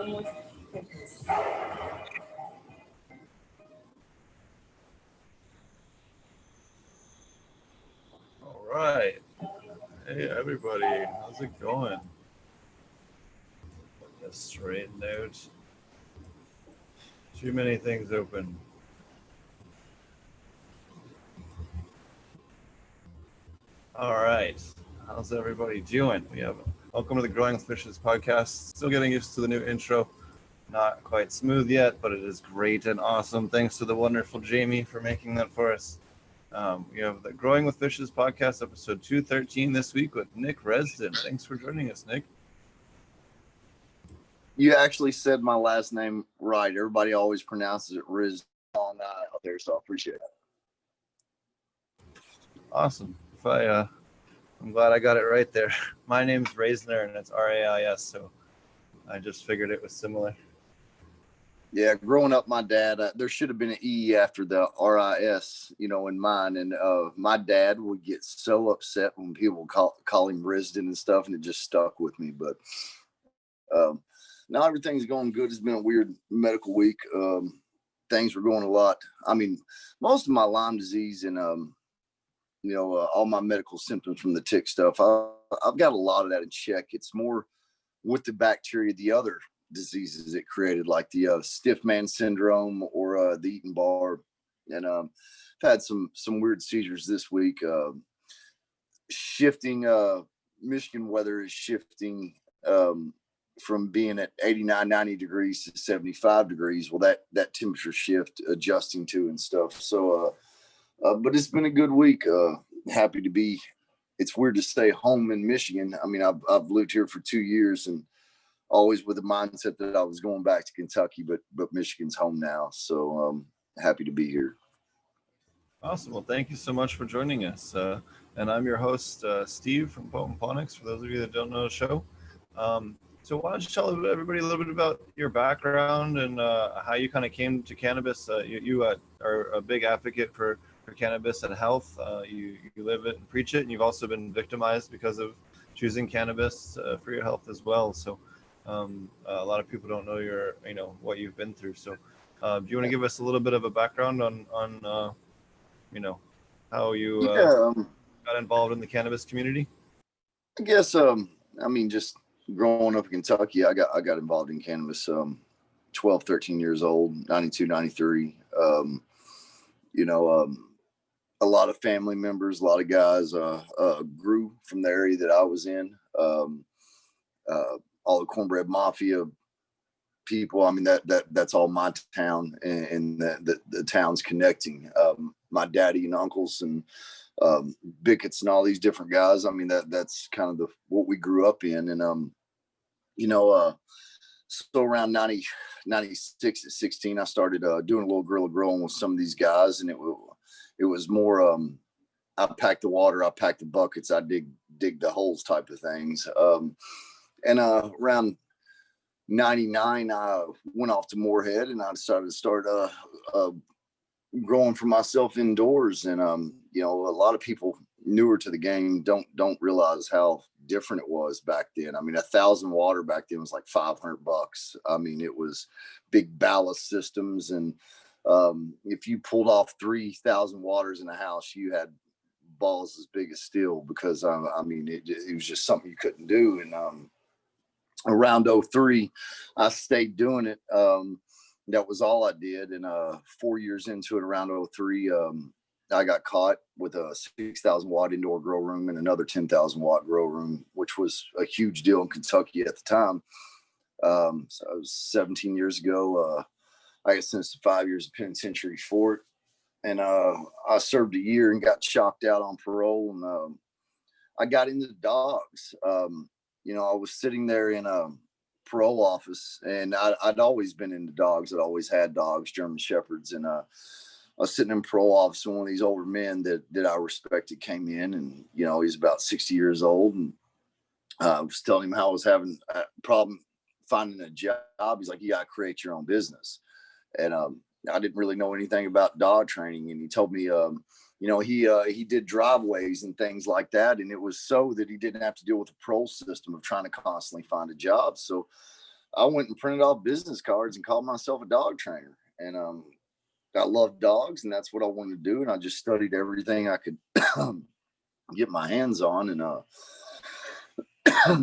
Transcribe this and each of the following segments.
All right. Hey, everybody. How's it going? Just straightened out. Too many things open. All right. How's everybody doing? Welcome to the Growing with Fishes podcast. Still getting used to the new intro. Not quite smooth yet, but it is great and awesome. Thanks to the wonderful Jamie for making that for us. We have the Growing with Fishes podcast, episode 213 this week with Nick Risden. Thanks for joining us, Nick. You actually said my last name right. Everybody always pronounces it Riz on out there, so I appreciate it. Awesome. I'm glad I got it right there. My name's Raisner, and it's R-A-I-S, so I just figured it was similar. Yeah, growing up, my dad, there should have been an E after the R-I-S, in mine. And my dad would get so upset when people call him Risden and stuff, and it just stuck with me. But now everything's going good. It's been a weird medical week. Things were going a lot. I mean, most of my Lyme disease and, all my medical symptoms from the tick stuff, I've got a lot of that in check. It's more with the bacteria, the other diseases it created, like the stiff man syndrome or the Epstein-Barr. And I've had some weird seizures this week. Michigan weather is shifting from being at 89, 90 degrees to 75 degrees. Well, that temperature shift adjusting to and stuff. So, but it's been a good week. Happy to be. It's weird to stay home in Michigan. I mean, I've lived here for 2 years and always with the mindset that I was going back to Kentucky, but Michigan's home now. So happy to be here. Awesome. Well, thank you so much for joining us. And I'm your host, Steve from Ponics, for those of you that don't know the show. So why don't you tell everybody a little bit about your background and how you kind of came to cannabis. You are a big advocate for cannabis and health. You live it and preach it, and you've also been victimized because of choosing cannabis for your health as well. So a lot of people don't know what you've been through. So do you want to give us a little bit of a background on how you got involved in the cannabis community? I guess just growing up in Kentucky, I got involved in cannabis 12, 13 years old, 92, 93. A lot of family members, a lot of guys grew from the area that I was in. All the cornbread mafia people. I mean, that's all my town and the town's connecting. My daddy and uncles and Bickett's and all these different guys. I mean, that's kind of what we grew up in. And, so around 96 at 16, I started doing a little guerrilla growing with some of these guys. And it was more, I packed the water, I packed the buckets, I dig the holes type of things. And around 99, I went off to Moorhead and I decided to start growing for myself indoors. And a lot of people newer to the game don't realize how different it was back then. I mean, 1,000 water back then was like $500. I mean, it was big ballast systems, and if you pulled off 3,000 waters in a house, you had balls as big as steel, because it was just something you couldn't do. And around 03, I stayed doing it. That was all I did. And 4 years into it, around 03, I got caught with a 6,000 watt indoor grow room and another 10,000 watt grow room, which was a huge deal in Kentucky at the time. So it was 17 years ago. I got sentenced to 5 years of penitentiary for it. And I served a year and got shocked out on parole. And I got into dogs. I was sitting there in a parole office, and I'd always been into dogs. I'd always had dogs, German Shepherds. And I was sitting in parole office, and one of these older men that I respected came in, and, he's about 60 years old. And I was telling him how I was having a problem finding a job. He's like, you got to create your own business. And I didn't really know anything about dog training. And he told me, he did driveways and things like that. And it was so that he didn't have to deal with the parole system of trying to constantly find a job. So I went and printed off business cards and called myself a dog trainer. And I love dogs, and that's what I wanted to do. And I just studied everything I could get my hands on. And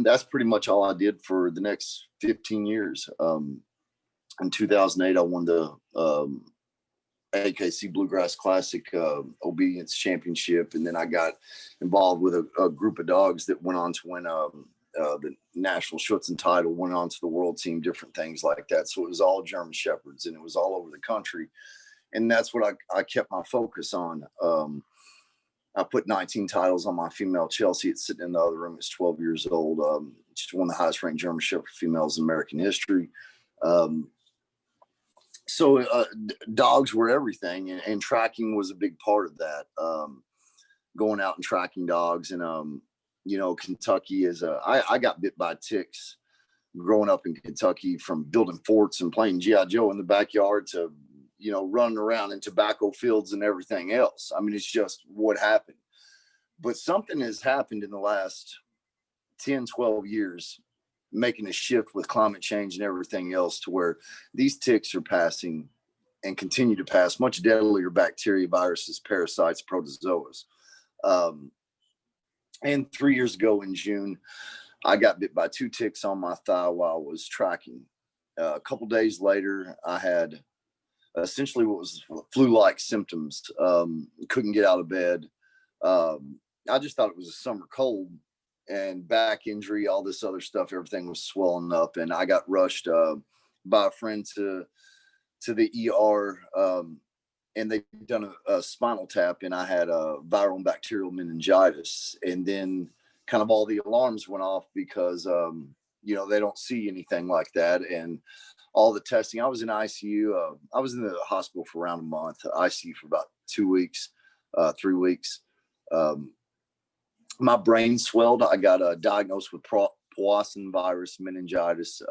that's pretty much all I did for the next 15 years. In 2008, I won the AKC Bluegrass Classic Obedience Championship. And then I got involved with a group of dogs that went on to win the national Schutzen title, went on to the world team, different things like that. So it was all German Shepherds, and it was all over the country. And that's what I kept my focus on. I put 19 titles on my female Chelsea. It's sitting in the other room. It's 12 years old. She's one of the highest ranked German Shepherd females in American history. So dogs were everything, and tracking was a big part of that. Going out and tracking dogs. And, Kentucky I got bit by ticks growing up in Kentucky, from building forts and playing G.I. Joe in the backyard to, running around in tobacco fields and everything else. I mean, it's just what happened. But something has happened in the last 10, 12 years, making a shift with climate change and everything else, to where these ticks are passing and continue to pass much deadlier bacteria, viruses, parasites, protozoas. And 3 years ago in June, I got bit by 2 ticks on my thigh while I was tracking. A couple days later, I had essentially what was flu-like symptoms. Couldn't get out of bed. I just thought it was a summer cold, and back injury, all this other stuff. Everything was swelling up, and I got rushed by a friend to the ER, and they'd done a spinal tap, and I had a viral and bacterial meningitis. And then kind of all the alarms went off, because they don't see anything like that. And all the testing, I was in ICU. I was in the hospital for around a month, ICU for about 2 weeks, 3 weeks. My brain swelled. I got diagnosed with Powassan virus, meningitis,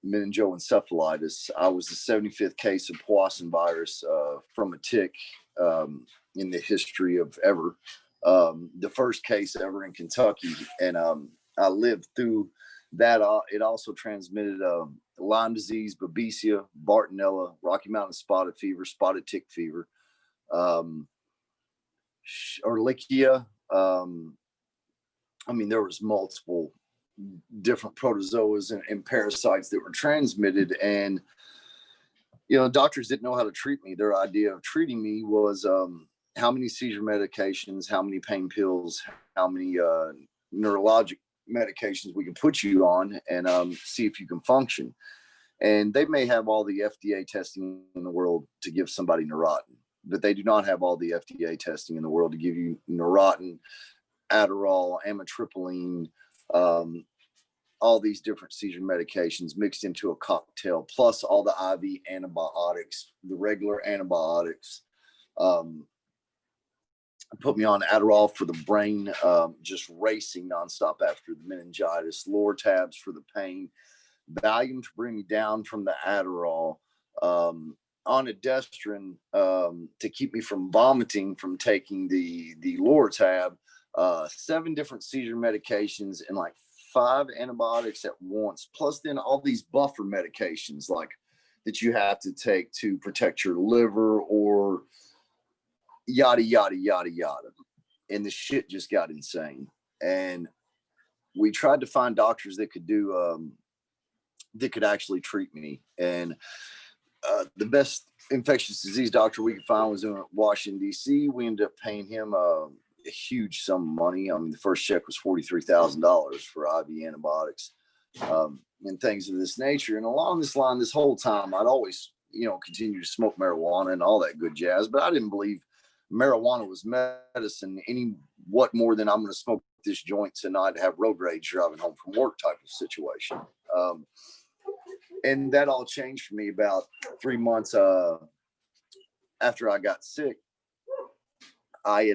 meningoencephalitis. I was the 75th case of Powassan virus from a tick in the history of ever. The first case ever in Kentucky. And I lived through that. It also transmitted Lyme disease, Babesia, Bartonella, Rocky Mountain spotted fever, spotted tick fever, Ehrlichia. There was multiple different protozoas and parasites that were transmitted. And, doctors didn't know how to treat me. Their idea of treating me was how many seizure medications, how many pain pills, how many neurologic medications we can put you on, and see if you can function. And they may have all the FDA testing in the world to give somebody Neurontin, but they do not have all the FDA testing in the world to give you Neurontin, Adderall, amitriptyline, all these different seizure medications mixed into a cocktail, plus all the IV antibiotics, the regular antibiotics. Put me on Adderall for the brain, just racing nonstop after the meningitis, Lortabs for the pain, Valium to bring me down from the Adderall, onidestrin to keep me from vomiting from taking the Lortab, 7 different seizure medications, and like 5 antibiotics at once, plus then all these buffer medications like that you have to take to protect your liver, or yada, yada, yada, yada. And the shit just got insane. And we tried to find doctors that could do, that could actually treat me. And the best infectious disease doctor we could find was in Washington, D.C. We ended up paying him a huge sum of money. The first check was $43,000 for IV antibiotics and things of this nature. And along this line, this whole time, I'd always, continue to smoke marijuana and all that good jazz, but I didn't believe marijuana was medicine what more than I'm going to smoke this joint tonight, have road rage driving home from work type of situation. And that all changed for me about 3 months after I got sick. I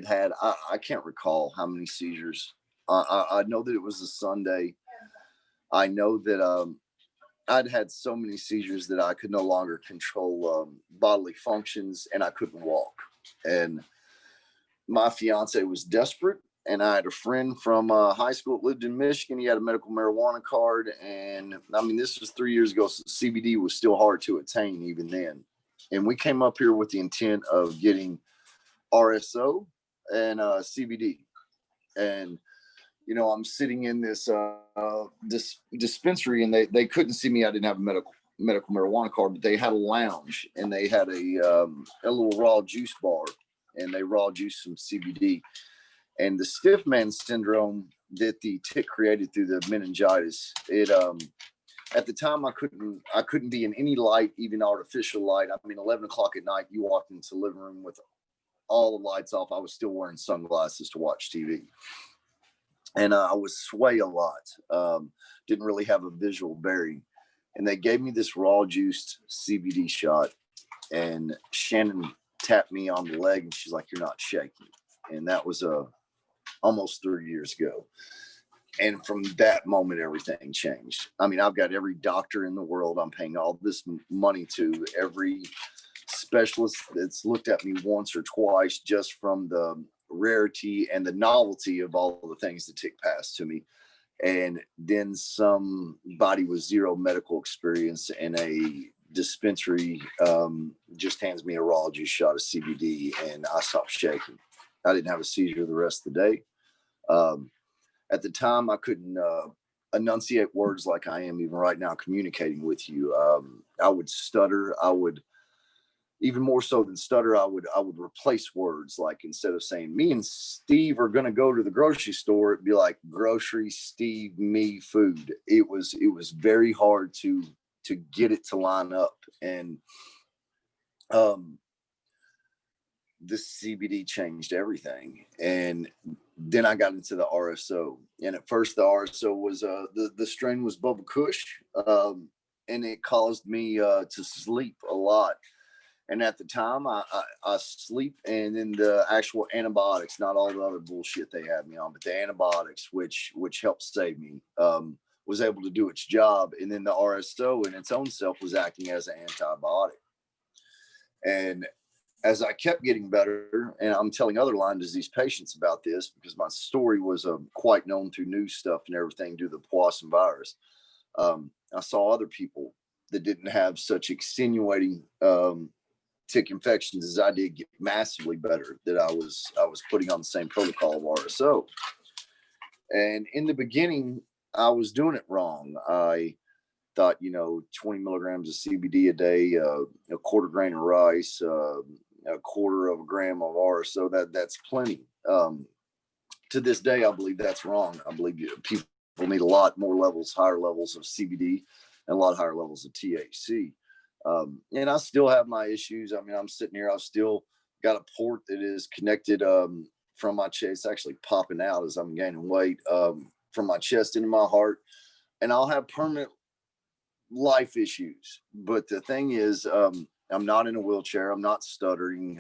can't recall how many seizures. I know that it was a Sunday. I know that I'd had so many seizures that I could no longer control bodily functions, and I couldn't walk. And my fiance was desperate. And I had a friend from high school that lived in Michigan. He had a medical marijuana card. And I mean, this was 3 years ago. So CBD was still hard to attain even then. And we came up here with the intent of getting RSO and CBD. And, you know, I'm sitting in this dispensary, and they couldn't see me. I didn't have a medical marijuana card, but they had a lounge, and they had a little raw juice bar, and they raw juiced some CBD. And the stiff man syndrome that the tick created through the meningitis, it at the time I couldn't be in any light, even artificial light. I mean, 11 o'clock at night, you walked into the living room with all the lights off. I was still wearing sunglasses to watch TV. And I would sway a lot. Didn't really have a visual bearing. And they gave me this raw juiced CBD shot. And Shannon tapped me on the leg, and she's like, "You're not shaking." And that was almost 3 years ago. And from that moment, everything changed. I mean, I've got every doctor in the world I'm paying all this money to, every specialist that's looked at me once or twice, just from the rarity and the novelty of all the things that tick past to me. And then somebody with zero medical experience in a dispensary just hands me a raw juice shot of CBD, and I stopped shaking. I didn't have a seizure the rest of the day. At the time, I couldn't enunciate words like I am even right now communicating with you. I would stutter. I would, even more so than stutter, I would replace words. Like, instead of saying "me and Steve are going to go to the grocery store," it'd be like "grocery, Steve, me, food." It was very hard to get it to line up. And the CBD changed everything. And then I got into the RSO. And at first, the RSO was the strain was Bubba Kush, and it caused me to sleep a lot. And at the time, I sleep, and then the actual antibiotics, not all the other bullshit they had me on, but the antibiotics, which helped save me, was able to do its job. And then the RSO in its own self was acting as an antibiotic. And as I kept getting better, and I'm telling other Lyme disease patients about this because my story was quite known through news stuff and everything due to the Powassan virus. I saw other people that didn't have such extenuating tick infections as I did get massively better, that I was putting on the same protocol of RSO. And in the beginning, I was doing it wrong. I thought, 20 milligrams of CBD a day, a quarter grain of rice, a quarter of a gram of RSO, that's plenty. To this day, I believe that's wrong. I believe people need a lot more higher levels of CBD and a lot higher levels of THC. And I still have my issues. I mean, I'm sitting here, I've still got a port that is connected from my chest, actually popping out as I'm gaining weight, from my chest into my heart. And I'll have permanent life issues. But the thing is, I'm not in a wheelchair. I'm not stuttering.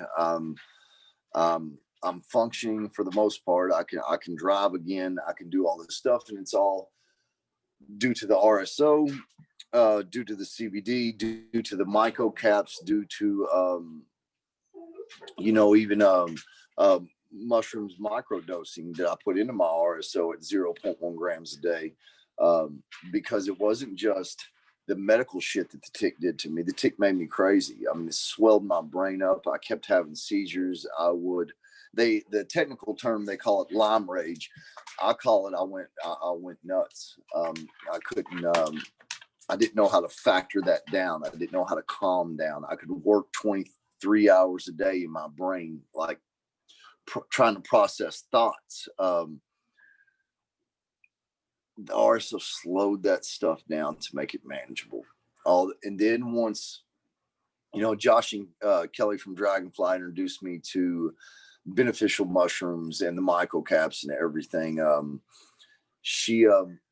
I'm functioning for the most part. I can drive again. I can do all this stuff, and it's all due to the RSO, due to the CBD, due to the myco caps, due to even mushrooms microdosing that I put into my RSO at 0.1 grams a day, because it wasn't just the medical shit that the tick did to me. The tick made me crazy. I mean, it swelled my brain up. I kept having seizures. The technical term, they call it Lyme rage. I call it, I went nuts. I didn't know how to factor that down. I didn't know how to calm down. I could work 23 hours a day in my brain, like trying to process thoughts. The RSO slowed that stuff down to make it manageable. And then once, Josh and Kelly from Dragonfly introduced me to beneficial mushrooms and the myco caps and everything.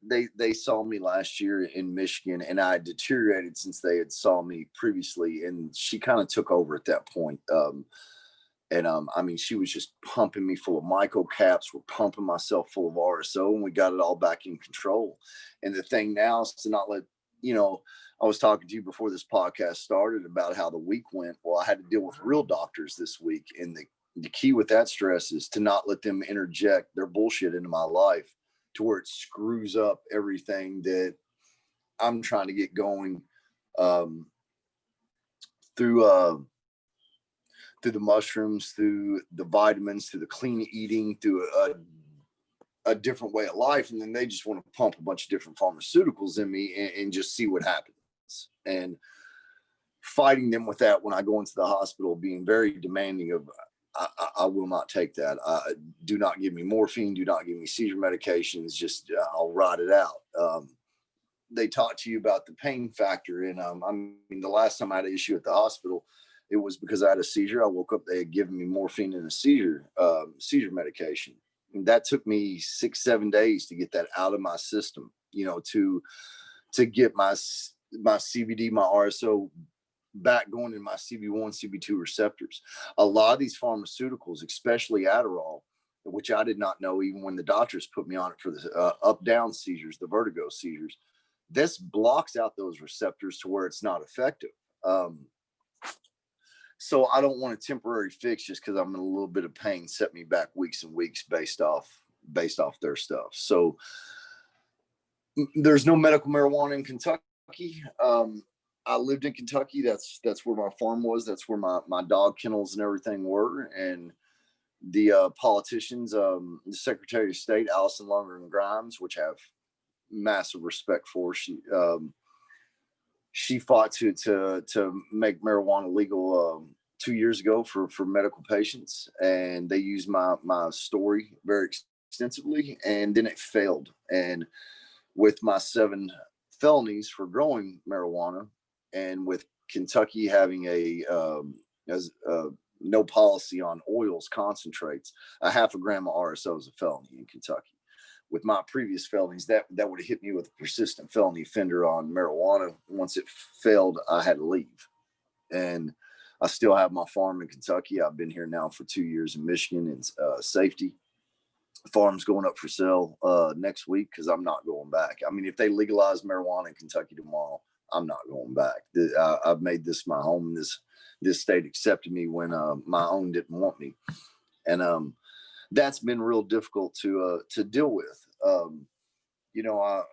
They saw me last year in Michigan, and I deteriorated since they had saw me previously, and she kind of took over at that point. I mean, she was just pumping me full of myco caps. We're pumping myself full of RSO, and we got it all back in control. And the thing now is to not let, I was talking to you before this podcast started about how the week went. Well, I had to deal with real doctors this week, and the key with that stress is to not let them interject their bullshit into my life to where it screws up everything that I'm trying to get going, through the mushrooms, through the vitamins, through the clean eating, through a different way of life. And then they just want to pump a bunch of different pharmaceuticals in me and just see what happens. And fighting them with that when I go into the hospital, being very demanding of, I will not take that. Do not give me morphine. Do not give me seizure medications. Just I'll ride it out. They talk to you about the pain factor. And I mean, the last time I had an issue at the hospital, it was because I had a seizure. I woke up, they had given me morphine and a seizure medication. And that took me 6-7 days to get that out of my system, you know, to get my CBD, my RSO back going in my CB1, CB2 receptors. A lot of these pharmaceuticals, especially Adderall, which I did not know even when the doctors put me on it for the up-down seizures, the vertigo seizures, this blocks out those receptors to where it's not effective. So I don't want a temporary fix just because I'm in a little bit of pain, set me back weeks and weeks based off their stuff. So there's no medical marijuana in Kentucky. I lived in Kentucky. That's where my farm was. That's where my dog kennels and everything were. And the politicians, the Secretary of State, Allison Longer Grimes, which I have massive respect for. She fought to make marijuana legal 2 years ago for medical patients, and they used my story very extensively, and then it failed. And with my 7 felonies for growing marijuana, and with Kentucky having no policy on oils, concentrates, a half a gram of RSO is a felony in Kentucky. With my previous felonies, that would have hit me with a persistent felony offender on marijuana. Once it failed, I had to leave. And I still have my farm in Kentucky. I've been here now for 2 years in Michigan in safety. The farm's going up for sale next week because I'm not going back. I mean, if they legalize marijuana in Kentucky tomorrow, I'm not going back. I've made this my home. This state accepted me when my own didn't want me. And that's been real difficult to deal with. You know,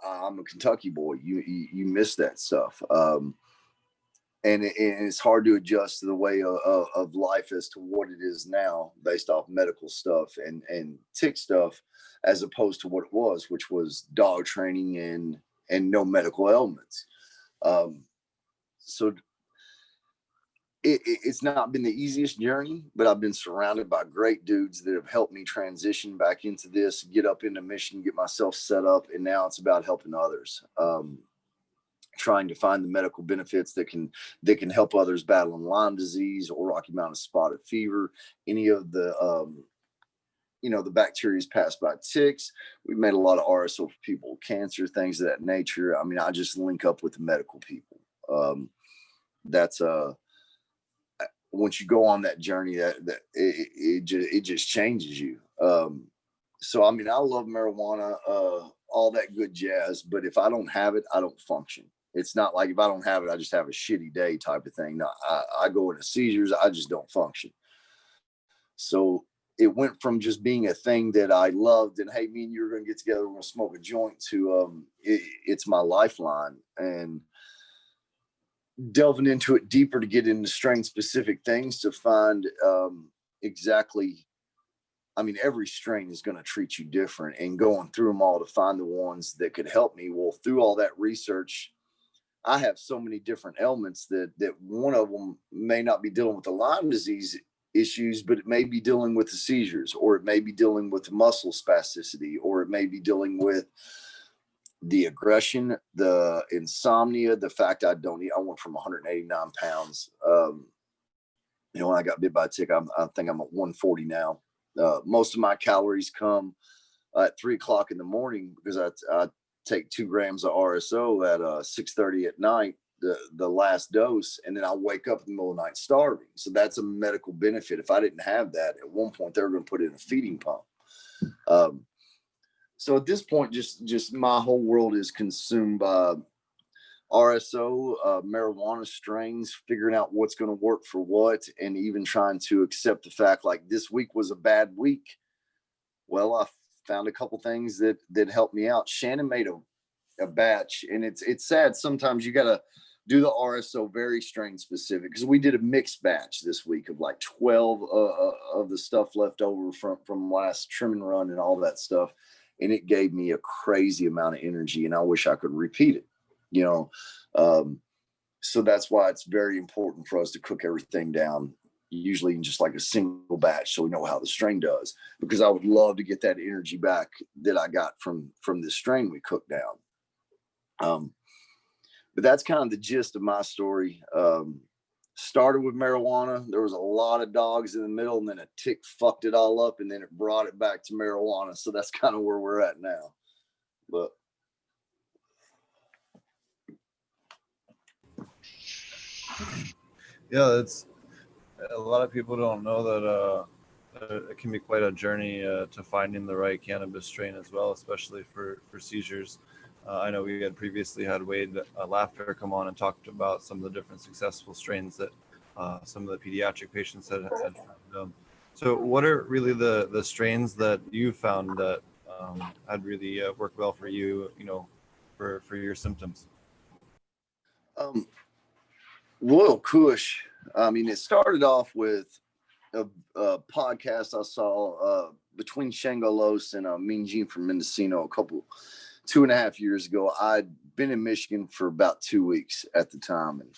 I'm a Kentucky boy. You miss that stuff. And it's hard to adjust to the way of life as to what it is now based off medical stuff and tick stuff, as opposed to what it was, which was dog training and no medical ailments. So it's not been the easiest journey, but I've been surrounded by great dudes that have helped me transition back into this, get up into Michigan, get myself set up. And now it's about helping others. Trying to find the medical benefits that can help others battling Lyme disease or Rocky Mountain spotted fever, any of the the bacteria passed by ticks. We've made a lot of RSO for people with cancer, things of that nature. I mean, I just link up with the medical people. That's once you go on that journey, that it just changes you. So I mean, I love marijuana, all that good jazz, but if I don't have it, I don't function. It's not like if I don't have it, I just have a shitty day type of thing. No, I go into seizures. I just don't function. So it went from just being a thing that I loved and, hey, me and you are going to get together, we're going to smoke a joint, to it's my lifeline. And delving into it deeper to get into strain specific things to find exactly, I mean, every strain is going to treat you different, and going through them all to find the ones that could help me. Well, through all that research, I have so many different ailments that one of them may not be dealing with the Lyme disease issues, but it may be dealing with the seizures, or it may be dealing with the muscle spasticity, or it may be dealing with the aggression, the insomnia, the fact I don't eat. I went from 189 pounds. When I got bit by a tick, I think I'm at 140 now. Most of my calories come at 3 o'clock in the morning because I take 2 grams of RSO at 6:30 at night, the last dose, and then I wake up in the middle of the night starving. So that's a medical benefit. If I didn't have that, at one point they were going to put in a feeding pump. So at this point, just my whole world is consumed by RSO, marijuana strains, figuring out what's going to work for what, and even trying to accept the fact like this week was a bad week. Well, I found a couple things that helped me out. Shannon made a batch, and it's sad. Sometimes you got to do the RSO very strain specific, because we did a mixed batch this week of like 12 of the stuff left over from last trimming run and all that stuff. And it gave me a crazy amount of energy, and I wish I could repeat it, you know? So that's why it's very important for us to cook everything down, usually in just like a single batch, so we know how the strain does, because I would love to get that energy back that I got from this strain we cooked down. But that's kind of the gist of my story. Started with marijuana. There was a lot of dogs in the middle, and then a tick fucked it all up, and then it brought it back to marijuana. So that's kind of where we're at now. But Yeah, it's a lot of people don't know that it can be quite a journey to finding the right cannabis strain as well, especially for seizures. I know we had previously had Wade Laughter come on and talked about some of the different successful strains that some of the pediatric patients had found. So what are really the strains that you found that had really worked well for you, you know, for your symptoms? Royal Kush, I mean, it started off with a podcast I saw between Shango Los and Mean Gene from Mendocino 2.5 years ago. I'd been in Michigan for about 2 weeks at the time, and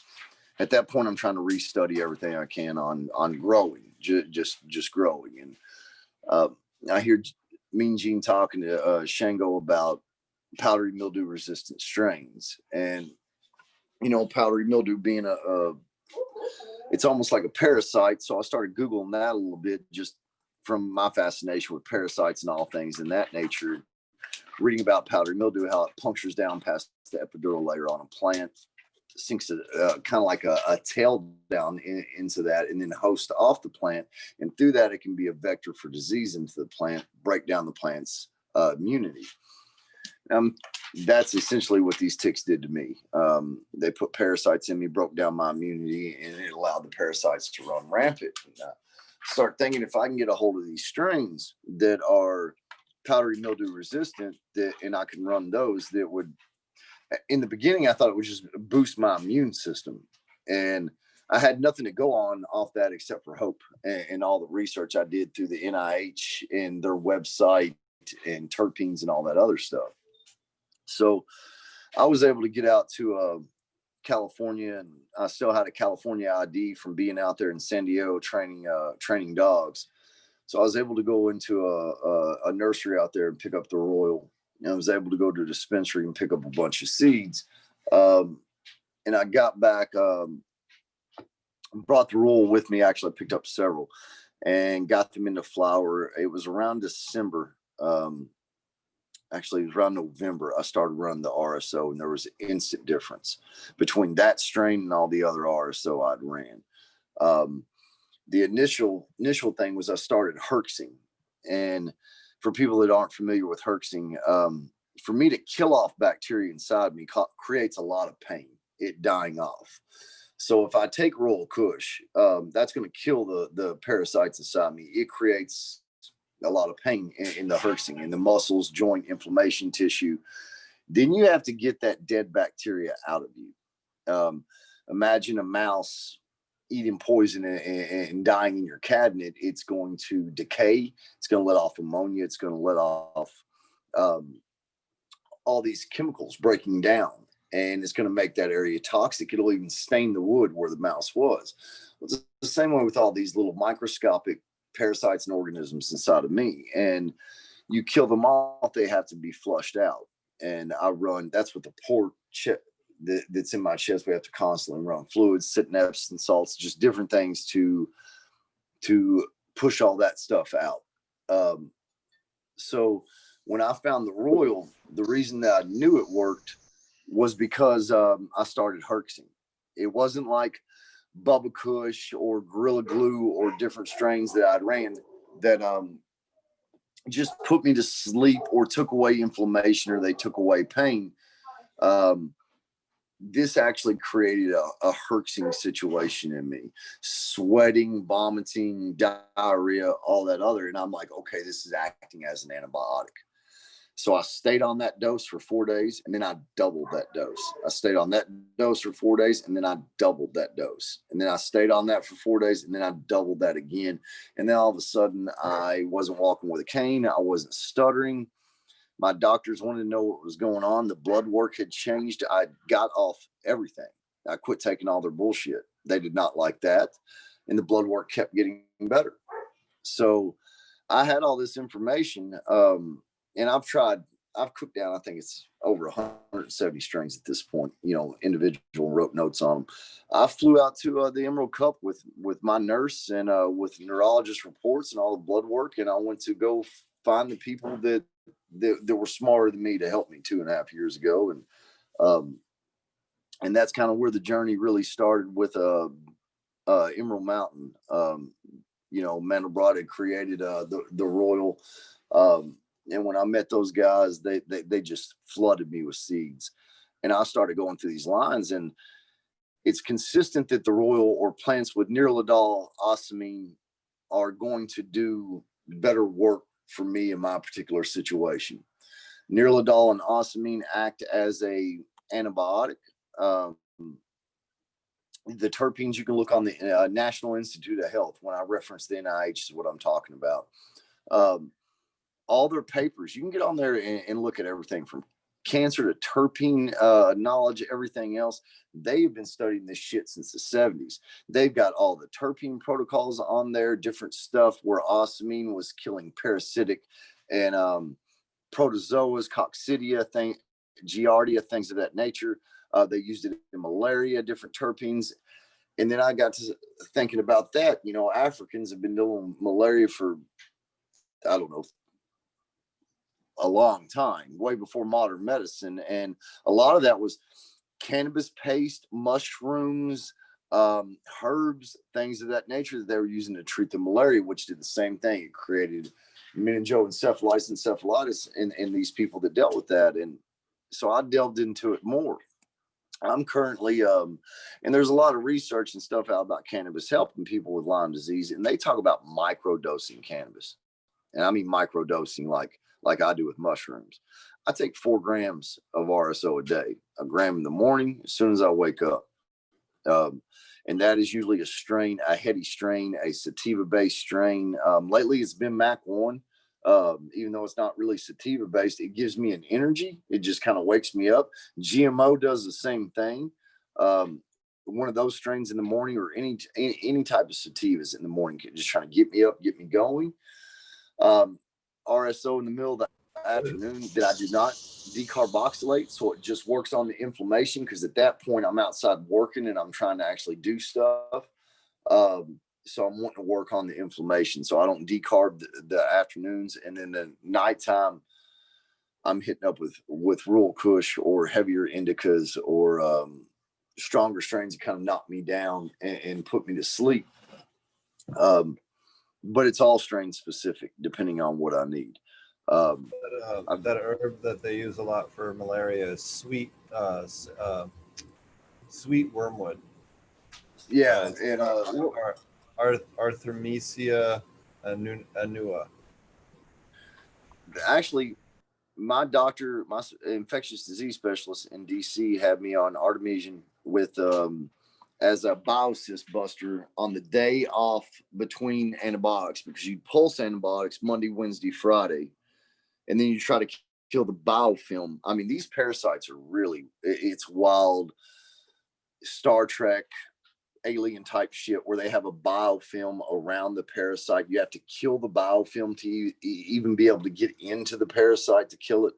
at that point I'm trying to restudy everything I can on growing, just growing. And I hear Mean Gene talking to Shango about powdery mildew resistant strains, and you know, powdery mildew being it's almost like a parasite. So I started Googling that a little bit, just from my fascination with parasites and all things in that nature, reading about powdery mildew, how it punctures down past the epidural layer on a plant, sinks kind of like a tail down into that, and then host off the plant. And through that, it can be a vector for disease into the plant, break down the plant's immunity. That's essentially what these ticks did to me. They put parasites in me, broke down my immunity, and it allowed the parasites to run rampant. And start thinking, if I can get a hold of these strains that are powdery mildew resistant, and I can run those, that would, in the beginning, I thought it would just boost my immune system. And I had nothing to go on off that except for hope and all the research I did through the NIH and their website and terpenes and all that other stuff. So I was able to get out to California, and I still had a California ID from being out there in San Diego training dogs. So I was able to go into a nursery out there and pick up the Royal. And I was able to go to a dispensary and pick up a bunch of seeds. And I got back, brought the Royal with me. Actually, I picked up several and got them into flower. It was around December. Actually, it was around November. I started running the RSO, and there was an instant difference between that strain and all the other RSO I'd ran. The initial thing was I started herxing. And for people that aren't familiar with herxing, for me to kill off bacteria inside me creates a lot of pain, it dying off. So if I take Royal Kush, that's going to kill the parasites inside me. It creates a lot of pain in the herxing, in the muscles, joint, inflammation, tissue. Then you have to get that dead bacteria out of you. Imagine a mouse eating poison and dying in your cabinet. It's going to decay. It's going to let off ammonia. It's going to let off all these chemicals breaking down, and it's going to make that area toxic. It'll even stain the wood where the mouse was. It's the same way with all these little microscopic parasites and organisms inside of me. And you kill them off, they have to be flushed out. And that's what the port that's in my chest. We have to constantly run fluids, sit in Epsom salts, just different things to push all that stuff out. So when I found the Royal, the reason that I knew it worked was because I started herxing. It wasn't like Bubba Kush or Gorilla Glue or different strains that I'd ran that just put me to sleep or took away inflammation, or they took away pain. this actually created a herxing situation in me, sweating, vomiting, diarrhea, all that other. And I'm like, okay, this is acting as an antibiotic. So I stayed on that dose for 4 days, and then I doubled that dose. I stayed on that dose for 4 days, and then I doubled that dose. And then I stayed on that for 4 days, and then I doubled that again. And then all of a sudden, I wasn't walking with a cane. I wasn't stuttering. My doctors wanted to know what was going on. The blood work had changed. I got off everything. I quit taking all their bullshit. They did not like that. And the blood work kept getting better. So I had all this information. And I've cooked down, I think it's over 170 strains at this point, individual wrote notes on them. I flew out to the Emerald Cup with my nurse and with neurologist reports and all the blood work. And I went to go find the people that were smarter than me to help me 2.5 years ago. And that's kind of where the journey really started with Emerald Mountain. Mandelbrot had created the Royal. And when I met those guys, they just flooded me with seeds. And I started going through these lines, and it's consistent that the Royal or plants with Nirladol, Osamine are going to do better work for me in my particular situation. Nirladol and Osamine act as a antibiotic. The terpenes, you can look on the National Institute of Health. When I reference the NIH is what I'm talking about. All their papers, you can get on there and look at everything from cancer to terpene knowledge, everything else. They've been studying this shit since the 70s. They've got all the terpene protocols on there, different stuff where Osamine was killing parasitic and protozoas, coccidia, giardia, things of that nature. They used it in malaria, different terpenes. And then I got to thinking about that. Africans have been doing malaria for, I don't know, a long time, way before modern medicine. And a lot of that was cannabis paste, mushrooms, herbs, things of that nature that they were using to treat the malaria, which did the same thing. It created meningoencephalitis and encephalitis in these people that dealt with that. And so I delved into it more. I'm currently, and there's a lot of research and stuff out about cannabis helping people with Lyme disease. And they talk about microdosing cannabis. And I mean microdosing like I do with mushrooms. I take 4 grams of RSO a day, a gram in the morning as soon as I wake up. And that is usually a heady strain, a sativa-based strain. Lately, it's been Mac 1. Even though it's not really sativa-based, it gives me an energy. It just kind of wakes me up. GMO does the same thing. One of those strains in the morning, or any type of sativas in the morning, just trying to get me up, get me going. RSO in the middle of the afternoon that I do not decarboxylate, so it just works on the inflammation, because at that point I'm outside working and I'm trying to actually do stuff. So I'm wanting to work on the inflammation, so I don't decarb the afternoons, and then the nighttime I'm hitting up with Rural Kush or heavier indicas or stronger strains that kind of knock me down and put me to sleep. But it's all strain specific depending on what I need. That herb that they use a lot for malaria is sweet wormwood. Yeah, and Artemisia annua. Actually, my doctor, my infectious disease specialist in DC, had me on artemisian with as a biocyst buster on the day off between antibiotics, because you pulse antibiotics Monday, Wednesday, Friday, and then you try to kill the biofilm. I mean, these parasites are really, it's wild Star Trek alien type shit where they have a biofilm around the parasite. You have to kill the biofilm to even be able to get into the parasite to kill it.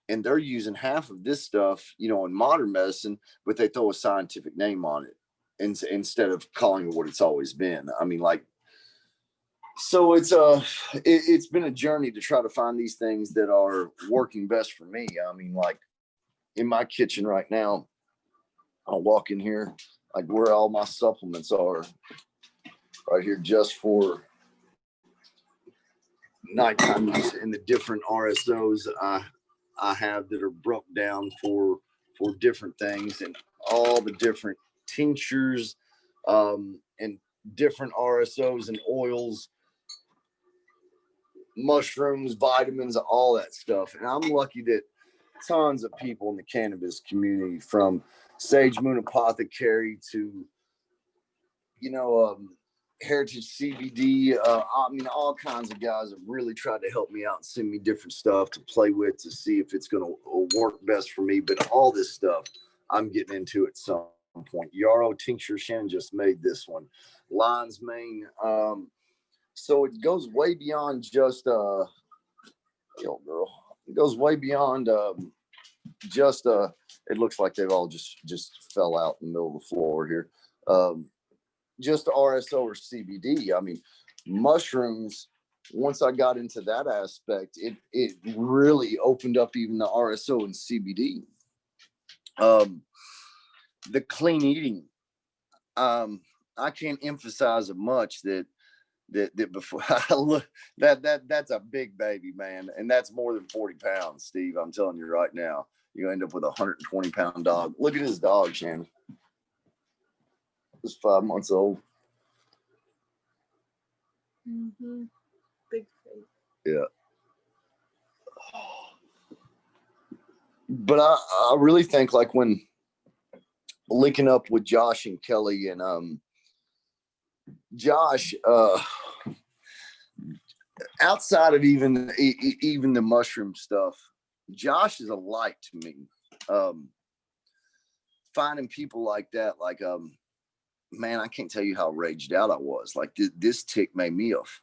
And they're using half of this stuff, in modern medicine, but they throw a scientific name on it instead of calling it what it's always been. I mean, so it's been a journey to try to find these things that are working best for me. I mean, in my kitchen right now, I'll walk in here, where all my supplements are, right here, just for nighttime use, and the different RSOs I have that are broke down for for different things, and all the different tinctures and different RSOs and oils, mushrooms, vitamins, all that stuff. And I'm lucky that tons of people in the cannabis community, from Sage Moon Apothecary to, Heritage CBD, I mean, all kinds of guys have really tried to help me out and send me different stuff to play with to see if it's going to work best for me. But all this stuff I'm getting into at some point. Yarrow tincture, Shannon just made this one. Lion's mane. So it goes way beyond just, yo, girl, it goes way beyond just, it looks like they've all just fell out in the middle of the floor here. Just RSO or CBD. I mean, mushrooms, once I got into that aspect, it really opened up even the RSO and CBD. The clean eating, I can't emphasize it much that before I look, that's a big baby, man, and that's more than 40 pounds, Steve. I'm telling you right now, you end up with a 120-pound dog. Look at his dog, Shannon. It's 5 months old. Mm-hmm. Big face. Yeah. But I really think, like, when linking up with Josh and Kelly, and Josh, outside of even the mushroom stuff, Josh is a light to me. Finding people like that, like, man, I can't tell you how raged out I was. Like, this tick made me off.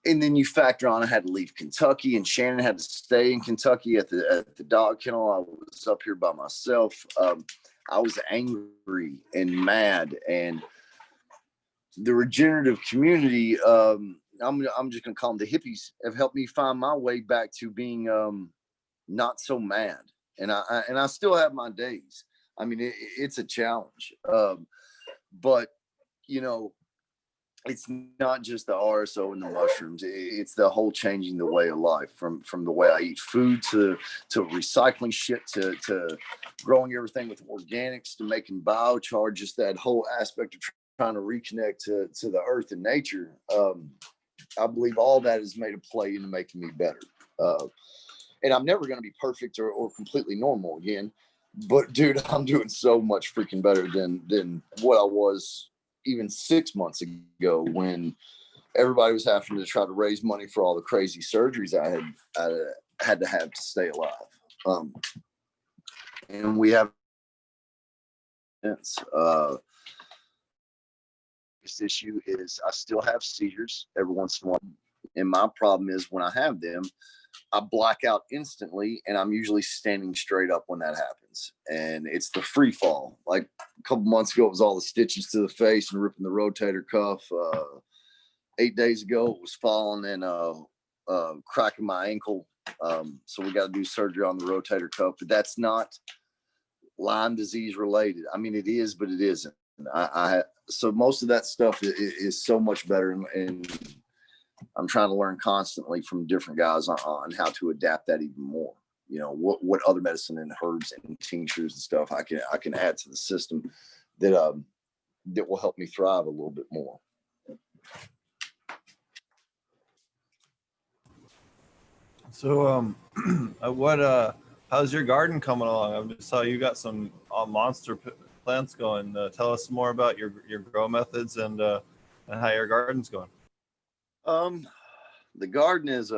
And then you factor on, I had to leave Kentucky, and Shannon had to stay in Kentucky at the dog kennel. I was up here by myself. I was angry and mad, and the regenerative community, I'm just gonna call them the hippies, have helped me find my way back to being not so mad. And I still have my days. I mean, it's a challenge. But, it's not just the RSO and the mushrooms. It's the whole changing the way of life, from the way I eat food to recycling shit to growing everything with organics to making biochar, just that whole aspect of trying to reconnect to the earth and nature. I believe all that has made a play into making me better. And I'm never going to be perfect or completely normal again. But dude, I'm doing so much freaking better than what I was even 6 months ago, when everybody was having to try to raise money for all the crazy surgeries I had to have to stay alive. And we have this issue is I still have seizures every once in a while. And my problem is, when I have them, I black out instantly, and I'm usually standing straight up when that happens. And it's the free fall. Like a couple months ago, it was all the stitches to the face and ripping the rotator cuff. 8 days ago, it was falling and cracking my ankle. So we got to do surgery on the rotator cuff. But that's not Lyme disease related. I mean, it is, but it isn't. So most of that stuff is so much better, and I'm trying to learn constantly from different guys on how to adapt that even more. What other medicine and herbs and tinctures and stuff I can add to the system that will help me thrive a little bit more. So, how's your garden coming along? I just saw you got some monster plants going. Tell us more about your grow methods and how your garden's going. The garden is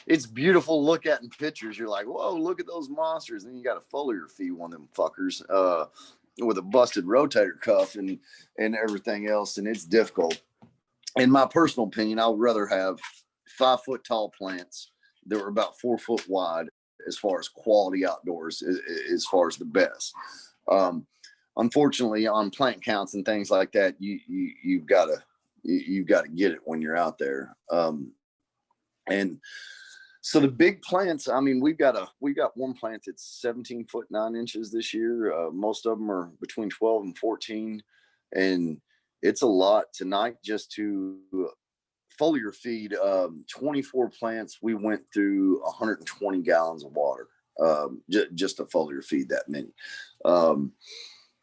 it's beautiful to look at in pictures. You're like, whoa, look at those monsters. And then you got to foliar feed one of them fuckers with a busted rotator cuff and everything else, and it's difficult. In my personal opinion, I would rather have 5 foot tall plants that were about 4 foot wide as far as quality outdoors, as far as the best. Unfortunately, on plant counts and things like that, you've got to get it when you're out there. And so the big plants, I mean, we got one plant that's 17 foot 9 inches this year. Most of them are between 12 and 14. And it's a lot. Tonight, just to foliar feed 24 plants, we went through 120 gallons of water. just to foliar feed that many.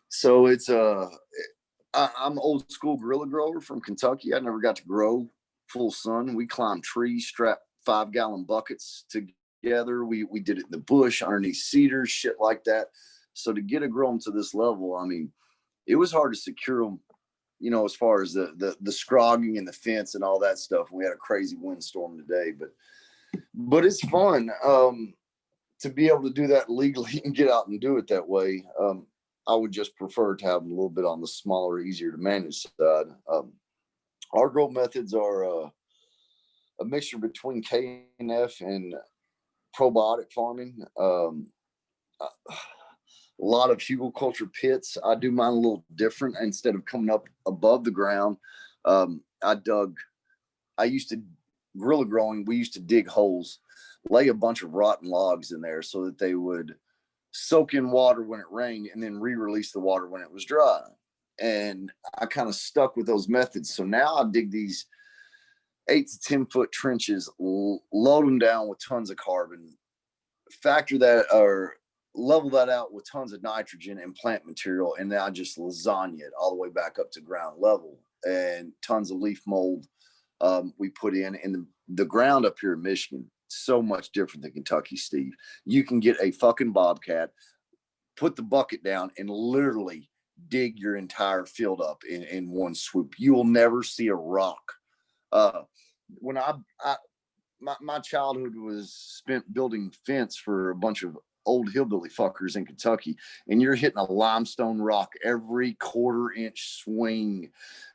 So it's I'm old school guerrilla grower from Kentucky. I never got to grow full sun. We climbed trees, strapped 5-gallon buckets together. We did it in the bush, underneath cedars, shit like that. So to get a grow them to this level, I mean, it was hard to secure them, you know, as far as the scrogging and the fence and all that stuff. We had a crazy windstorm today, but it's fun to be able to do that legally and get out and do it that way. I would just prefer to have them a little bit on the smaller, easier to manage side. Our grow methods are a mixture between K&F and probiotic farming. A lot of hugelkultur pits. I do mine a little different. Instead of coming up above the ground, I used to guerrilla growing. We used to dig holes, lay a bunch of rotten logs in there so that they would soak in water when it rained and then re-release the water when it was dry. And I kind of stuck with those methods. So now I dig these 8 to 10 foot trenches, load them down with tons of carbon, factor that or level that out with tons of nitrogen and plant material, and then I just lasagna it all the way back up to ground level, and tons of leaf mold we put in. And the ground up here in Michigan, so much different than Kentucky, Steve. You can get a fucking bobcat, put the bucket down, and literally dig your entire field up in one swoop. You will never see a rock. When my childhood was spent building fence for a bunch of old hillbilly fuckers in Kentucky, and you're hitting a limestone rock every quarter-inch swing.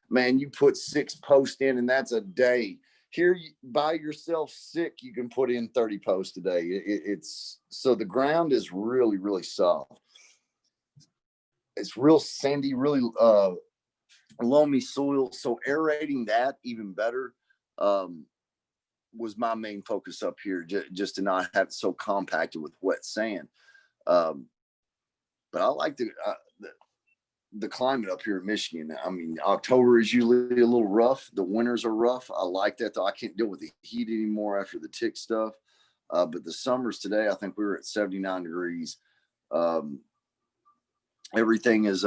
Man, you put 6 posts in, and that's a day. Here, by yourself sick, you can put in 30 posts a day. It's so the ground is really, really soft. It's real sandy, really loamy soil. So aerating that even better was my main focus up here, just to not have it so compacted with wet sand. But I like the climate up here in Michigan. I mean, October is usually a little rough. The winters are rough. I like that, though. I can't deal with the heat anymore after the tick stuff. But the summers today, I think we were at 79 degrees. Everything is,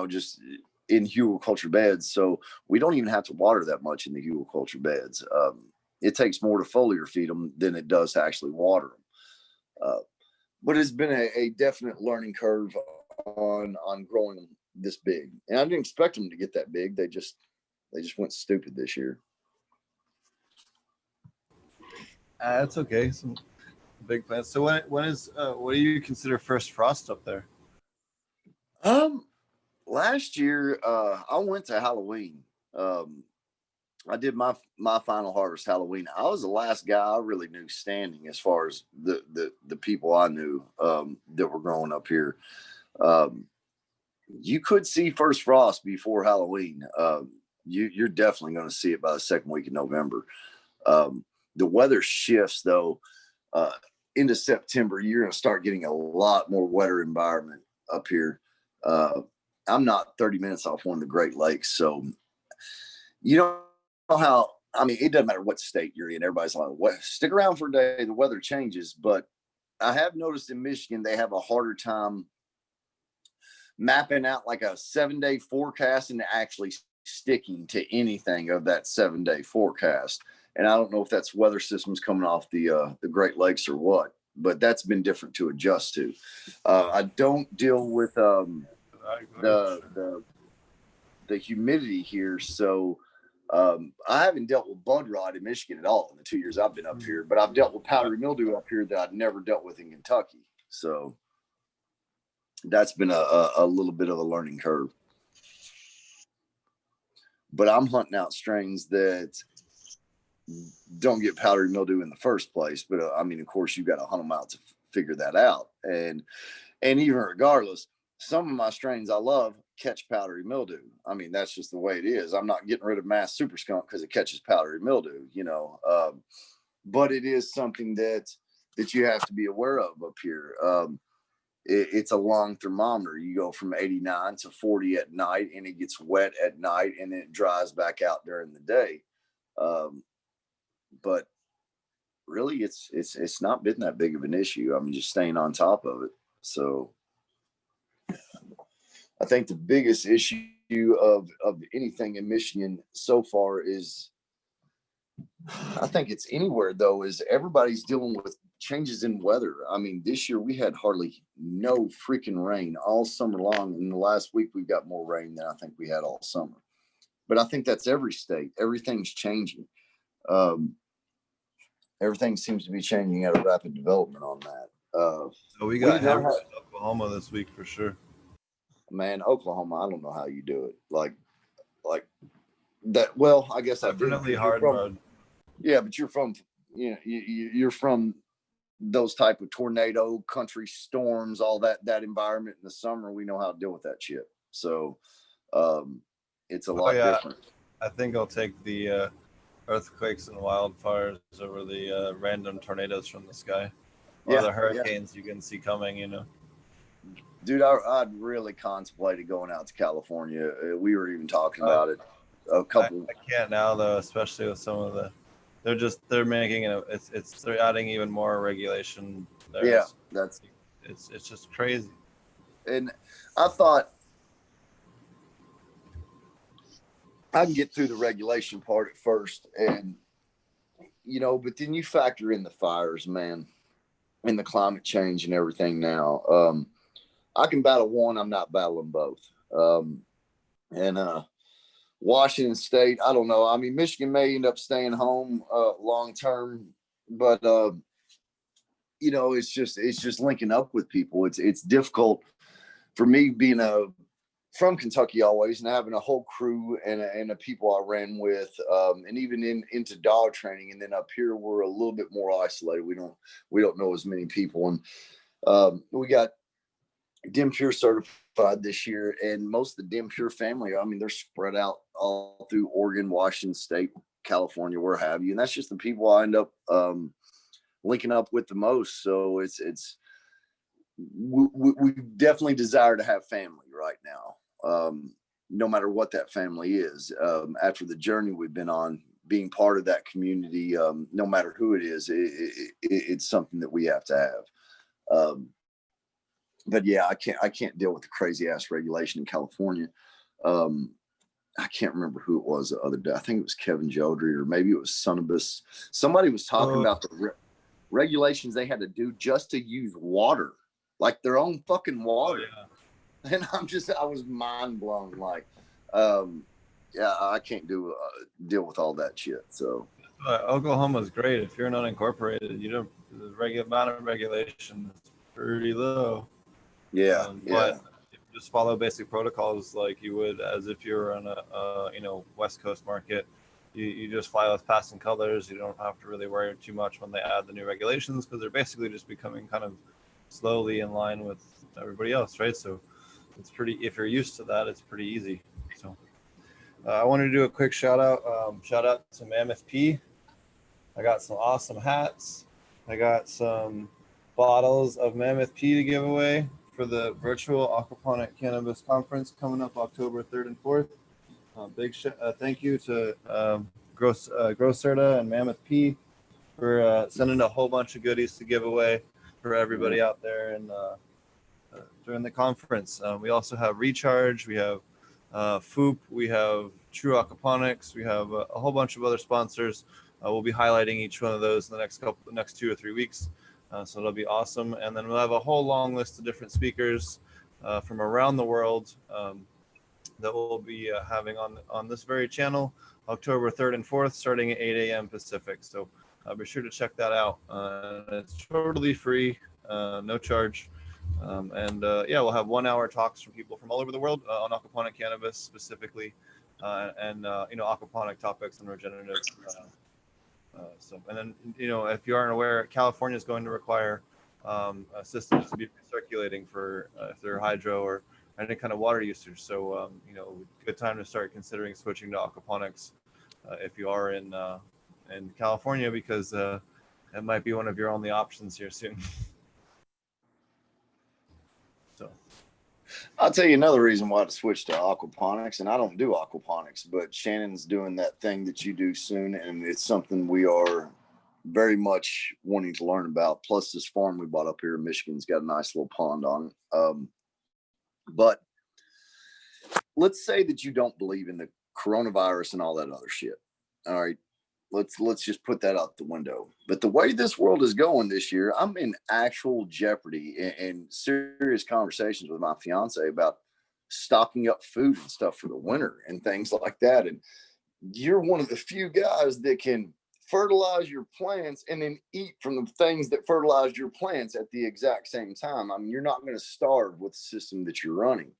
just in hugelkultur beds. So we don't even have to water that much in the hugelkultur beds. It takes more to foliar feed them than it does to actually water them. But it's been a definite learning curve on growing them this big. And I didn't expect them to get that big. They just went stupid this year. That's okay. Some big plans. So when is what do you consider first frost up there? Last year, I went to Halloween. I did my final harvest Halloween. I was the last guy I really knew standing as far as the people I knew that were growing up here. You could see first frost before Halloween. You're definitely going to see it by the second week of November. The weather shifts though into September. You're going to start getting a lot more wetter environment up here. I'm not 30 minutes off one of the Great Lakes, so you know how, I mean, it doesn't matter what state you're in. Everybody's like, "What? Stick around for a day. The weather changes." But I have noticed in Michigan they have a harder time mapping out like a 7-day forecast and actually sticking to anything of that 7-day forecast. And I don't know if that's weather systems coming off the Great Lakes or what, but that's been different to adjust to. I don't deal with the humidity here, so I haven't dealt with bud rot in Michigan at all in the 2 years I've been up here, but I've dealt with powdery mildew up here that I've never dealt with in Kentucky. So that's been a little bit of a learning curve. But I'm hunting out strains that don't get powdery mildew in the first place. But I mean, of course, you got to hunt them out to figure that out. And even regardless, some of my strains I love catch powdery mildew. I mean, that's just the way it is. I'm not getting rid of Mass Super Skunk because it catches powdery mildew, but it is something that you have to be aware of up here. It's a long thermometer. You go from 89 to 40 at night, and it gets wet at night, and then it dries back out during the day. But really, it's not been that big of an issue. I mean, just staying on top of it. So I think the biggest issue of anything in Michigan so far is, I think it's anywhere though, is everybody's dealing with changes in weather. I mean, this year we had hardly no freaking rain all summer long. In the last week, we've got more rain than I think we had all summer. But I think that's every state. Everything's changing. Everything seems to be changing at a rapid development on that. So we got hammered in Oklahoma this week for sure. Man, Oklahoma, I don't know how you do it. Like that. Well, I guess definitely hard mode. Yeah, but you're from, you're from those type of tornado country storms, all that environment in the summer. We know how to deal with that shit. So it's a lot different. I think I'll take the earthquakes and wildfires over the random tornadoes from the sky, or the hurricanes you can see coming. Dude, I'd really contemplated going out to California. We were even talking about it a couple. I can't now though, especially with some of the. They're making they're adding even more regulation. It's just crazy. And I thought I can get through the regulation part at first, and but then you factor in the fires, man, and the climate change and everything now. I can battle one, I'm not battling both. Washington State, I don't know. I mean, Michigan may end up staying home long term, but it's just linking up with people. It's difficult for me being from Kentucky always, and having a whole crew and a people I ran with, and even into dog training. And then up here, we're a little bit more isolated. We don't know as many people, and we got Dim Pure certified this year, and most of the Dim Pure family, I mean, they're spread out all through Oregon, Washington State, California, where have you. And that's just the people I end up linking up with the most. So we definitely desire to have family right now, no matter what that family is. After the journey we've been on, being part of that community, no matter who it is, it's something that we have to have. But yeah, I can't deal with the crazy ass regulation in California. I can't remember who it was the other day. I think it was Kevin Jodry, or maybe it was Sonobus. Somebody was talking about the regulations they had to do just to use water, like their own fucking water. Oh, yeah. And I was mind blown. Like, I can't deal with all that shit. So Oklahoma's great. If you're not incorporated, the amount of regulation is pretty low. But if you just follow basic protocols like you would as if you're on a West Coast market, you just fly with passing colors. You don't have to really worry too much when they add the new regulations, because they're basically just becoming kind of slowly in line with everybody else, right? So it's if you're used to that, it's pretty easy. So I wanted to do a quick shout out to Mammoth P. I got some awesome hats. I got some bottles of Mammoth P to give away for the virtual Aquaponic Cannabis Conference coming up October 3rd and 4th. Big thank you to Gross Serta and Mammoth P for sending a whole bunch of goodies to give away for everybody out there and during the conference. We also have Recharge, we have Foop, we have True Aquaponics, we have a whole bunch of other sponsors. We'll be highlighting each one of those in the next 2 or 3 weeks. So it'll be awesome. And then we'll have a whole long list of different speakers from around the world that we'll be having on this very channel, October 3rd and 4th, starting at 8 a.m. Pacific. So be sure to check that out. It's totally free, no charge. We'll have 1 hour talks from people from all over the world on aquaponic cannabis specifically, and aquaponic topics and regenerative. If you aren't aware, California is going to require systems to be recirculating for if they're hydro or any kind of water usage. So, good time to start considering switching to aquaponics if you are in California, because it might be one of your only options here soon. So, I'll tell you another reason why to switch to aquaponics, and I don't do aquaponics, but Shannon's doing that thing that you do soon, and it's something we are very much wanting to learn about. Plus, this farm we bought up here in Michigan's got a nice little pond on it. But let's say that you don't believe in the coronavirus and all that other shit. All right. Let's just put that out the window. But the way this world is going this year, I'm in actual jeopardy and serious conversations with my fiance about stocking up food and stuff for the winter and things like that. And you're one of the few guys that can fertilize your plants and then eat from the things that fertilize your plants at the exact same time. I mean, you're not going to starve with the system that you're running.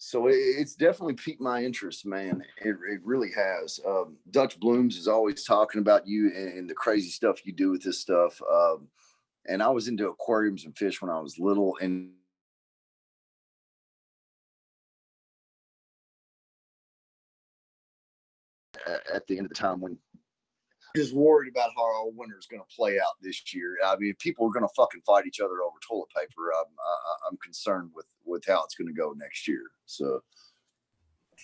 So it's definitely piqued my interest, man. It really has. Dutch Blooms is always talking about you and the crazy stuff you do with this stuff. And I was into aquariums and fish when I was little. And at the end of the time, when just worried about how our winter is going to play out this year. I mean, if people are going to fucking fight each other over toilet paper, I'm concerned with how it's going to go next year. So.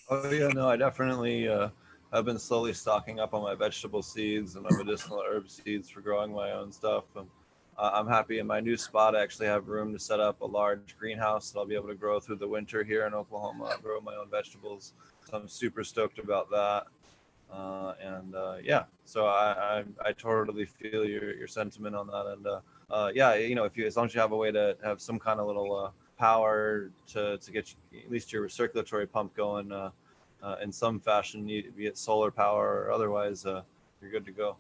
Oh yeah, no, I definitely I've been slowly stocking up on my vegetable seeds and my medicinal herb seeds for growing my own stuff. And I'm happy in my new spot. I actually have room to set up a large greenhouse that I'll be able to grow through the winter here in Oklahoma, grow my own vegetables. So I'm super stoked about that. Yeah, so I totally feel your sentiment on that. And yeah, you know, as long as you have a way to have some kind of little power to get at least your circulatory pump going in some fashion, be it solar power or otherwise, you're good to go.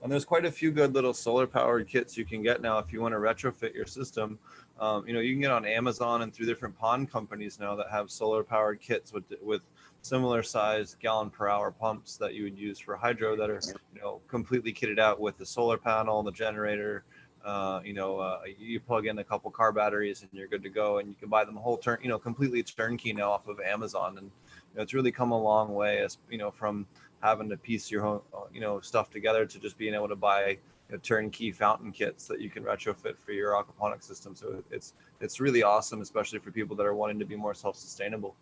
And there's quite a few good little solar powered kits you can get now if you want to retrofit your system. You know, you can get on Amazon and through different pond companies now that have solar powered kits with similar sized gallon per hour pumps that you would use for hydro that are, you know, completely kitted out with the solar panel, the generator. You plug in a couple car batteries and you're good to go. And you can buy them completely turnkey now off of Amazon. And you know, it's really come a long way, as you know, from having to piece your own, stuff together to just being able to buy turnkey fountain kits that you can retrofit for your aquaponic system. So it's really awesome, especially for people that are wanting to be more self-sustainable,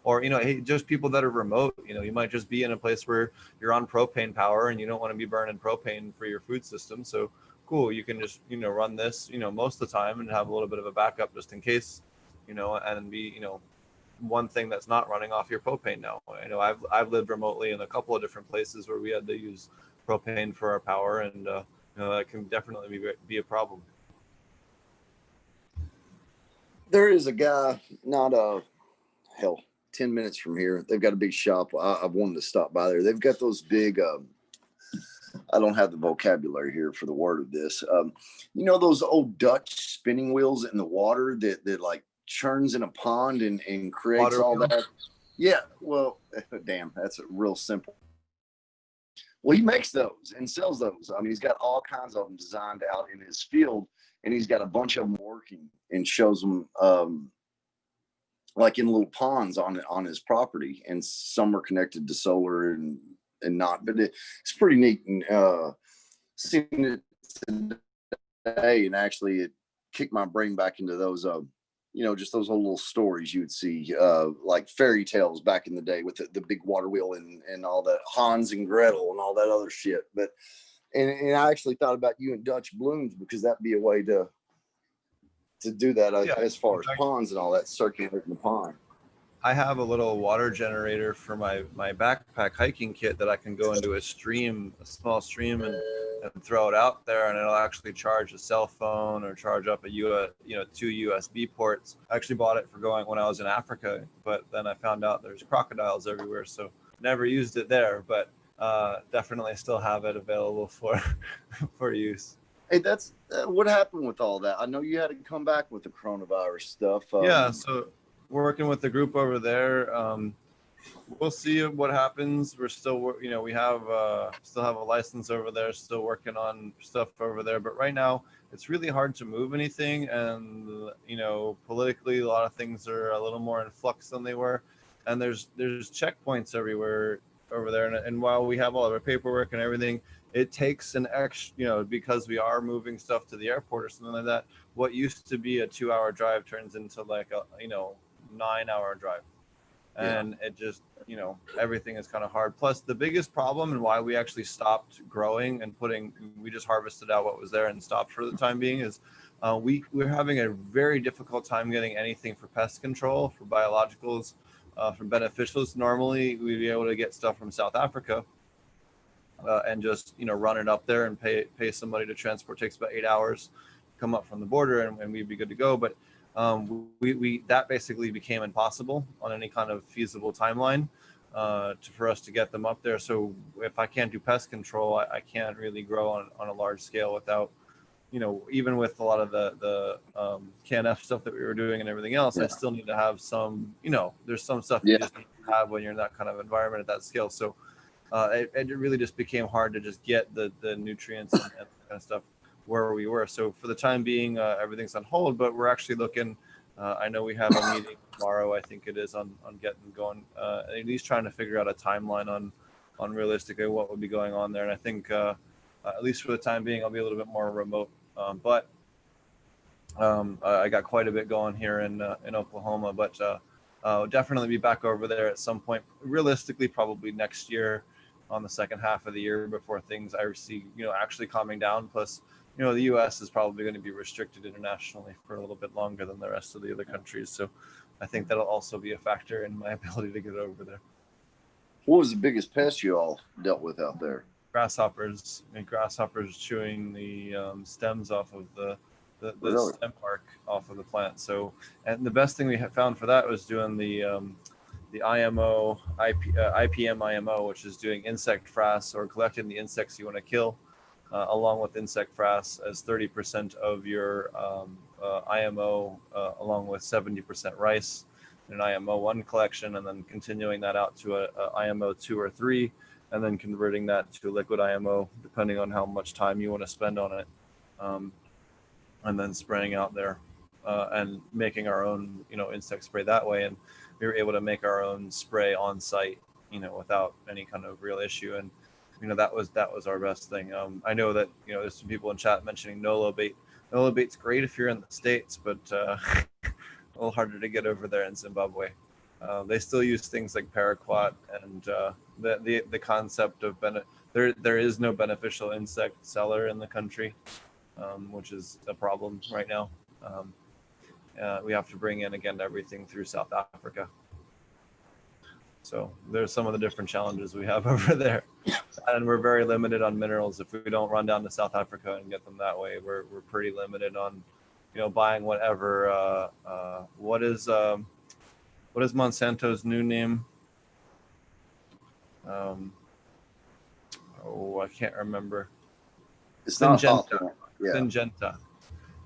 or hey, just people that are remote. You might just be in a place where you're on propane power and you don't want to be burning propane for your food system. So cool, you can just run this most of the time and have a little bit of a backup just in case, and be one thing that's not running off your propane now. I've lived remotely in a couple of different places where we had to use propane for our power, and that can definitely be a problem. There is a guy, not 10 minutes from here. They've got a big shop. I've wanted to stop by there. They've got those big, I don't have the vocabulary here for the word of this. Those old Dutch spinning wheels in the water that like churns in a pond and creates water all wheel. That. Yeah. Well, damn, that's a real simple. Well, he makes those and sells those. I mean, he's got all kinds of them designed out in his field, and he's got a bunch of them working and shows them like in little ponds on his property, and some are connected to solar and not, but it's pretty neat. And seeing it today, and actually it kicked my brain back into those just those little stories you would see like fairy tales back in the day with the big water wheel and all that, Hans and Gretel and all that other shit. But and I actually thought about you and Dutch Blooms, because that'd be a way to do that as far as ponds and all that, circulating the pond. I have a little water generator for my backpack hiking kit that I can go into a small stream, and throw it out there, and it'll actually charge a cell phone or charge up a 2 USB ports. I actually bought it for going when I was in Africa, but then I found out there's crocodiles everywhere, so never used it there, but definitely still have it available for use. Hey, that's what happened with all that. I know you had to come back with the coronavirus stuff. Yeah, so we're working with the group over there. We'll see what happens. We're still, we have still have a license over there, still working on stuff over there. But right now, it's really hard to move anything. And, politically, a lot of things are a little more in flux than they were. And there's checkpoints everywhere over there. And while we have all of our paperwork and everything, it takes an extra, because we are moving stuff to the airport or something like that. What used to be a 2-hour drive turns into like a, 9-hour drive. and it just, everything is kind of hard. Plus, the biggest problem and why we actually stopped growing and we just harvested out what was there and stopped for the time being is we're having a very difficult time getting anything for pest control, for biologicals, for beneficials. Normally, we'd be able to get stuff from South Africa and just run it up there and pay somebody to transport. It takes about 8 hours, come up from the border, and we'd be good to go. But we that basically became impossible on any kind of feasible timeline for us to get them up there. So if I can't do pest control, I can't really grow on a large scale without, even with a lot of the CanF stuff that we were doing and everything else, I still need to have some, there's some stuff you just need to have when you're in that kind of environment at that scale. So it really just became hard to just get the nutrients and that kind of stuff where we were. So for the time being, everything's on hold, but we're actually looking. I know we have a meeting tomorrow, I think it is, on getting going. At least trying to figure out a timeline on realistically what would be going on there. And I think at least for the time being, I'll be a little bit more remote. But I got quite a bit going here in Oklahoma, but I'll definitely be back over there at some point. Realistically, probably next year, on the second half of the year, before things I see, actually calming down. Plus, the U.S. is probably going to be restricted internationally for a little bit longer than the rest of the other countries. So I think that'll also be a factor in my ability to get over there. What was the biggest pest you all dealt with out there? Grasshoppers. Grasshoppers chewing the stems off of the Really? stem bark off of the plant. So, and the best thing we had found for that was doing the IMO, IPM IMO, which is doing insect frass, or collecting the insects you want to kill, along with insect frass as 30% of your IMO, along with 70% rice in an IMO 1 collection, and then continuing that out to a IMO 2 or 3, and then converting that to liquid IMO, depending on how much time you want to spend on it, and then spraying out there and making our own, insect spray that way. And we were able to make our own spray on site, without any kind of real issue. And that was our best thing. I know that there's some people in chat mentioning Nolo bait. Nolo bait's great if you're in the States, but a little harder to get over there in Zimbabwe. They still use things like paraquat, and the concept of there is no beneficial insect seller in the country, which is a problem right now. We have to bring in, again, everything through South Africa. So there's some of the different challenges we have over there, and we're very limited on minerals. If we don't run down to South Africa and get them that way, we're pretty limited on, buying whatever. What is Monsanto's new name? I can't remember. Syngenta. Yeah. Syngenta.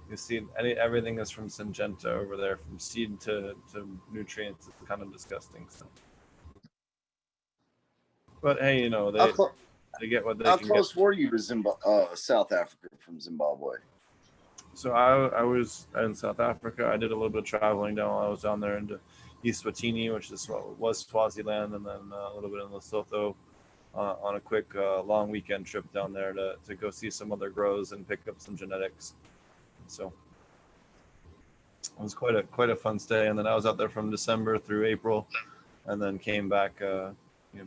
You see, everything is from Syngenta over there, from seed to nutrients. It's kind of disgusting. So. But hey, they get what they can get. How close were you to South Africa from Zimbabwe? So I was in South Africa. I did a little bit of traveling down while I was down there into Eswatini, which was Swaziland, and then a little bit in Lesotho on a quick long weekend trip down there to go see some other grows and pick up some genetics. So it was quite a fun stay. And then I was out there from December through April, and then came back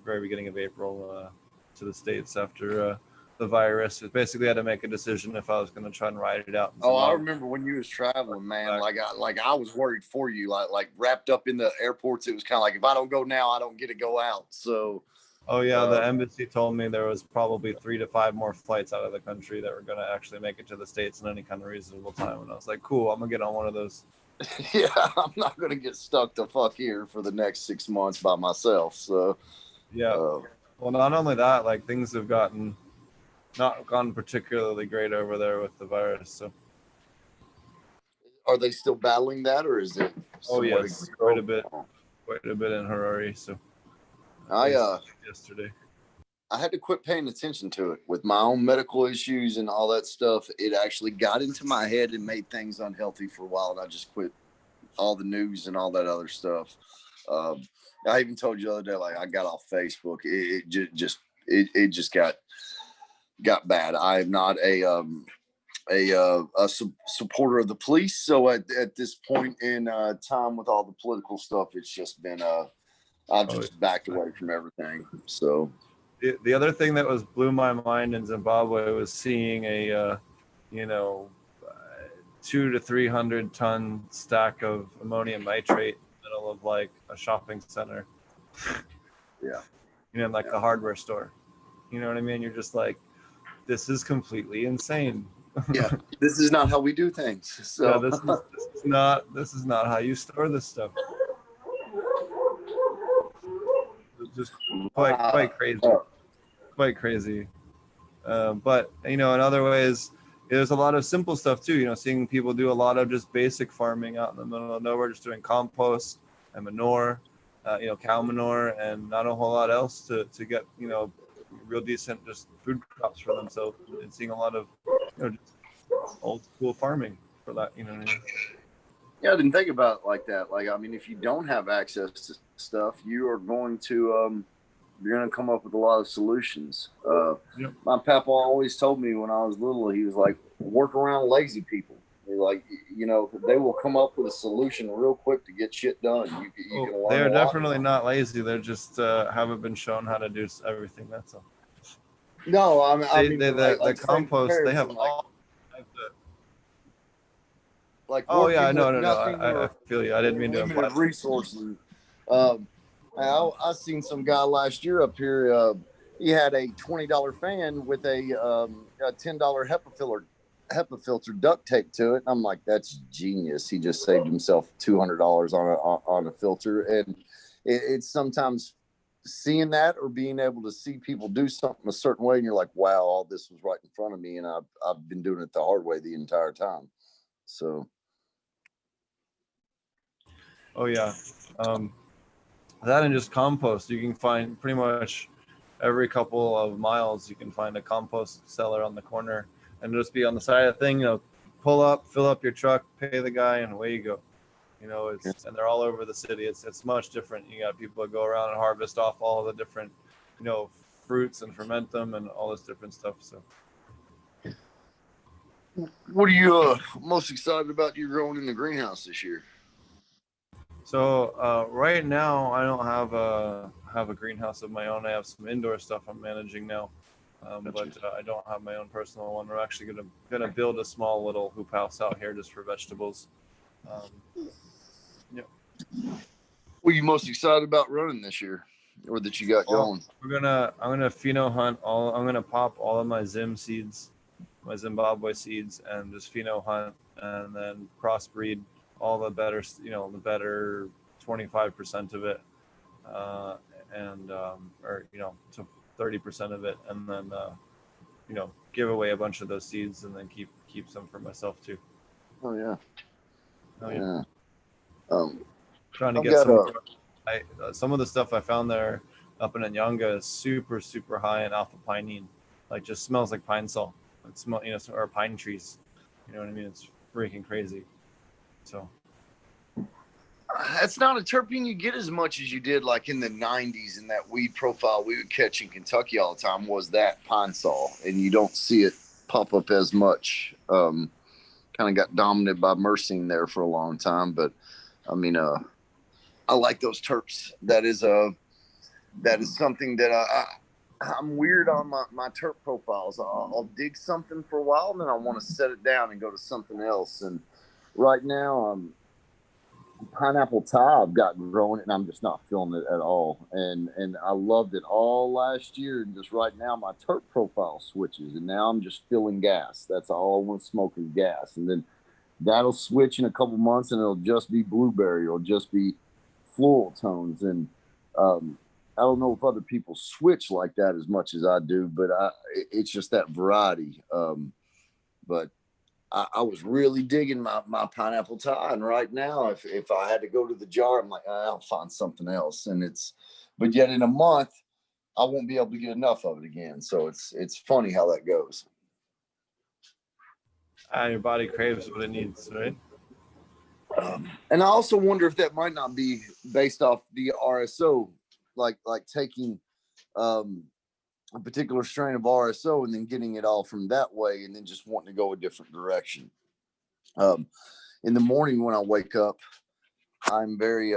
very beginning of April to the States after the virus. It basically had to make a decision if I was going to try and ride it out. Oh, I remember when you was traveling, man. Like I was worried for you. Like wrapped up in the airports. It was kind of like, if I don't go now, I don't get to go out. So. Oh yeah, the embassy told me there was probably 3 to 5 more flights out of the country that were going to actually make it to the States in any kind of reasonable time. And I was like, cool, I'm gonna get on one of those. Yeah, I'm not gonna get stuck the fuck here for the next 6 months by myself. So. Yeah. Well, not only that, like things have not gone particularly great over there with the virus. So. Are they still battling that, or is it? Oh yes, quite a bit in Harare. So. Yesterday. I had to quit paying attention to it with my own medical issues and all that stuff. It actually got into my head and made things unhealthy for a while, and I just quit all the news and all that other stuff. I even told you the other day, like I got off Facebook. It just got bad. I am not a supporter of the police. So at this point in time with all the political stuff, it's just been I've Oh, just backed away from everything. So the other thing that was blew my mind in Zimbabwe was seeing a, you know, 200 to 300 ton stack of ammonium nitrate in the middle of like a shopping center. yeah, You know, like yeah. the hardware store. You know what I mean? You're just like, this is completely insane. Yeah, this is not how we do things. So Yeah, this is not how you store this stuff. It's just quite crazy, quite crazy. But you know, in other ways, there's a lot of simple stuff too. You know, seeing people do a lot of just basic farming out in the middle of nowhere, just doing compost and manure, you know, cow manure, and not a whole lot else to get, you know, real decent just food crops for themselves. And seeing a lot of, you know, just old school farming for that. You know what I mean? yeah, I didn't think about it like that. Like, I mean, if you don't have access to stuff, you are going to you're going to come up with a lot of solutions. Yep. My papa always told me when I was little, he was like, work around lazy people. He's like, you know, they will come up with a solution real quick to get shit done. You can learn They're a lot. definitely not lazy. They're just haven't been shown how to do everything. That's all. No, I mean, The compost, they have like, all. like Oh working yeah, with no. nothing I or feel you. I didn't mean to imply. limited resources. I seen some guy last year up here. He had a $20 fan with a $10 HEPA filter duct tape to it. And I'm like, that's genius. He just saved himself $200 on a filter. And it's sometimes seeing that or being able to see people do something a certain way, and you're like, wow, all this was right in front of me, and I've been doing it the hard way the entire time. So. Oh yeah, that and just compost. You can find pretty much every couple of miles. You can find a compost seller on the corner, and just be on the side of the thing. You know, pull up, fill up your truck, pay the guy, and away you go. You know, and they're all over the city. It's much different. You got people that go around and harvest off all the different, you know, fruits and ferment them and all this different stuff. So. What are you most excited about you growing in the greenhouse this year? So right now I don't have a greenhouse of my own. I have some indoor stuff I'm managing now, but I don't have my own personal one. We're actually gonna build a small little hoop house out here just for vegetables. Yeah. What are you most excited about running this year, or that you got going? I'm gonna pheno hunt all. I'm gonna pop all of my Zim seeds, my Zimbabwe seeds, and just pheno hunt, and then crossbreed all the better, you know, the better 25% of it, and or you know, to 30% of it, and then you know, give away a bunch of those seeds, and then keep some for myself too. Oh yeah. Oh yeah. I've Trying to get some of the stuff I found there up in Anyanga is super high in alpha pinene, like just smells like pine sol. It smells, you know, or pine trees. You know what I mean? It's freaking crazy. So it's not a terpene you get as much as you did like in the 90s, and that weed profile we would catch in Kentucky all the time was that pine sol, and you don't see it pop up as much. Kind of got dominated by myrcene there for a long time, but I mean, I like those terps. That is something that I'm weird on my terp profiles. I'll dig something for a while, and then I want to set it down and go to something else. And right now, pineapple Thai I've got growing, and I'm just not feeling it at all. And I loved it all last year, and just right now my terp profile switches, and now I'm just feeling gas. That's all I want to smoke is gas, and then that'll switch in a couple months, and it'll just be blueberry. It'll just be floral tones, and I don't know if other people switch like that as much as I do, but it's just that variety. But I was really digging my pineapple Thai, and right now, if I had to go to the jar, I'm like, I'll find something else. But yet in a month, I won't be able to get enough of it again. So it's funny how that goes. your body craves what it needs, right? And I also wonder if that might not be based off the RSO, like taking a particular strain of RSO and then getting it all from that way, and then just wanting to go a different direction. In the morning when I wake up, I'm very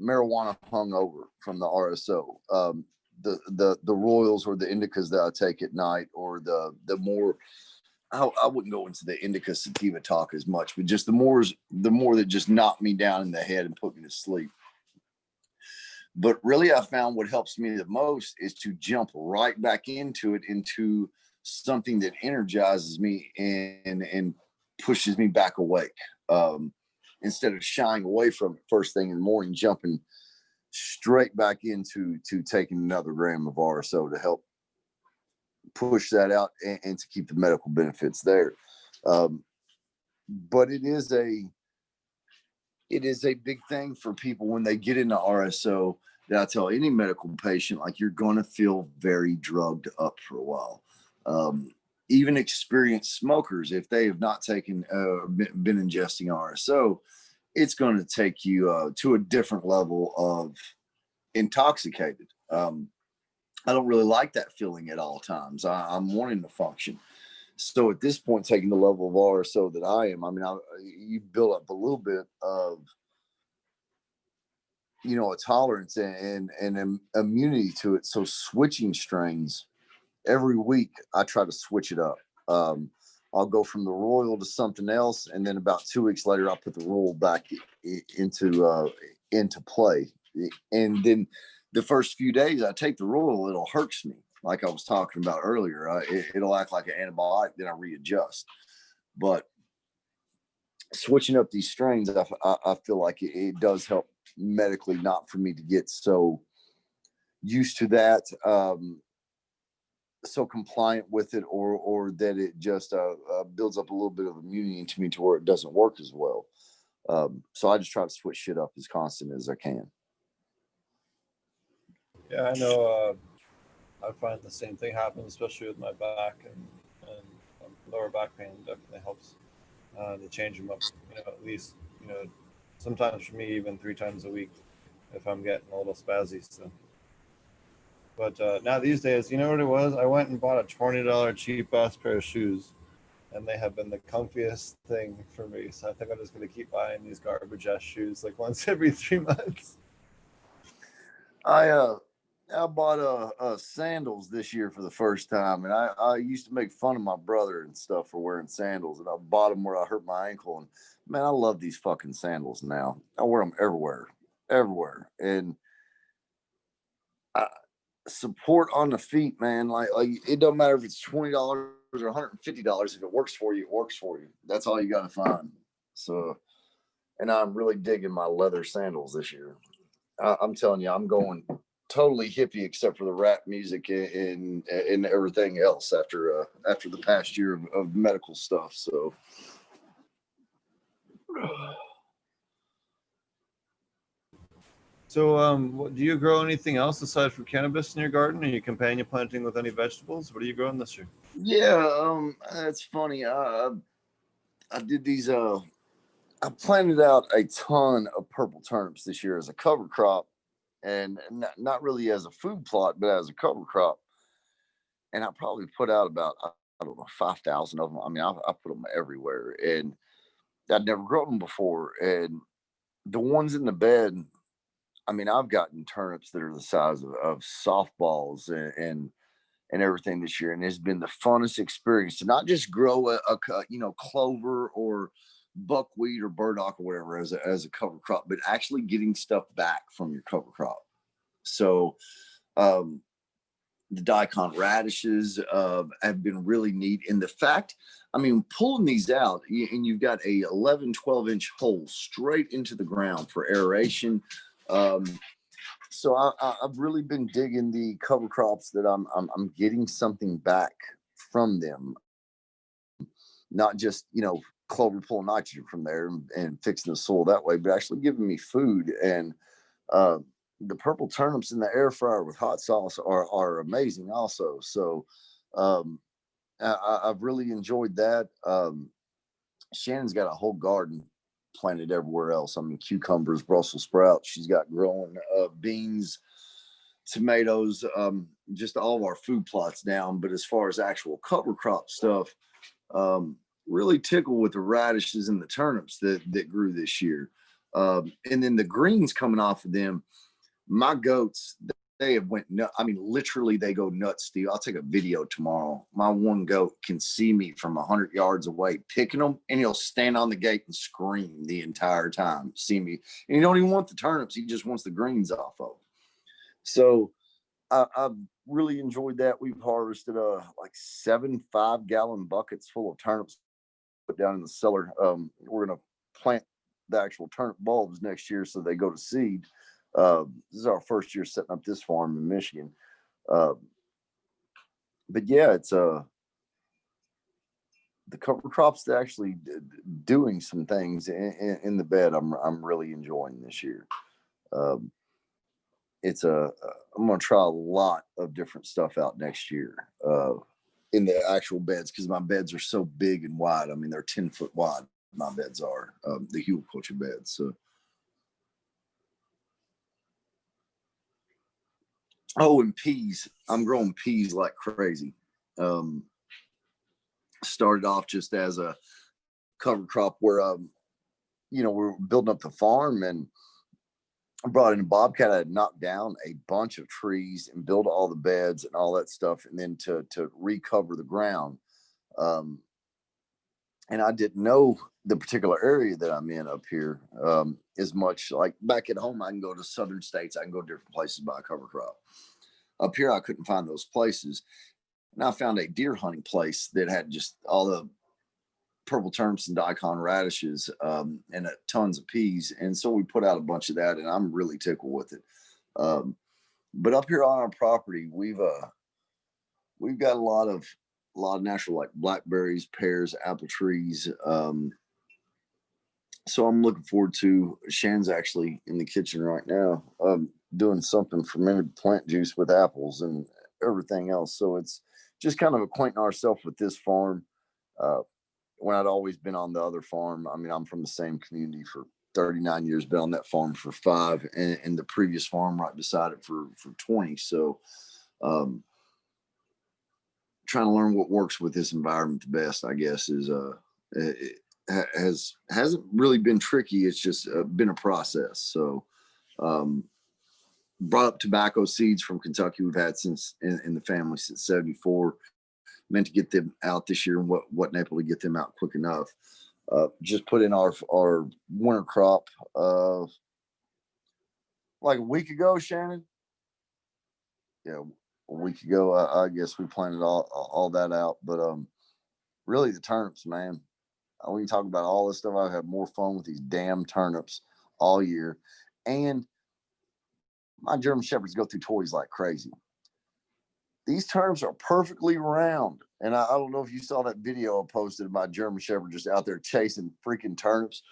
marijuana hung over from the RSO. The Royals or the indicas that I take at night, or the more, I wouldn't go into the indica sativa talk as much, but just the more that just knocked me down in the head and put me to sleep. But really, I found what helps me the most is to jump right back into something that energizes me and pushes me back awake. Instead of shying away from it first thing in the morning, jumping straight back into taking another gram of RSO to help push that out and to keep the medical benefits there. But it is a big thing for people when they get into RSO, that I tell any medical patient, like, you're going to feel very drugged up for a while. Even experienced smokers, if they have not taken been ingesting RSO, it's going to take you to a different level of intoxicated. I don't really like that feeling at all times. I'm wanting to function. So at this point, taking the level of RSO that I am, I mean, you build up a little bit of, a tolerance and immunity to it. So switching strains every week, I try to switch it up. I'll go from the Royal to something else, and then about 2 weeks later, I'll put the Royal back into play. And then the first few days I take the Royal, it'll hurts me, like I was talking about earlier. It'll act like an antibiotic, then I readjust. But switching up these strains, I feel like it does help medically, not for me to get so used to that, so compliant with it, or that it just builds up a little bit of immunity into me to where it doesn't work as well. So I just try to switch shit up as constant as I can. Yeah, I know. I find the same thing happens, especially with my back and lower back pain. Definitely helps to change them up. At least sometimes for me even 3 times a week if I'm getting a little spazzy. So, but now these days, you know what it was? I went and bought a $20 cheap ass pair of shoes, and they have been the comfiest thing for me. So I think I'm just gonna keep buying these garbage ass shoes like once every 3 months. I bought sandals this year for the first time, and I used to make fun of my brother and stuff for wearing sandals, and I bought them where I hurt my ankle, and man, I love these fucking sandals now. I wear them everywhere, and support on the feet, man. Like it doesn't matter if it's $20 or $150. If it works for you, it works for you. That's all you got to find. So, and I'm really digging my leather sandals this year. I'm telling you, I'm going totally hippie except for the rap music and everything else after the past year of medical stuff. So. So, do you grow anything else aside from cannabis in your garden? Are you companion planting with any vegetables? What are you growing this year? Yeah, that's funny. I did these. I planted out a ton of purple turnips this year as a cover crop, and not really as a food plot, but as a cover crop. And I probably put out about, I don't know, 5,000 of them. I mean, I put them everywhere, and I'd never grown them before. And the ones in the bed, I mean, I've gotten turnips that are the size of softballs and everything this year, and it's been the funnest experience to not just grow a clover or buckwheat or burdock or whatever as a cover crop, but actually getting stuff back from your cover crop. So the daikon radishes have been really neat. And the fact, I mean, pulling these out, and you've got a 11, 12-inch hole straight into the ground for aeration. So I've really been digging the cover crops that I'm getting something back from them, not just clover pulling nitrogen from there and fixing the soil that way, but actually giving me food. And the purple turnips in the air fryer with hot sauce are amazing also. So I've really enjoyed that. Shannon's got a whole garden planted everywhere else. I mean, cucumbers, Brussels sprouts. She's got growing beans, tomatoes, just all of our food plots down. But as far as actual cover crop stuff, really tickled with the radishes and the turnips that grew this year. And then the greens coming off of them, my goats, they have went nuts. I mean, literally they go nuts, Steve. I'll take a video tomorrow. My one goat can see me from 100 yards away picking them, and he'll stand on the gate and scream the entire time, see me. And he don't even want the turnips. He just wants the greens off of them. So I've really enjoyed that. We've harvested like 7 5-gallon buckets full of turnips put down in the cellar. We're going to plant the actual turnip bulbs next year so they go to seed. This is our first year setting up this farm in Michigan. But yeah, it's the cover crops actually doing some things in the bed. I'm really enjoying this year. I'm going to try a lot of different stuff out next year in the actual beds, because my beds are so big and wide. I mean, they're 10 foot wide. My beds are the hugelkultur beds. So. Oh, and peas. I'm growing peas like crazy. Started off just as a cover crop where, we're building up the farm, and I brought in a bobcat. I had knocked down a bunch of trees and built all the beds and all that stuff, and then to recover the ground. And I didn't know the particular area that I'm in up here as much. Like back at home, I can go to southern states. I can go to different places by a cover crop. Up here, I couldn't find those places. And I found a deer hunting place that had just all the purple turnips and daikon radishes and tons of peas. And so we put out a bunch of that, and I'm really tickled with it. But up here on our property, we've got a lot of natural, like blackberries, pears, apple trees. So I'm looking forward to, Shan's actually in the kitchen right now doing something fermented plant juice with apples and everything else. So it's just kind of acquainting ourselves with this farm when I'd always been on the other farm. I mean, I'm from the same community for 39 years, been on that farm for 5, and the previous farm right beside it for 20. So trying to learn what works with this environment the best, I guess, is hasn't really been tricky. It's just been a process. So brought up tobacco seeds from Kentucky. We've had since in the family since 74. Meant to get them out this year, and wasn't able to get them out quick enough. Just put in our winter crop like a week ago, Shannon. Yeah, a week ago. I guess we planted all that out. But really the turnips, man. We can talk about all this stuff. I've had more fun with these damn turnips all year. And my German Shepherds go through toys like crazy. These turnips are perfectly round. And I don't know if you saw that video I posted of my German Shepherd just out there chasing freaking turnips.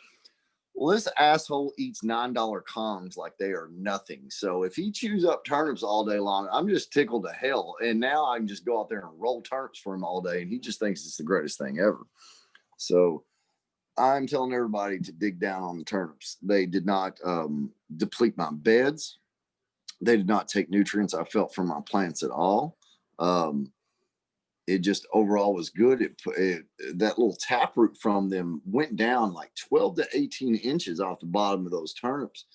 Well, this asshole eats $9 Kongs like they are nothing. So if he chews up turnips all day long, I'm just tickled to hell. And now I can just go out there and roll turnips for him all day, and he just thinks it's the greatest thing ever. So I'm telling everybody to dig down on the turnips. They did not deplete my beds. They did not take nutrients I felt from my plants at all. It just overall was good. That little taproot from them went down like 12 to 18 inches off the bottom of those turnips.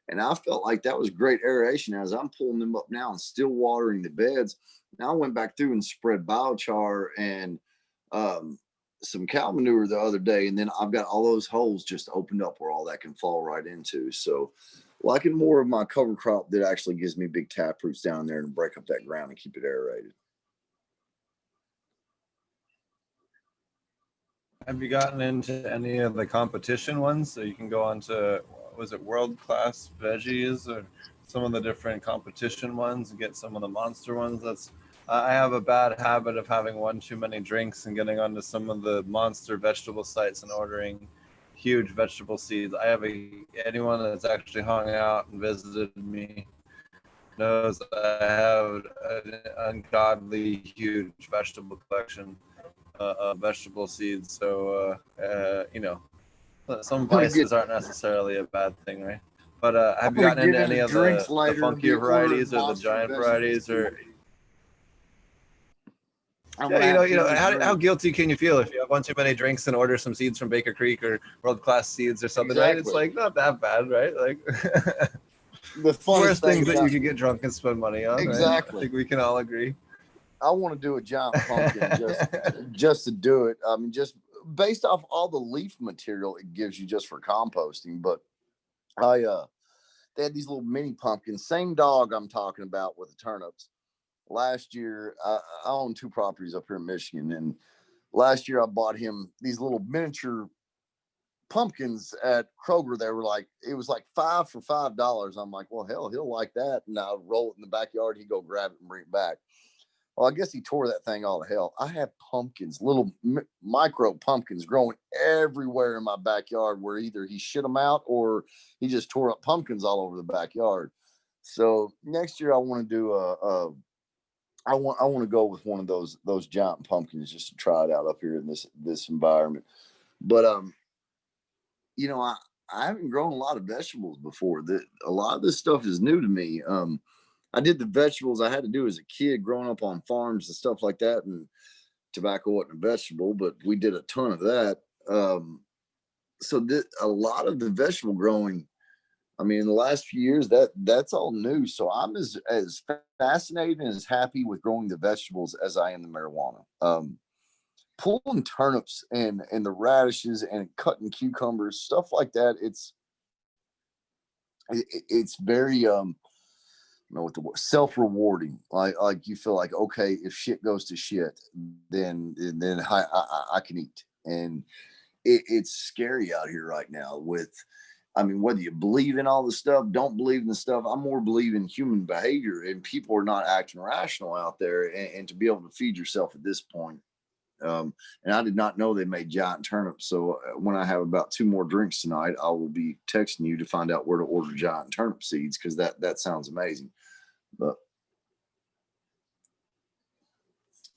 And I felt like that was great aeration. As I'm pulling them up now and still watering the beds, now I went back through and spread biochar and some cow manure the other day. And then I've got all those holes just opened up where all that can fall right into. So liking more of my cover crop that actually gives me big taproots down there and break up that ground and keep it aerated. Have you gotten into any of the competition ones? So you can go on to, was it World Class Veggies or some of the different competition ones and get some of the monster ones? I have a bad habit of having one too many drinks and getting onto some of the monster vegetable sites and ordering huge vegetable seeds. Anyone that's actually hung out and visited me knows I have an ungodly huge vegetable collection. Vegetable seeds. So, some vices aren't necessarily a bad thing, right? But have you gotten into any of the funkier varieties or the giant varieties? Or I'm Yeah, gonna have too many how drinks. guilty can you feel if you have one too many drinks and order some seeds from Baker Creek or World Class Seeds or something, right? It's Exactly. like not that bad, right? Like The funniest worst thing things that about you could get drunk and spend money on, right? I exactly. think we can all agree. I want to do a giant pumpkin just to do it. I mean, just based off all the leaf material it gives you just for composting. But they had these little mini pumpkins. Same dog I'm talking about with the turnips. Last year, I own 2 properties up here in Michigan, and last year I bought him these little miniature pumpkins at Kroger. They were like, it was like 5 for $5. I'm like, well, hell, he'll like that. And I'll roll it in the backyard. He'd go grab it and bring it back. Well, I guess he tore that thing all to hell. I have pumpkins, little micro pumpkins growing everywhere in my backyard where either he shit them out or he just tore up pumpkins all over the backyard. So next year I want to do I want to go with one of those giant pumpkins just to try it out up here in this environment. But I haven't grown a lot of vegetables before. A lot of this stuff is new to me. I did the vegetables I had to do as a kid growing up on farms and stuff like that. And tobacco wasn't a vegetable, but we did a ton of that. So a lot of the vegetable growing, I mean, in the last few years, that's all new. So I'm as fascinated and as happy with growing the vegetables as I am the marijuana. Pulling turnips and the radishes and cutting cucumbers, stuff like that. It's very what the word, self-rewarding. Like you feel like, okay, if shit goes to shit, then I can eat. And it's scary out here right now with, I mean, whether you believe in all the stuff, don't believe in the stuff, I'm more believe in human behavior, and people are not acting rational out there. And to be able to feed yourself at this point. And I did not know they made giant turnips. So when I have about 2 more drinks tonight, I will be texting you to find out where to order giant turnip seeds, because that sounds amazing. But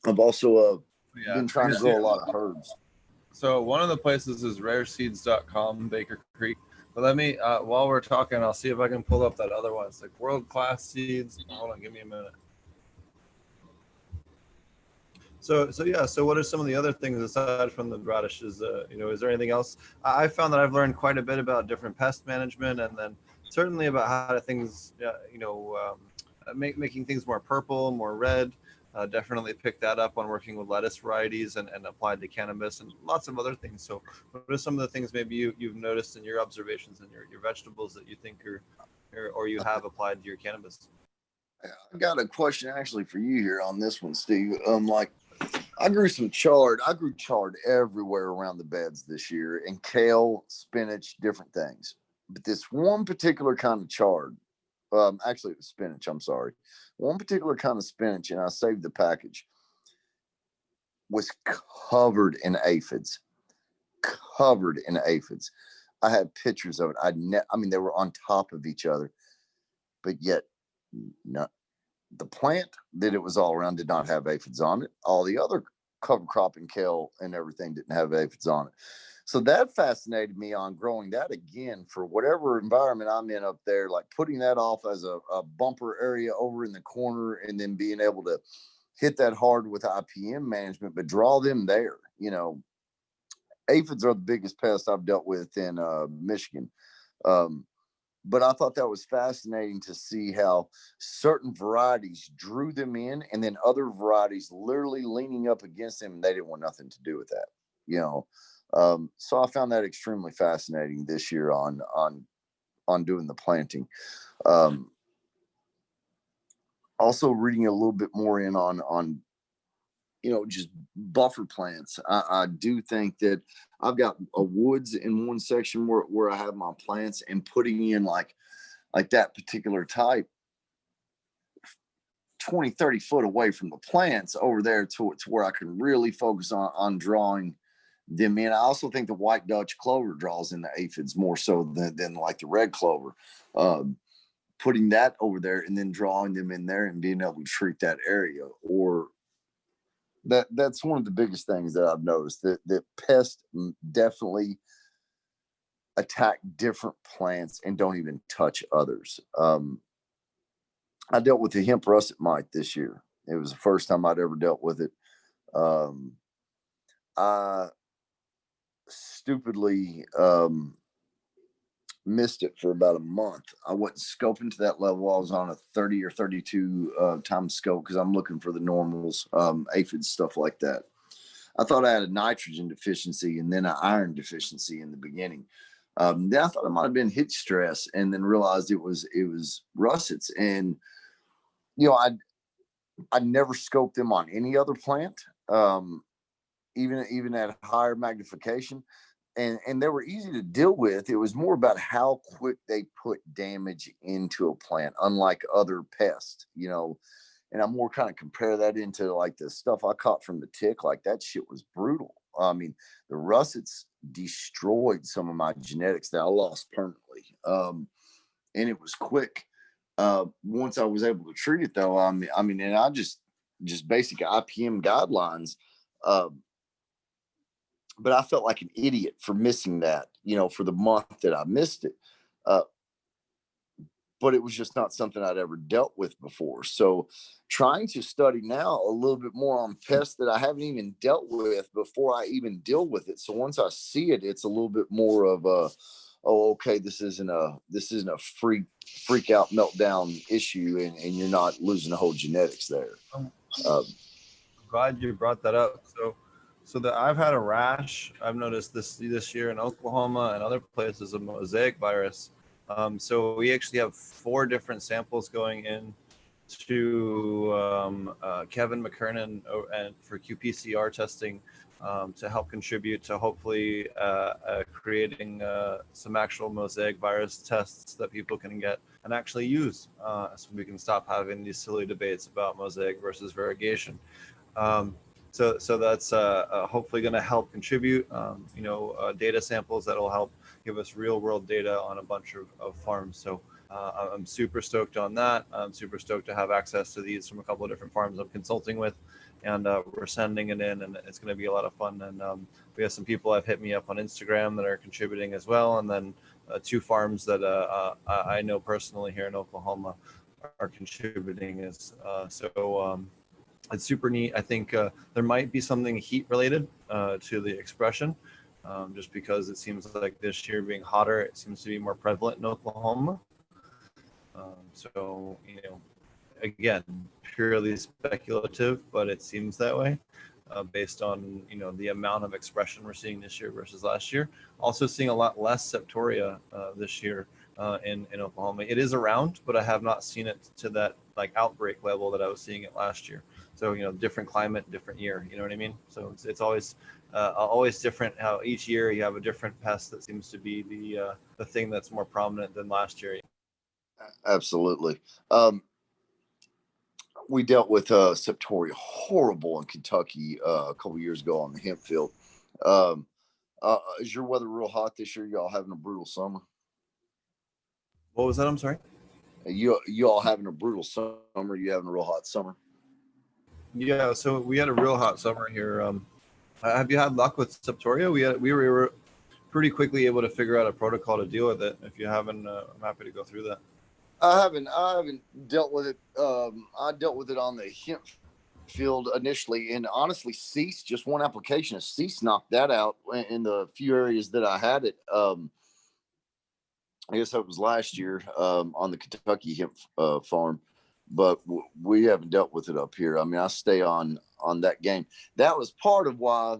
I've also been trying to grow a lot of herbs. So one of the places is rareseeds.com, Baker Creek. But let me, while we're talking, I'll see if I can pull up that other one. It's like World Class Seeds. Hold on, give me a minute. So yeah. So what are some of the other things aside from the radishes? Is there anything else? I found that I've learned quite a bit about different pest management, and then certainly about how to things, making things more purple, more red. Definitely picked that up on working with lettuce varieties and applied to cannabis and lots of other things. So what are some of the things maybe you've noticed in your observations and your vegetables that you think or you have applied to your cannabis? I got a question actually for you here on this one, Steve. I grew chard. I grew chard everywhere around the beds this year, and kale, spinach, different things. But this one particular kind of chard, actually it was spinach, I'm sorry. One particular kind of spinach, and I saved the package, was covered in aphids. Covered in aphids. I had pictures of it. I mean, they were on top of each other, but yet not. The plant that it was all around did not have aphids on it. All the other cover crop and kale and everything didn't have aphids on it. So that fascinated me on growing that again for whatever environment I'm in up there, like putting that off as a bumper area over in the corner, and then being able to hit that hard with IPM management, but draw them there. Aphids are the biggest pest I've dealt with in Michigan. But I thought that was fascinating to see how certain varieties drew them in, and then other varieties literally leaning up against them, and they didn't want nothing to do with that. So I found that extremely fascinating this year on doing the planting. Also reading a little bit more in on just buffer plants. I do think that I've got a woods in one section where I have my plants, and putting in like that particular type 20-30 foot away from the plants over there to where I can really focus on drawing them in. I also think the white Dutch clover draws in the aphids more so than like the red clover. Putting that over there and then drawing them in there and being able to treat that area, or that's one of the biggest things that I've noticed, that pests definitely attack different plants and don't even touch others. I dealt with the hemp russet mite this year. It was the first time I'd ever dealt with it. Um, I stupidly missed it for about a month. I wasn't scoping to that level. I was on a 30 or 32 times scope because I'm looking for the normals, aphids, stuff like that. I thought I had a nitrogen deficiency and then an iron deficiency in the beginning. Then I thought it might have been heat stress, and then realized it was russets. And I never scoped them on any other plant, even at higher magnification, and they were easy to deal with. It was more about how quick they put damage into a plant, unlike other pests, and I more kind of compare that into like the stuff I caught from the tick. Like that shit was brutal. I mean, the russets destroyed some of my genetics that I lost permanently. And it was quick. Once I was able to treat it though, and I just basic IPM guidelines. But I felt like an idiot for missing that, for the month that I missed it. But it was just not something I'd ever dealt with before. So trying to study now a little bit more on pests that I haven't even dealt with before I even deal with it. So once I see it, it's a little bit more of a, oh, okay, this isn't a freak out meltdown issue, and you're not losing the whole genetics there. I'm glad you brought that up. So that I've had a rash. I've noticed this year in Oklahoma and other places, a mosaic virus. So we actually have 4 different samples going in to Kevin McKernan and for qPCR testing to help contribute to hopefully creating some actual mosaic virus tests that people can get and actually use, so we can stop having these silly debates about mosaic versus variegation. So that's hopefully going to help contribute, data samples that will help give us real world data on a bunch of farms. So I'm super stoked on that. I'm super stoked to have access to these from a couple of different farms I'm consulting with, and we're sending it in, and it's going to be a lot of fun. And we have some people have hit me up on Instagram that are contributing as well, and then 2 farms that I know personally here in Oklahoma are contributing. It's super neat. I think there might be something heat related to the expression, just because it seems like this year being hotter, it seems to be more prevalent in Oklahoma. So, again, purely speculative, but it seems that way based on, the amount of expression we're seeing this year versus last year. Also seeing a lot less septoria this year in Oklahoma. It is around, but I have not seen it to that like outbreak level that I was seeing it last year. So, different climate, different year, you know what I mean? So it's always different how each year you have a different pest that seems to be the thing that's more prominent than last year. Absolutely. We dealt with septoria horrible in Kentucky a couple years ago on the hemp field. Is your weather real hot this year? Y'all having a brutal summer? What was that? I'm sorry. You all having a brutal summer? You having a real hot summer? Yeah, so we had a real hot summer here. Have you had luck with septoria? We were pretty quickly able to figure out a protocol to deal with it. If you haven't, I'm happy to go through that. I haven't dealt with it. I dealt with it on the hemp field initially, and honestly, cease just one application of cease knocked that out in the few areas that I had it. I guess that was last year on the Kentucky hemp farm, but we haven't dealt with it up here. I mean, I stay on that game. That was part of why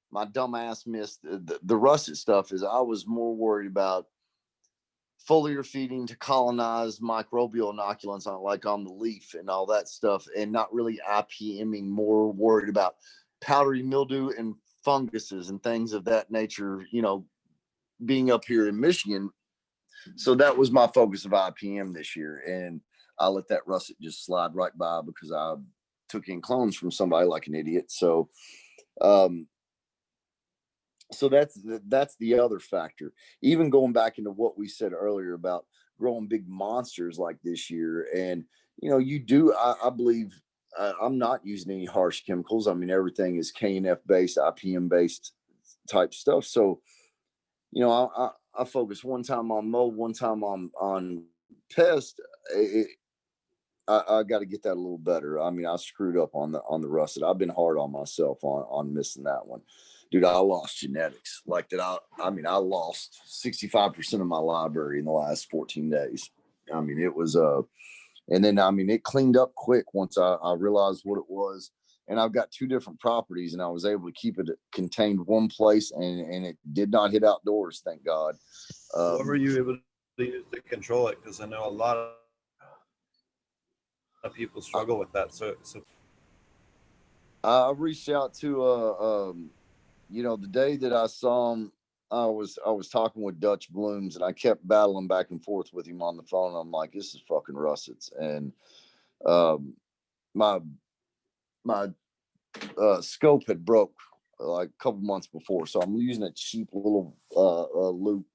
my dumb ass missed the russet stuff. Is I was more worried about foliar feeding to colonize microbial inoculants on the leaf and all that stuff, and not really IPMing, more worried about powdery mildew and funguses and things of that nature, being up here in Michigan. So that was my focus of IPM this year. And I let that russet just slide right by because I took in clones from somebody like an idiot. So, so that's the other factor. Even going back into what we said earlier about growing big monsters like this year, and I believe I'm not using any harsh chemicals. I mean, everything is KNF based, IPM based type stuff. So I focus one time on mold, one time on pest. I got to get that a little better. I mean, I screwed up on the russet. I've been hard on myself on missing that one. Dude, I lost genetics like that. I mean, I lost 65% of my library in the last 14 days. I mean, it was and then I mean, it cleaned up quick once I realized what it was. And I've got 2 different properties, and I was able to keep it contained one place, and it did not hit outdoors, thank God. What were you able to use to control it? Because I know a lot of people struggle with that. So I reached out to you know, the day that I saw him, I was talking with Dutch Blooms, and I kept battling back and forth with him on the phone. I'm like, this is fucking russets. And my scope had broke like a couple months before, so I'm using a cheap little loop,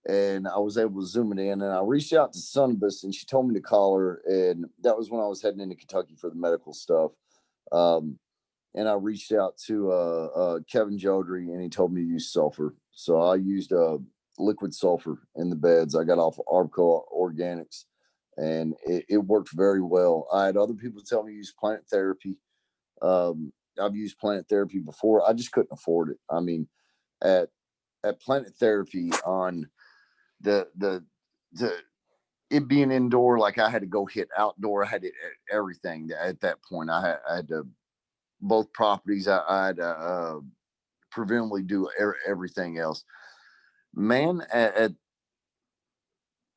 and I was able to zoom it in. And I reached out to Sunbus, and she told me to call her, and that was when I was heading into Kentucky for the medical stuff. And I reached out to Kevin Jodry, and he told me to use sulfur. So I used liquid sulfur in the beds. I got off of Arbco Organics, and it worked very well. I had other people tell me to use plant therapy. I've used Planet Therapy before. I just couldn't afford it. I mean, at Planet Therapy on the it being indoor, like I had to go hit outdoor. I had to, everything at that point. I had to both properties. I had to preventively do everything else. Man, at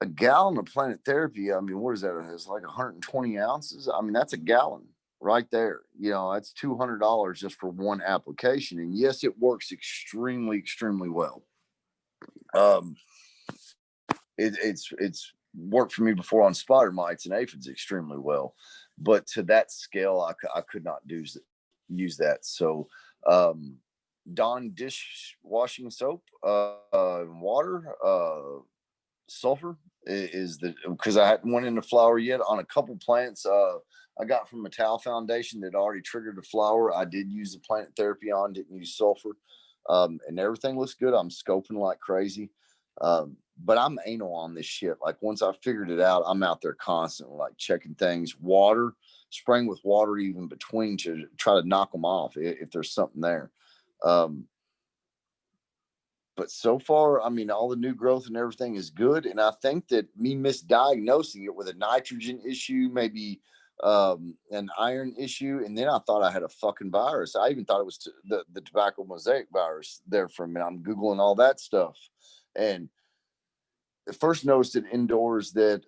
a gallon of Planet Therapy, I mean, what is that? It's like 120 ounces. I mean, that's a gallon right there. You know, that's $200 just for one application. And yes, it works extremely, extremely well. It's worked for me before on spider mites and aphids extremely well, but to that scale, I could not use that. So, Dawn dishwashing soap, water, sulfur is the, because I hadn't went into flower yet on a couple plants. I got from a Tao Foundation that already triggered a flower. I did use the Plant Therapy on, didn't use sulfur, and everything looks good. I'm scoping like crazy, but I'm anal on this shit. Like once I figured it out, I'm out there constantly, like checking things, water, spraying with water even between to try to knock them off if there's something there. But so far, I mean, all the new growth and everything is good. And I think that me misdiagnosing it with a nitrogen issue, maybe an iron issue, and then I thought I had a fucking virus. I even thought it was the tobacco mosaic virus there for a minute. I'm Googling all that stuff. And I first noticed it indoors that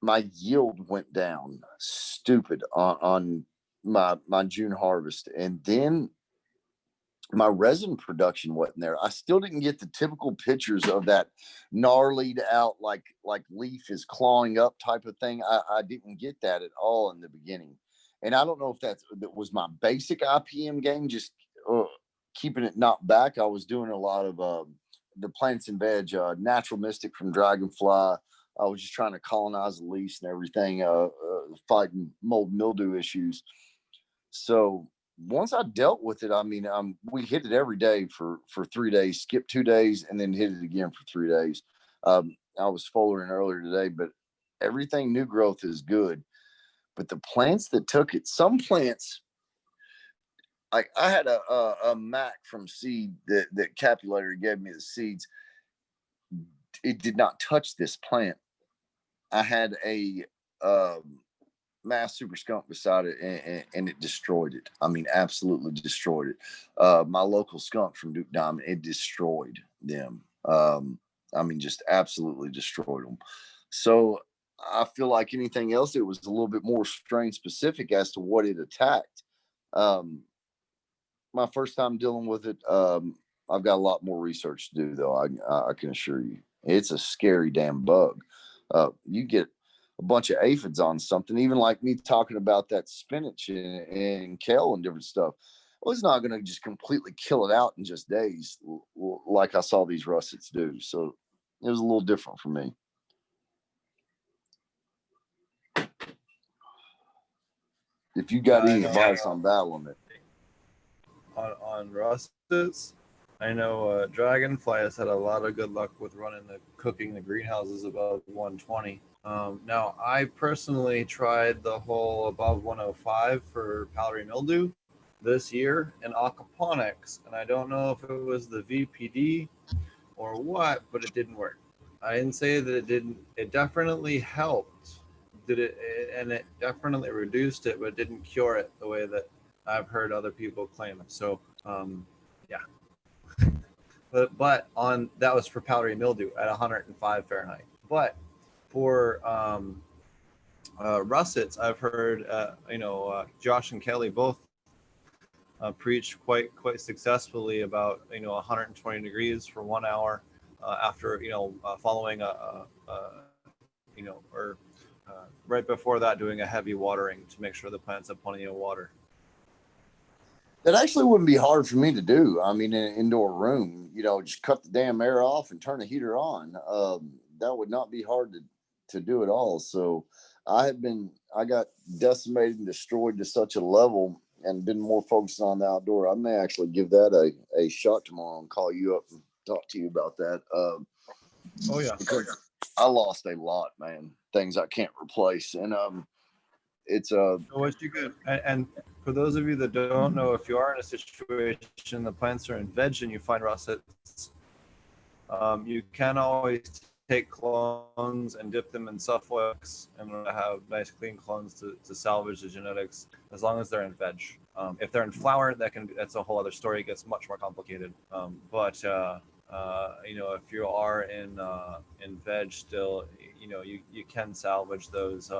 my yield went down stupid on my June harvest. And then my resin production wasn't there. I still didn't get the typical pictures of that gnarlied out, like leaf is clawing up type of thing. I didn't get that at all in the beginning. And I don't know if that was my basic IPM game, just keeping it knocked back. I was doing a lot of the plants and veg, natural mystic from Dragonfly. I was just trying to colonize the leaves and everything, fighting mold mildew issues. So once I dealt with it, I mean, we hit it every day for 3 days, skipped 2 days, and then hit it again for 3 days. I was foliating earlier today, but everything new growth is good. But the plants that took it, some plants, like I had a Mac from seed that Capulator gave me the seeds. It did not touch this plant. I had a mass super skunk beside it, and it destroyed it. I mean, absolutely destroyed it. My local skunk from Duke Diamond, it destroyed them. I mean, just absolutely destroyed them. So I feel like anything else, it was a little bit more strain specific as to what it attacked. My first time dealing with it, I've got a lot more research to do, though. I can assure you, it's a scary damn bug. You get a bunch of aphids on something, even like me talking about that spinach and kale and different stuff. Well, it's not going to just completely kill it out in just days, like I saw these russets do. So it was a little different for me. If you got any advice on that one, on russets, I know Dragonfly has had a lot of good luck with cooking the greenhouses above 120. Now, I personally tried the whole above 105 for powdery mildew this year in aquaponics, and I don't know if it was the VPD or what, but it didn't work. I didn't say that it didn't. It definitely helped. And it definitely reduced it, but it didn't cure it the way that I've heard other people claim it. So, yeah. But on that was for powdery mildew at 105 Fahrenheit. But for russets, I've heard Josh and Kelly both preach quite successfully about 120 degrees for 1 hour after following or right before that doing a heavy watering to make sure the plants have plenty of water. That actually wouldn't be hard for me to do. I mean, in an indoor room, just cut the damn air off and turn the heater on. That would not be hard to do at all. So I got decimated and destroyed to such a level and been more focused on the outdoor. I may actually give that a shot tomorrow and call you up and talk to you about that. Oh yeah. Because I lost a lot, man. Things I can't replace. And it's what you could and for those of you that don't know, if you are in a situation the plants are in veg and you find russets, you can always take clones and dip them in Suffolks and have nice clean clones to salvage the genetics as long as they're in veg. If they're in flower, that's a whole other story. It gets much more complicated. But if you are in veg still, you can salvage those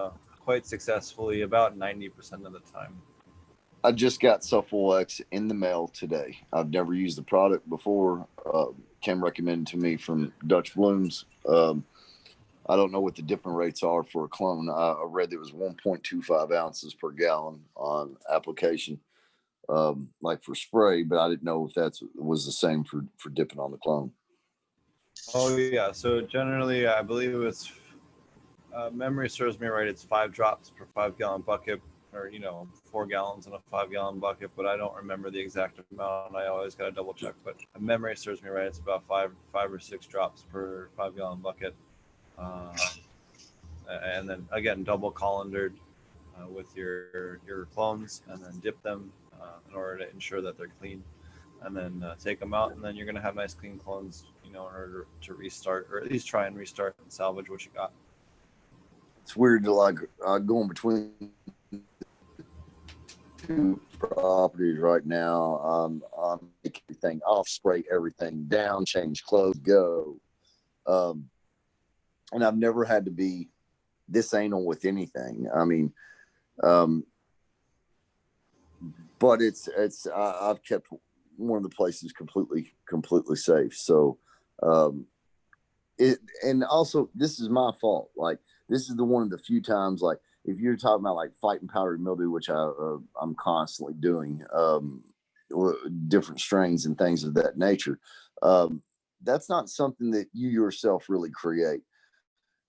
quite successfully about 90% of the time. I just got Sulfolex in the mail today. I've never used the product before. Came recommended to me from Dutch Blooms. I don't know what the different rates are for a clone. I read there was 1.25 ounces per gallon on application, like for spray, but I didn't know if that was the same for dipping on the clone. Oh yeah. So generally, I believe it's memory serves me right. It's 5 drops per 5-gallon bucket, or 4 gallons in a 5-gallon bucket. But I don't remember the exact amount. I always got to double check. But memory serves me right. It's about 5 or 6 drops per 5-gallon bucket. And then again, double colandered with your clones, and then dip them in order to ensure that they're clean, and then take them out, and then you're going to have nice clean clones, in order to restart, or at least try and restart and salvage what you got. It's weird to like going between two properties right now. I'm making everything off, spray everything down, change clothes, go. And I've never had to be this anal with anything. I mean, but I've kept one of the places completely safe. So, and also this is my fault. Like, this is one of the few times, like, if you're talking about like fighting powdery mildew, which I'm constantly doing, different strains and things of that nature. That's not something that you yourself really create.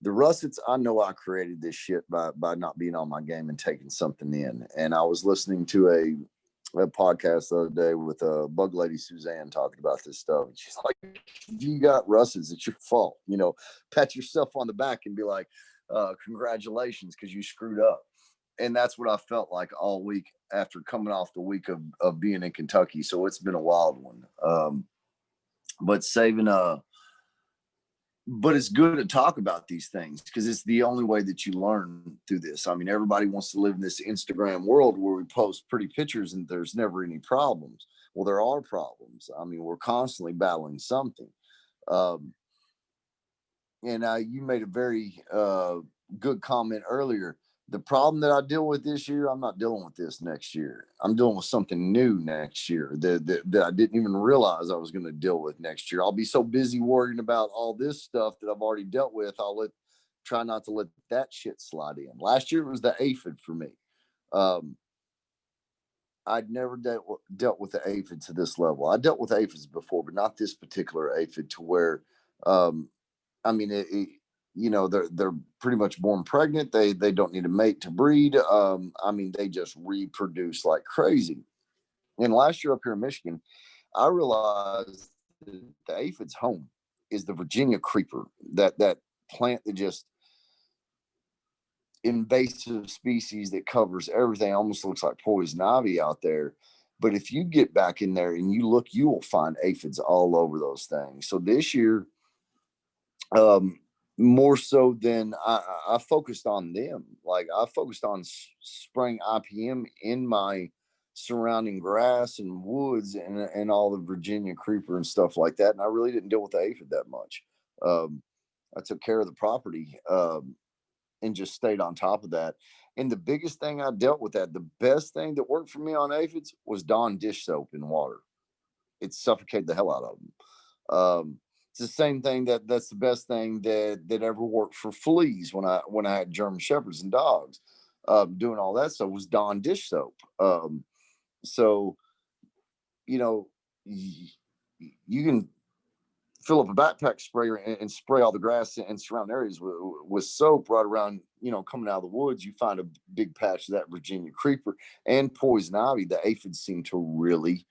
The russets, I know I created this shit by not being on my game and taking something in. And I was listening to a podcast the other day with Bug Lady Suzanne talking about this stuff. And she's like, if you got russets, it's your fault. Pat yourself on the back and be like, congratulations, because you screwed up. And that's what I felt like all week after coming off the week of being in Kentucky. So it's been a wild one. But it's good to talk about these things because it's the only way that you learn through this. I mean, everybody wants to live in this Instagram world where we post pretty pictures and there's never any problems. Well, there are problems. I mean, we're constantly battling something. And you made a very good comment earlier. The problem that I deal with this year, I'm not dealing with this next year. I'm dealing with something new next year that I didn't even realize I was going to deal with next year. I'll be so busy worrying about all this stuff that I've already dealt with. Try not to let that shit slide in. Last year it was the aphid for me. I'd never dealt with the aphid to this level. I dealt with aphids before, but not this particular aphid to where, I mean, they're pretty much born pregnant. They don't need a mate to breed. I mean, they just reproduce like crazy. And last year up here in Michigan, I realized the aphid's home is the Virginia creeper, that plant that just invasive species that covers everything, almost looks like poison ivy out there. But if you get back in there and you look, you will find aphids all over those things. So this year, more so than I focused on them. Like I focused on spraying IPM in my surrounding grass and woods and all the Virginia creeper and stuff like that. And I really didn't deal with the aphid that much. I took care of the property and just stayed on top of that. And the biggest thing I dealt with the best thing that worked for me on aphids was Dawn dish soap in water. It suffocated the hell out of them. It's the same thing that's the best thing that ever worked for fleas when I had German shepherds and dogs. Doing all that stuff was Dawn dish soap. So you know, you can fill up a backpack sprayer and spray all the grass and surrounding areas with soap right around, coming out of the woods. You find a big patch of that Virginia creeper and poison ivy. The aphids seem to really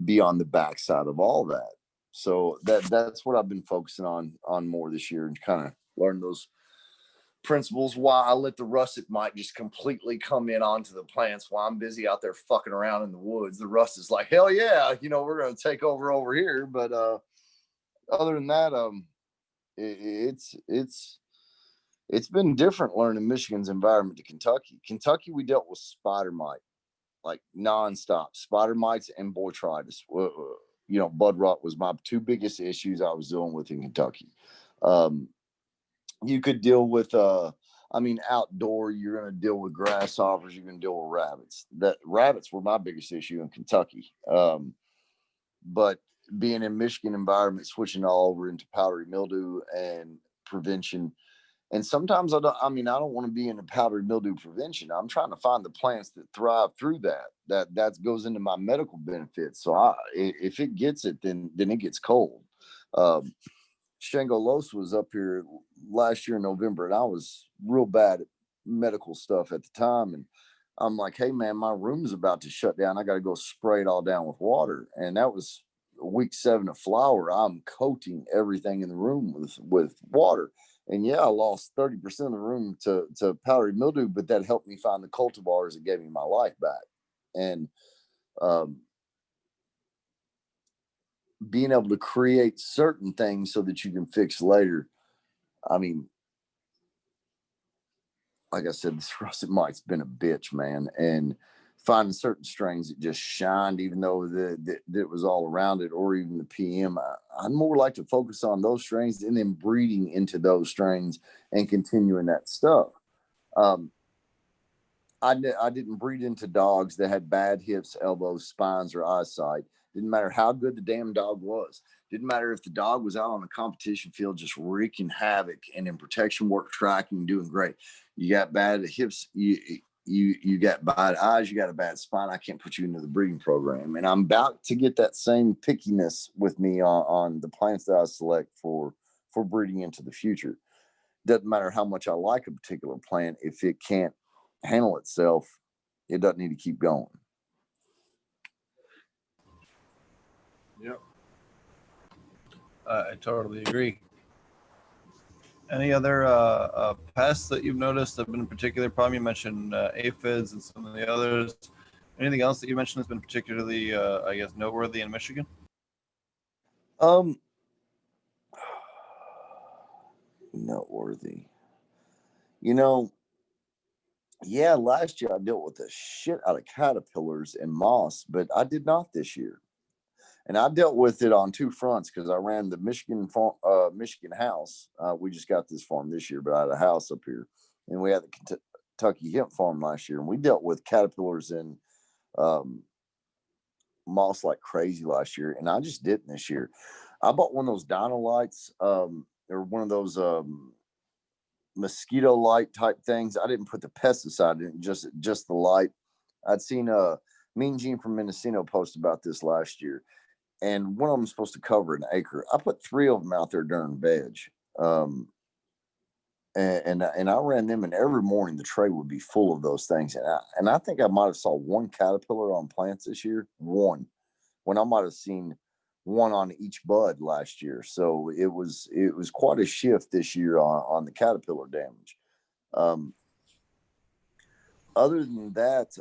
be on the backside of all that. So that's what I've been focusing on more this year, and kind of learn those principles. Why I let the russet mite just completely come in onto the plants while I'm busy out there fucking around in the woods. The rust is like, hell yeah, we're going to take over here. But other than that, it's been different learning Michigan's environment to Kentucky. Kentucky, we dealt with spider mite like nonstop, spider mites and botrytis. Bud rot was my two biggest issues I was dealing with in Kentucky. You could deal with outdoor, you're going to deal with grasshoppers, you're going to deal with rabbits. That rabbits were my biggest issue in Kentucky. But being in Michigan environment, switching all over into powdery mildew and prevention. And sometimes I don't want to be in a powdery mildew prevention. I'm trying to find the plants that thrive through that goes into my medical benefits. So if it gets it, then it gets cold. Shangolos was up here last year in November, and I was real bad at medical stuff at the time. And I'm like, hey man, my room's about to shut down. I got to go spray it all down with water. And that was week 7 of flower. I'm coating everything in the room with water. And yeah, I lost 30% of the room to powdery mildew, but that helped me find the cultivars that gave me my life back. And being able to create certain things so that you can fix later. I mean, like I said, this russet mite's been a bitch, man. And finding certain strains that just shined, even though that was all around it, or even the PM. I'd more like to focus on those strains and then breeding into those strains and continuing that stuff. I didn't breed into dogs that had bad hips, elbows, spines, or eyesight. Didn't matter how good the damn dog was. Didn't matter if the dog was out on a competition field just wreaking havoc and in protection work, tracking, doing great. You got bad hips, you got bad eyes, you got a bad spine. I can't put you into the breeding program. And I'm about to get that same pickiness with me on the plants that I select for breeding into the future. Doesn't matter how much I like a particular plant. If it can't handle itself, it doesn't need to keep going. Yep. I totally agree. Any other pests that you've noticed have been a particular problem? You mentioned aphids and some of the others. Anything else that you mentioned has been particularly, noteworthy in Michigan? Noteworthy. Yeah, last year I dealt with the shit out of caterpillars and moss, but I did not this year. And I dealt with it on two fronts because I ran the Michigan house. We just got this farm this year, but I had a house up here, and we had the Kentucky hemp farm last year, and we dealt with caterpillars and moss like crazy last year, and I just didn't this year. I bought one of those dino lights, or one of those mosquito light type things. I didn't put the pesticide in, just the light. I'd seen Mean Gene from Mendocino post about this last year, and one of them is supposed to cover an acre. I put 3 of them out there during veg, and I ran them, and every morning the tray would be full of those things. And I think I might have saw one caterpillar on plants this year, one, when I might have seen one on each bud last year. So it was quite a shift this year on the caterpillar damage. Other than that,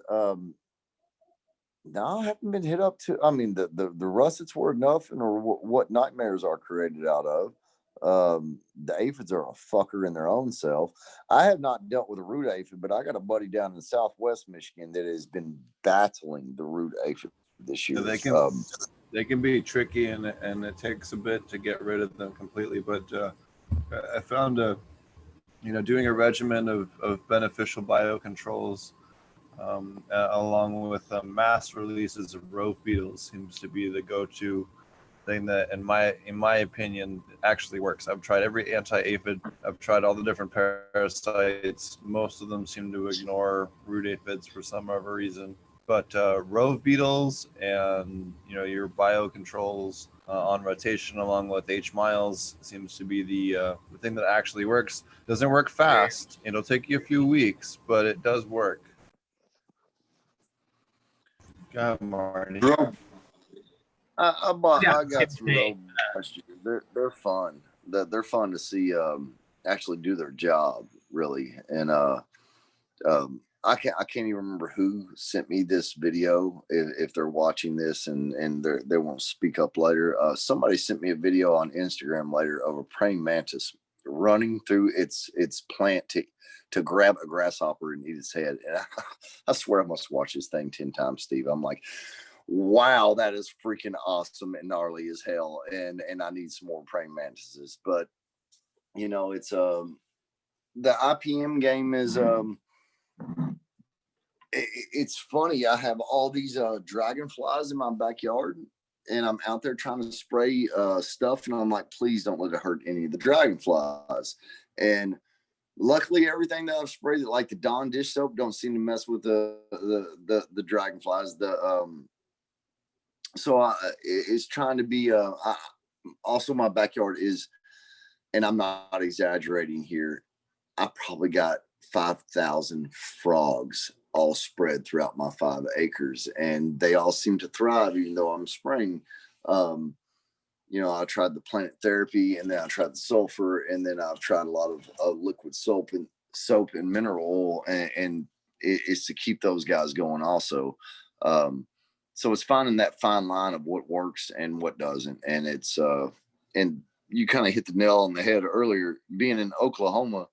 no, I haven't been hit up to. I mean, the russets were nothing, or what nightmares are created out of. The aphids are a fucker in their own self. I have not dealt with a root aphid, but I got a buddy down in Southwest Michigan that has been battling the root aphid this year. They can be tricky, and it takes a bit to get rid of them completely. But I found doing a regimen of beneficial biocontrols along with mass releases of rove beetles seems to be the go-to thing that, in my opinion, actually works. I've tried every anti-aphid. I've tried all the different parasites. Most of them seem to ignore root aphids for some other reason. But rove beetles and your biocontrols on rotation along with H miles seems to be the thing that actually works. Doesn't work fast. It'll take you a few weeks, but it does work. God, Marty. I got some rogue last year. They're fun. They're fun to see actually do their job, really. And I can't even remember who sent me this video. If they're watching this and they won't speak up later. Somebody sent me a video on Instagram later of a praying mantis running through its plant to grab a grasshopper and eat its head. And I swear I must watch this thing 10 times, Steve. I'm like, wow, that is freaking awesome and gnarly as hell. And I need some more praying mantises. But it's the IPM game is it's funny. I have all these dragonflies in my backyard, and I'm out there trying to spray stuff, and I'm like, please don't let it hurt any of the dragonflies. And luckily, everything that I've sprayed, like the Dawn dish soap, don't seem to mess with the dragonflies. So it's trying to be. Also, my backyard is, and I'm not exaggerating here, I probably got 5,000 frogs all spread throughout my 5 acres, and they all seem to thrive even though I'm spraying. I tried the plant therapy, and then I tried the sulfur, and then I've tried a lot of liquid soap and mineral oil, and it's to keep those guys going also. So it's finding that fine line of what works and what doesn't. And it's and you kind of hit the nail on the head earlier. Being in Oklahoma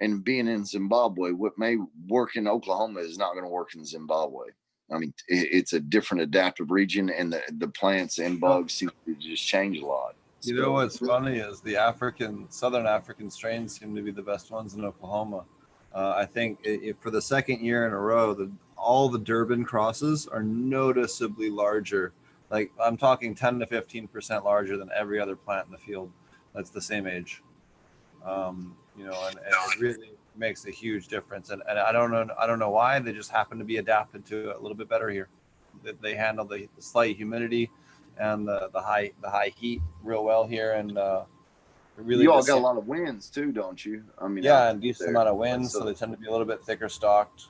and being in Zimbabwe, what may work in Oklahoma is not going to work in Zimbabwe. I mean, it's a different adaptive region, and the plants and bugs seem to just change a lot. What's funny is the Southern African strains seem to be the best ones in Oklahoma. I think for the second year in a row, all the Durban crosses are noticeably larger. Like, I'm talking 10 to 15% larger than every other plant in the field that's the same age. And it really makes a huge difference. And I don't know why. They just happen to be adapted to it a little bit better here. They handle the slight humidity and the high heat real well here, and really, you all got a lot of winds too, don't you? I mean, yeah, a decent amount of wind, so they tend to be a little bit thicker stalked.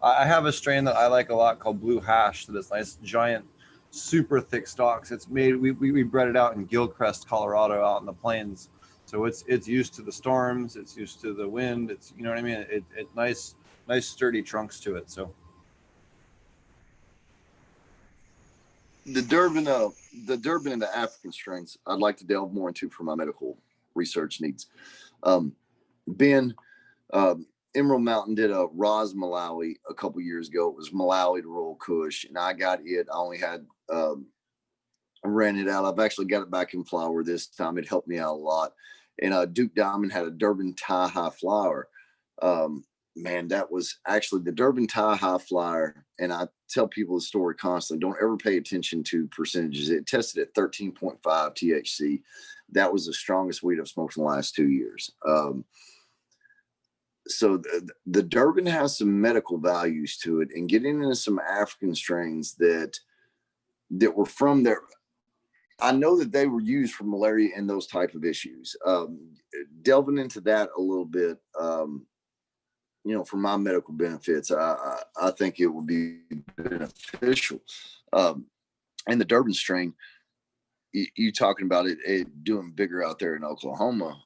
I have a strain that I like a lot called Blue Hash that is nice, giant, super thick stalks. It's made we bred it out in Gilcrest, Colorado, out in the plains. So it's used to the storms, it's used to the wind. It's what I mean. It nice sturdy trunks to it. So the Durban and the African strains, I'd like to delve more into for my medical research needs. Ben, Emerald Mountain did a Ras Malawi a couple years ago. It was Malawi to Royal Kush, and I got it. I only had ran it out. I've actually got it back in flower this time. It helped me out a lot. And Duke Diamond had a Durban Tie High flower. Man, that was actually the Durban Tie High flower. And I tell people the story constantly. Don't ever pay attention to percentages. It tested at 13.5 THC. That was the strongest weed I've smoked in the last 2 years. So the Durban has some medical values to it, and getting into some African strains that were from there. I know that they were used for malaria and those type of issues. Delving into that a little bit, for my medical benefits, I think it would be beneficial. And the Durban strain, you talking about it doing bigger out there in Oklahoma.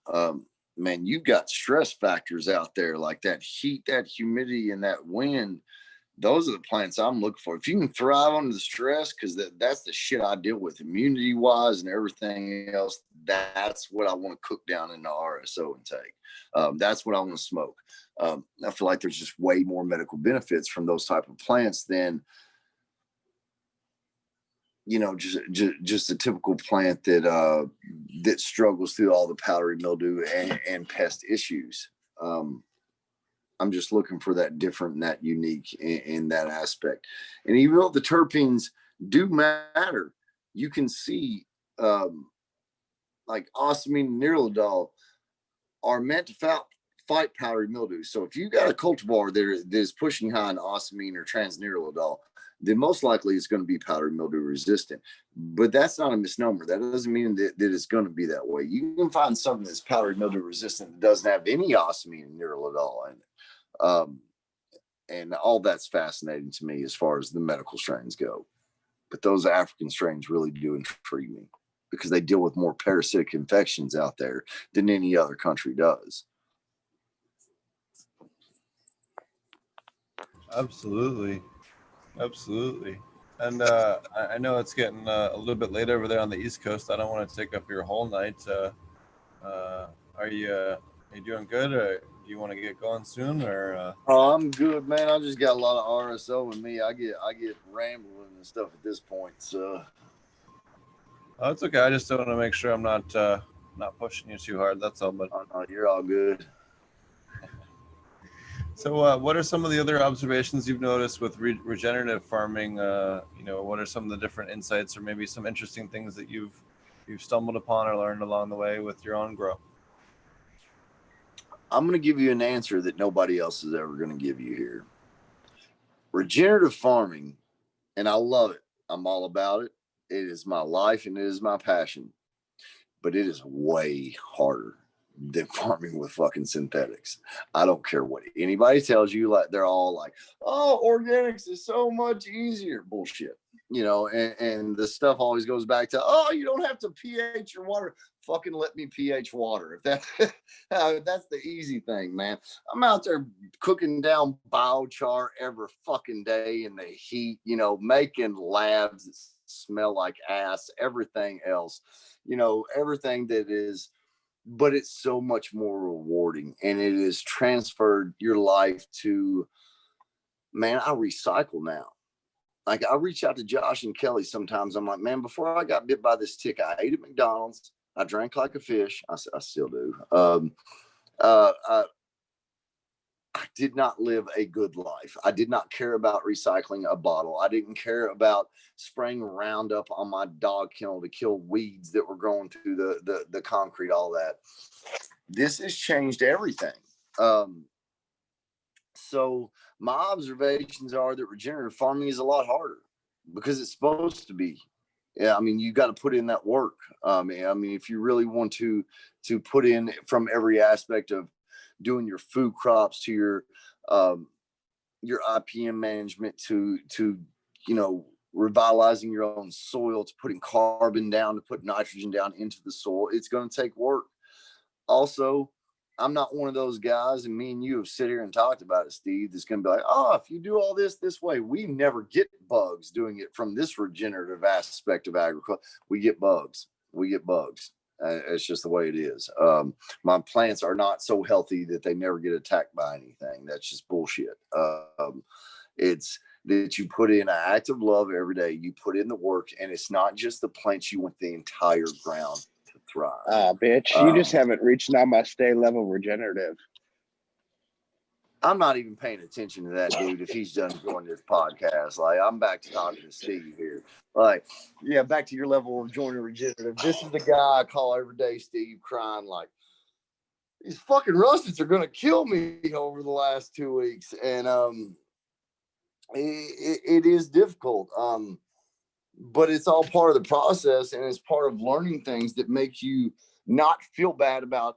Man, you've got stress factors out there like that heat, that humidity, and that wind. Those are the plants I'm looking for. If you can thrive under the stress, because that's the shit I deal with immunity wise and everything else. That's what I want to cook down in the RSO intake. That's what I want to smoke. I feel like there's just way more medical benefits from those type of plants than, you know, just a typical plant that struggles through all the powdery mildew and pest issues. I'm just looking for that different and that unique in that aspect. And even though the terpenes do matter, you can see like osmine and nirlidol are meant to fight powdery mildew. So if you got a cultivar that is pushing high in osmine or transnirlidol, then most likely it's going to be powdery mildew resistant. But that's not a misnomer. That doesn't mean that it's going to be that way. You can find something that's powdery mildew resistant that doesn't have any osmine and nirlidol in it. And all that's fascinating to me as far as the medical strains go. But those African strains really do intrigue me because they deal with more parasitic infections out there than any other country does. Absolutely. And I know it's getting a little bit late over there on the East Coast. I don't want to take up your whole night. Are you doing good, or do you want to get going soon? Or Oh, I'm good, man. I just got a lot of RSO in me. I get rambling and stuff at this point. So oh, it's okay. I just want to make sure I'm not pushing you too hard. That's all. But you're all good. So, what are some of the other observations you've noticed with regenerative farming? What are some of the different insights, or maybe some interesting things that you've stumbled upon or learned along the way with your own grow? I'm going to give you an answer that nobody else is ever going to give you here. Regenerative farming, and I love it. I'm all about it. It is my life and it is my passion. But it is way harder than farming with fucking synthetics. I don't care what anybody tells you. Like, they're all like, oh, organics is so much easier. Bullshit. And the stuff always goes back to, oh, you don't have to pH your water. Fucking let me pH water. If that's the easy thing, man. I'm out there cooking down biochar every fucking day in the heat, making labs that smell like ass, everything else, everything that is, but it's so much more rewarding, and it has transferred your life to, man, I recycle now. Like, I reach out to Josh and Kelly sometimes. I'm like, man, before I got bit by this tick, I ate at McDonald's. I drank like a fish. I still do. I did not live a good life. I did not care about recycling a bottle. I didn't care about spraying Roundup on my dog kennel to kill weeds that were growing through the concrete, all that. This has changed everything. So my observations are that regenerative farming is a lot harder because it's supposed to be. Yeah, I mean, you got to put in that work. I mean, if you really want to put in from every aspect of doing your food crops to your IPM management to revitalizing your own soil, to putting carbon down, to put nitrogen down into the soil, it's going to take work. Also, I'm not one of those guys, and me and you have sit here and talked about it, Steve, that's going to be like, oh, if you do all this way, we never get bugs doing it from this regenerative aspect of agriculture. We get bugs. It's just the way it is. My plants are not so healthy that they never get attacked by anything. That's just bullshit. It's that you put in an act of love every day. You put in the work, and it's not just the plants. You want the entire ground to thrive. Bitch, you just haven't reached namaste level regenerative. I'm not even paying attention to that dude if he's done joining this podcast. Like, I'm back to talking to Steve here. Like, yeah, back to your level of joining regenerative. This is the guy I call every day, Steve, crying like, these fucking rustics are going to kill me over the last 2 weeks. And it is difficult. But it's all part of the process, and it's part of learning things that make you not feel bad about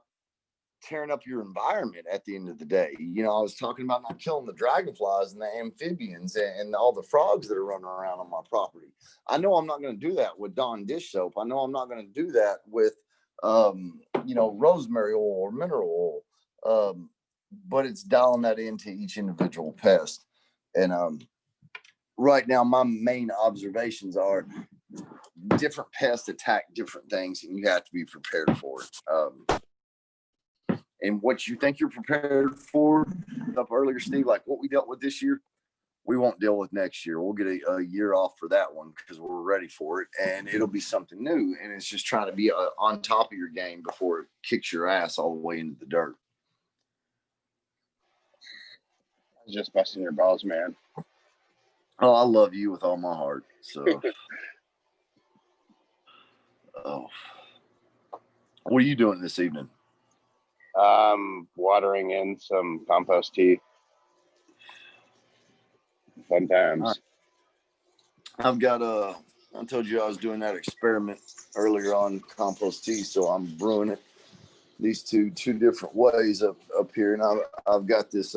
tearing up your environment at the end of the day. You know, I was talking about not killing the dragonflies and the amphibians and all the frogs that are running around on my property. I know I'm not going to do that with Dawn dish soap. I know I'm not going to do that with, you know, rosemary oil or mineral oil. But it's dialing that into each individual pest. And right now, my main observations are different pests attack different things, and you have to be prepared for it. And what you think you're prepared for, up earlier, Steve, like what we dealt with this year, we won't deal with next year. We'll get a year off for that one because we're ready for it, and it'll be something new. And it's just trying to be on top of your game before it kicks your ass all the way into the dirt. I was just busting your balls, man. Oh, I love you with all my heart. So, what are you doing this evening? Watering in some compost tea. Fun times. I've got I told you I was doing that experiment earlier on compost tea, so I'm brewing it these two different ways up here, and I've got this.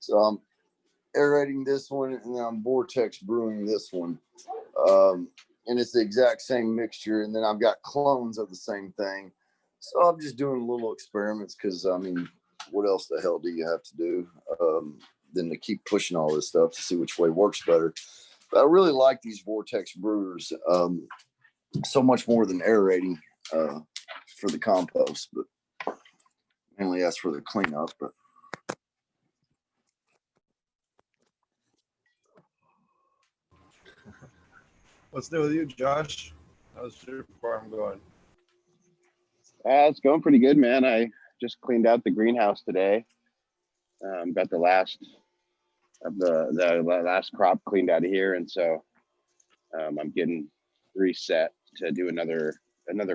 So I'm aerating this one, and then I'm vortex brewing this one, and it's the exact same mixture. And then I've got clones of the same thing. So I'm just doing little experiments because, I mean, what else the hell do you have to do than to keep pushing all this stuff to see which way works better? But I really like these vortex brewers so much more than aerating for the compost, but mainly that's for the cleanup. But What's new with you, Josh? How's your farm going? It's going pretty good, man. I just cleaned out the greenhouse today. Got the last of the last crop cleaned out of here, and so I'm getting reset to do another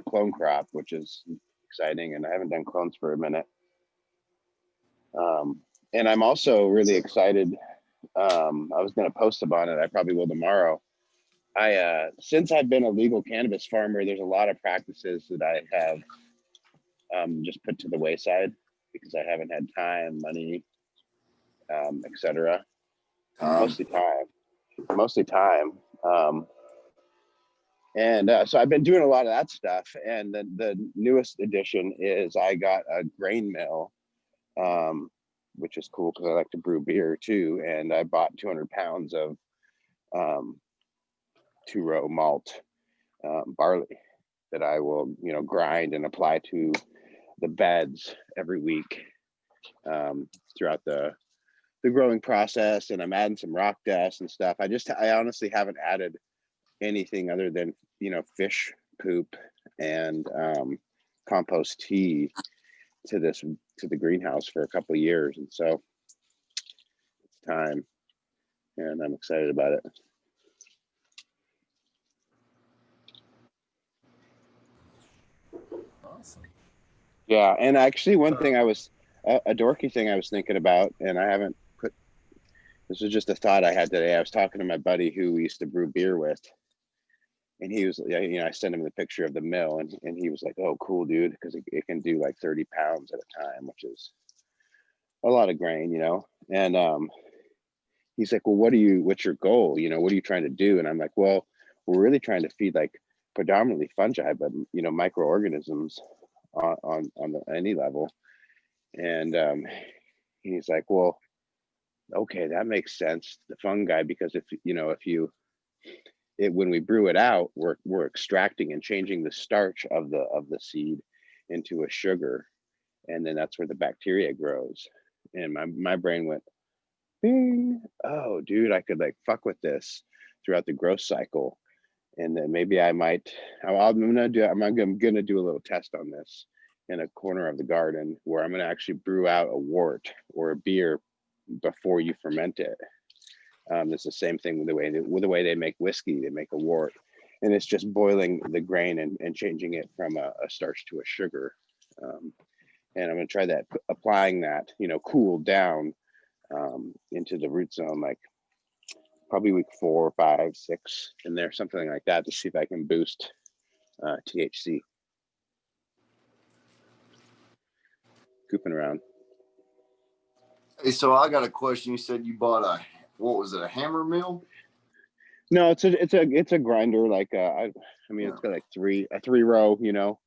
clone crop, which is exciting. And I haven't done clones for a minute. And I'm also really excited. I was going to post about it. I probably will tomorrow. Since I've been a legal cannabis farmer, there's a lot of practices that I have just put to the wayside because I haven't had time, money, etc. Mostly time. So I've been doing a lot of that stuff. And the newest addition is I got a grain mill, which is cool because I like to brew beer too. And I bought 200 pounds of 2-row malt barley that I will, grind and apply to the beds every week throughout the growing process. And I'm adding some rock dust and stuff. I honestly haven't added anything other than, fish poop and compost tea to the greenhouse for a couple of years. And so it's time, and I'm excited about it. Awesome. Yeah. And actually one thing a dorky thing I was thinking about, and I haven't put, this was just a thought I had today. I was talking to my buddy who we used to brew beer with, and he was, I sent him the picture of the mill, and he was like, "Oh, cool, dude," because it can do like 30 pounds at a time, which is a lot of grain, And he's like, "Well, what's your goal? What are you trying to do?" And I'm like, "Well, we're really trying to feed like predominantly fungi, but microorganisms on any level." And he's like, "Well, okay, that makes sense, the fungi, because when we brew it out, we're extracting and changing the starch of the seed into a sugar, and then that's where the bacteria grows." And my brain went, bing. Oh, dude, I could like fuck with this throughout the growth cycle, and then maybe I'm gonna do a little test on this in a corner of the garden where I'm gonna actually brew out a wort or a beer before you ferment it. It's the same thing with the way they make whiskey. They make a wort, and it's just boiling the grain and changing it from a starch to a sugar. And I'm going to try that, applying that, cooled down into the root zone, like probably week 4, 5, 6 in there, something like that, to see if I can boost THC. goofing around. Hey, so I got a question. You said you bought what was it, a hammer mill? No, it's a grinder. Like I mean, it's got like a 3-row. You know,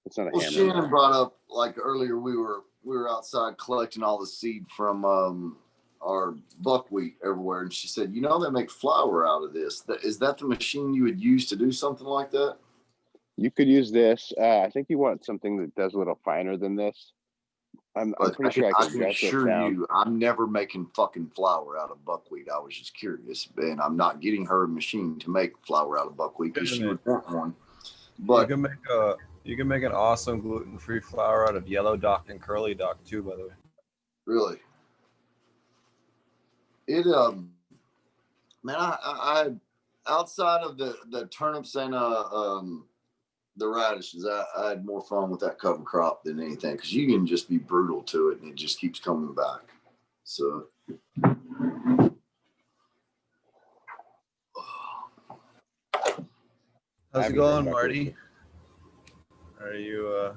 it's not a Well, hammer. Shannon brought up like earlier we were outside collecting all the seed from our buckwheat everywhere, and she said, they make flour out of this. Is that the machine you would use to do something like that? You could use this. I think you want something that does a little finer than this. I'm pretty sure I can adjust this down. I'm never making fucking flour out of buckwheat. I was just curious, and I'm not getting her a machine to make flour out of buckwheat because she would want one. But you can make an awesome gluten-free flour out of yellow dock and curly dock too, by the way. Really, man, I outside of the turnips and the radishes, I had more fun with that cover crop than anything because you can just be brutal to it and it just keeps coming back. So how's it going, Marty? Are you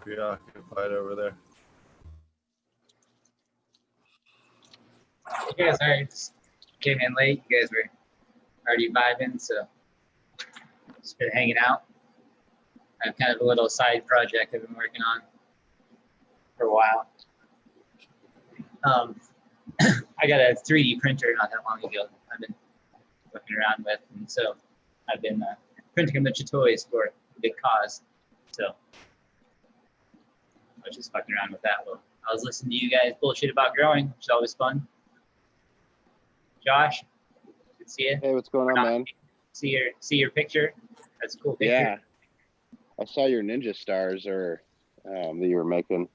preoccupied over there? Yeah, sorry, just came in late. You guys were already vibing, so just been hanging out. I have kind of a little side project I've been working on for a while. I got a 3D printer not that long ago I've been looking around with, and so I've been printing a bunch of toys for a big cause. So I was just fucking around with that. Well, I was listening to you guys bullshit about growing, which is always fun. Josh, good to see you. Hey, what's going on, man? See your picture. That's a cool picture. Yeah, I saw your ninja stars that you were making.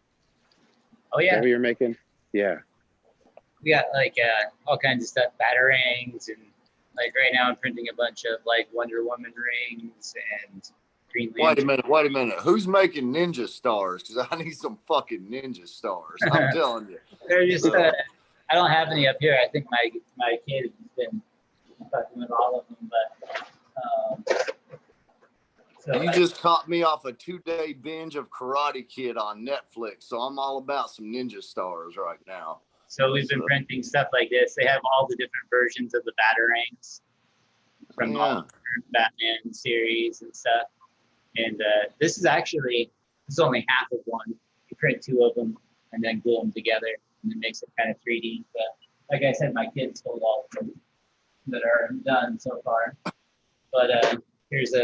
Oh yeah. Is that what you're making? Yeah. We got like all kinds of stuff, batarangs, and like right now I'm printing a bunch of like Wonder Woman rings and Green Lantern. Wait a minute. Who's making ninja stars? Because I need some fucking ninja stars. I'm telling you. They're just I don't have any up here. I think my kid has been fucking with all of them, but so you just caught me off a 2-day binge of Karate Kid on Netflix, so I'm all about some ninja stars right now. So we've been printing stuff like this. They have all the different versions of the batarangs from all the Batman series and stuff. And this is only half of one. You print 2 of them and then glue them together, and it makes it kind of 3D. But like I said, my kids sold all of them that are done so far. But here's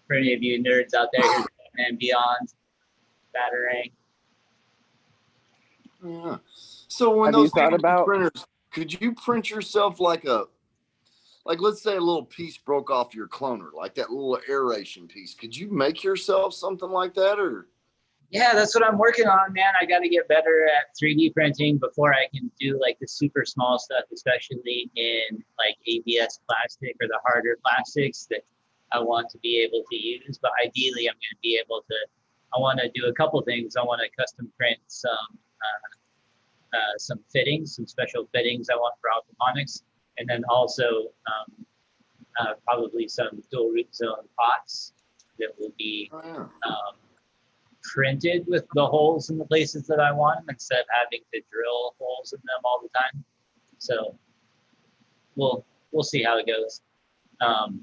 for any of you nerds out there, here's Batman Beyond batarang. Yeah. So when those printers, could you print yourself like let's say a little piece broke off your cloner, like that little aeration piece. Could you make yourself something like that, or? Yeah, that's what I'm working on, man. I got to get better at 3D printing before I can do like the super small stuff, especially in like ABS plastic or the harder plastics that I want to be able to use. But ideally, I'm going to be able to. I want to do a couple things. I want to custom print some fittings, some special fittings I want for aquaponics, and then also probably some dual root zone pots that will be printed with the holes in the places that I want instead of having to drill holes in them all the time. So we'll see how it goes.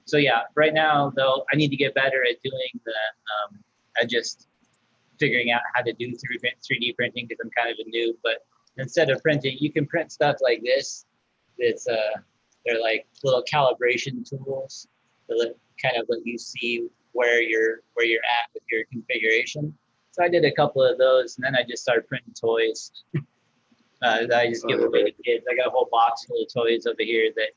So yeah, right now though, I need to get better at doing just figuring out how to do 3D printing because I'm kind of a noob. But instead of printing, you can print stuff like this. It's they're like little calibration tools that kind of let you see where you're at with your configuration. So I did a couple of those, and then I just started printing toys that I just give away to kids. I got a whole box full of toys over here that,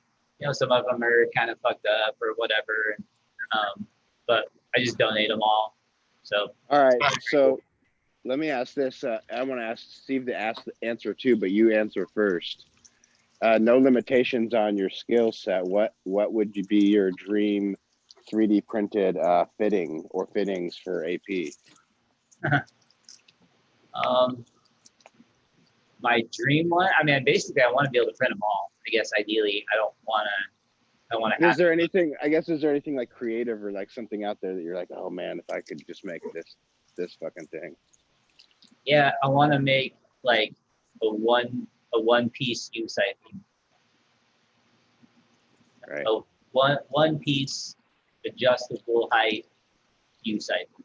some of them are kind of fucked up or whatever, but I just donate them all. So. All right. So let me ask this. I want to ask Steve to answer too, but you answer first. No limitations on your skill set. What would be your dream 3D printed fitting or fittings for AP? My dream one. I mean, basically, I want to be able to print them all. I guess ideally, I don't want to. Is there anything like creative or like something out there that you're like, oh man, if I could just make this fucking thing? Yeah, I want to make like a one piece U siphon. Right. A one piece adjustable height U siphon.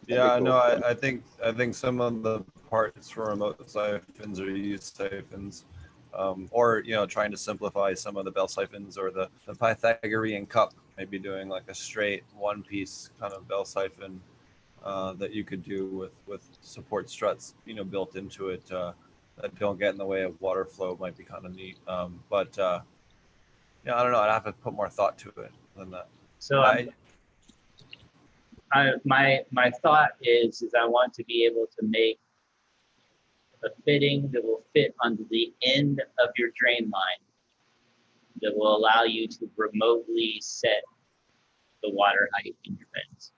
Yeah, I cool. know. I think some of the parts for remote siphons or use siphons, or trying to simplify some of the bell siphons or the Pythagorean cup, maybe doing like a straight one piece kind of bell siphon that you could do with support struts, built into it that don't get in the way of water flow might be kind of neat. But I don't know. I'd have to put more thought to it than that. So my thought is I want to be able to make a fitting that will fit onto the end of your drain line that will allow you to remotely set the water height in your beds.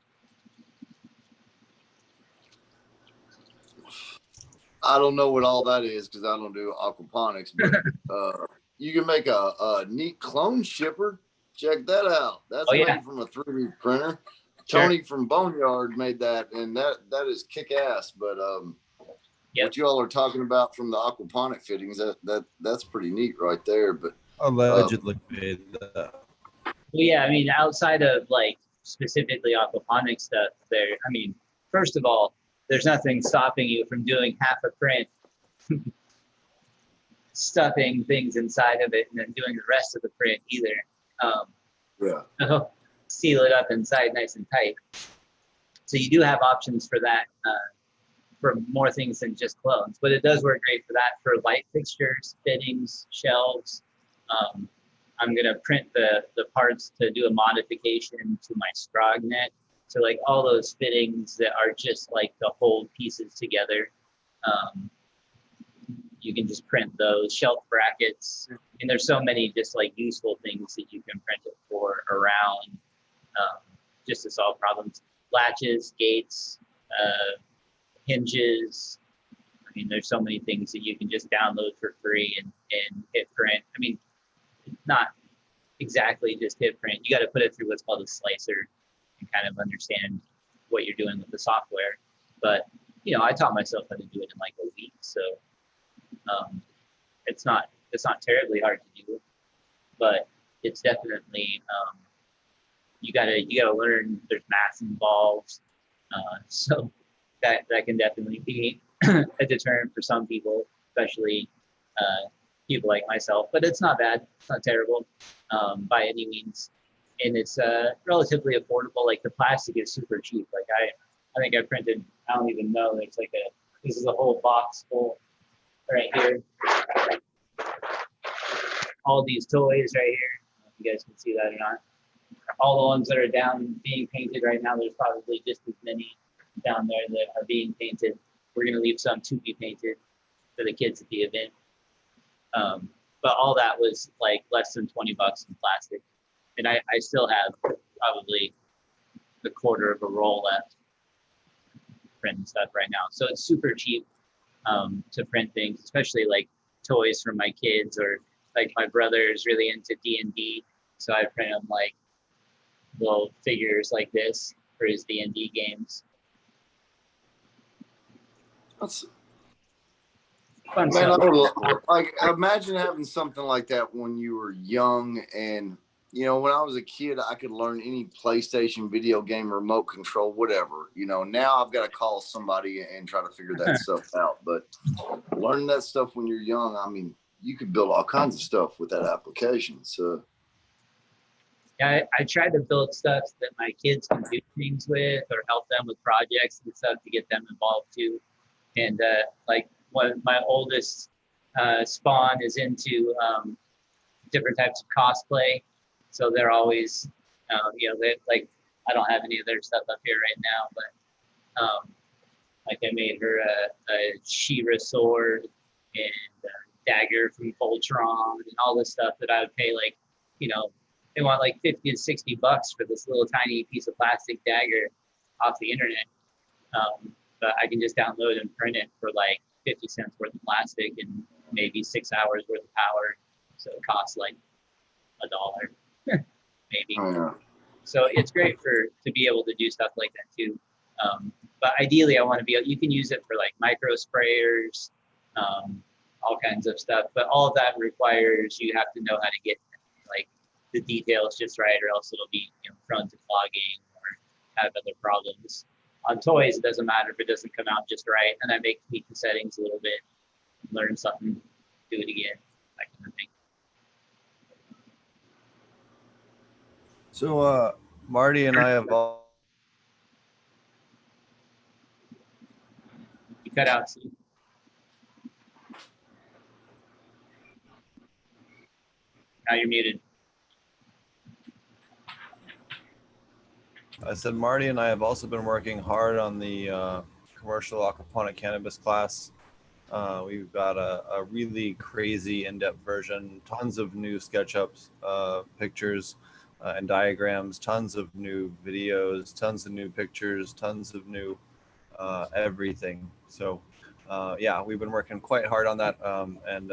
I don't know what all that is because I don't do aquaponics, but you can make a neat clone shipper. Check that out. That's made from a 3D printer. Sure. Tony from Boneyard made that, and that is kick ass. But what you all are talking about from the aquaponic fittings, that's pretty neat right there. But Allegedly made that. Well, yeah, I mean, outside of like specifically aquaponic stuff, first of all, there's nothing stopping you from doing half a print, stuffing things inside of it, and then doing the rest of the print either. Seal it up inside nice and tight. So you do have options for that, for more things than just clones, but it does work great for that, for light fixtures, fittings, shelves. I'm gonna print the parts to do a modification to my Strog net. So like all those fittings that are just like to hold pieces together, you can just print those. Shelf brackets, and there's so many just like useful things that you can print it for around, just to solve problems. Latches, gates, hinges. I mean, there's so many things that you can just download for free and hit print. I mean, not exactly just hit print. You got to put it through what's called a slicer and kind of understand what you're doing with the software. But I taught myself how to do it in like a week, so it's not terribly hard to do, but it's definitely you gotta learn. There's math involved, so that can definitely be a deterrent for some people, especially people like myself. But it's not bad. It's not terrible by any means, and it's relatively affordable. Like the plastic is super cheap. Like I think I printed, I don't even know. It's like this is a whole box full right here. All these toys right here. I don't know if you guys can see that or not. All the ones that are down being painted right now, there's probably just as many down there that are being painted. We're gonna leave some to be painted for the kids at the event. But all that was like less than 20 bucks in plastic. And I still have probably a quarter of a roll left printing stuff right now. So it's super cheap to print things, especially like toys for my kids, or like my brother is really into D&D. So I print him like little figures like this for his D&D games. That's Fun man, stuff. like imagine having something like that when you were young. And when I was a kid, I could learn any PlayStation video game, remote control, whatever. Now I've got to call somebody and try to figure that stuff out. But learning that stuff when you're young, I mean, you could build all kinds of stuff with that application. So Yeah, I try to build stuff that my kids can do things with, or help them with projects and stuff to get them involved too. And like my oldest spawn is into different types of cosplay, so they're always, they like, I don't have any of their stuff up here right now, but like I made her a She-Ra sword and a dagger from Voltron and all this stuff that I would pay like, they want like 50 to 60 bucks for this little tiny piece of plastic dagger off the internet. But I can just download and print it for like 50 cents worth of plastic and maybe 6 hours worth of power. So it costs like $1, maybe. yeah. So it's great to be able to do stuff like that too. But ideally, I want to be able, you can use it for like micro sprayers, all kinds of stuff. But all of that requires you have to know how to get like the details just right, or else it'll be prone to clogging or have other problems. On toys, it doesn't matter if it doesn't come out just right, and I may tweak the settings a little bit, learn something, do it again, that kind of thing. So Marty and I have all. You cut out, Steve. Now you're muted. I said Marty and I have also been working hard on the commercial aquaponic cannabis class. We've got a really crazy in-depth version, tons of new SketchUps, pictures and diagrams, tons of new videos, tons of new pictures, tons of new everything. So yeah, we've been working quite hard on that, and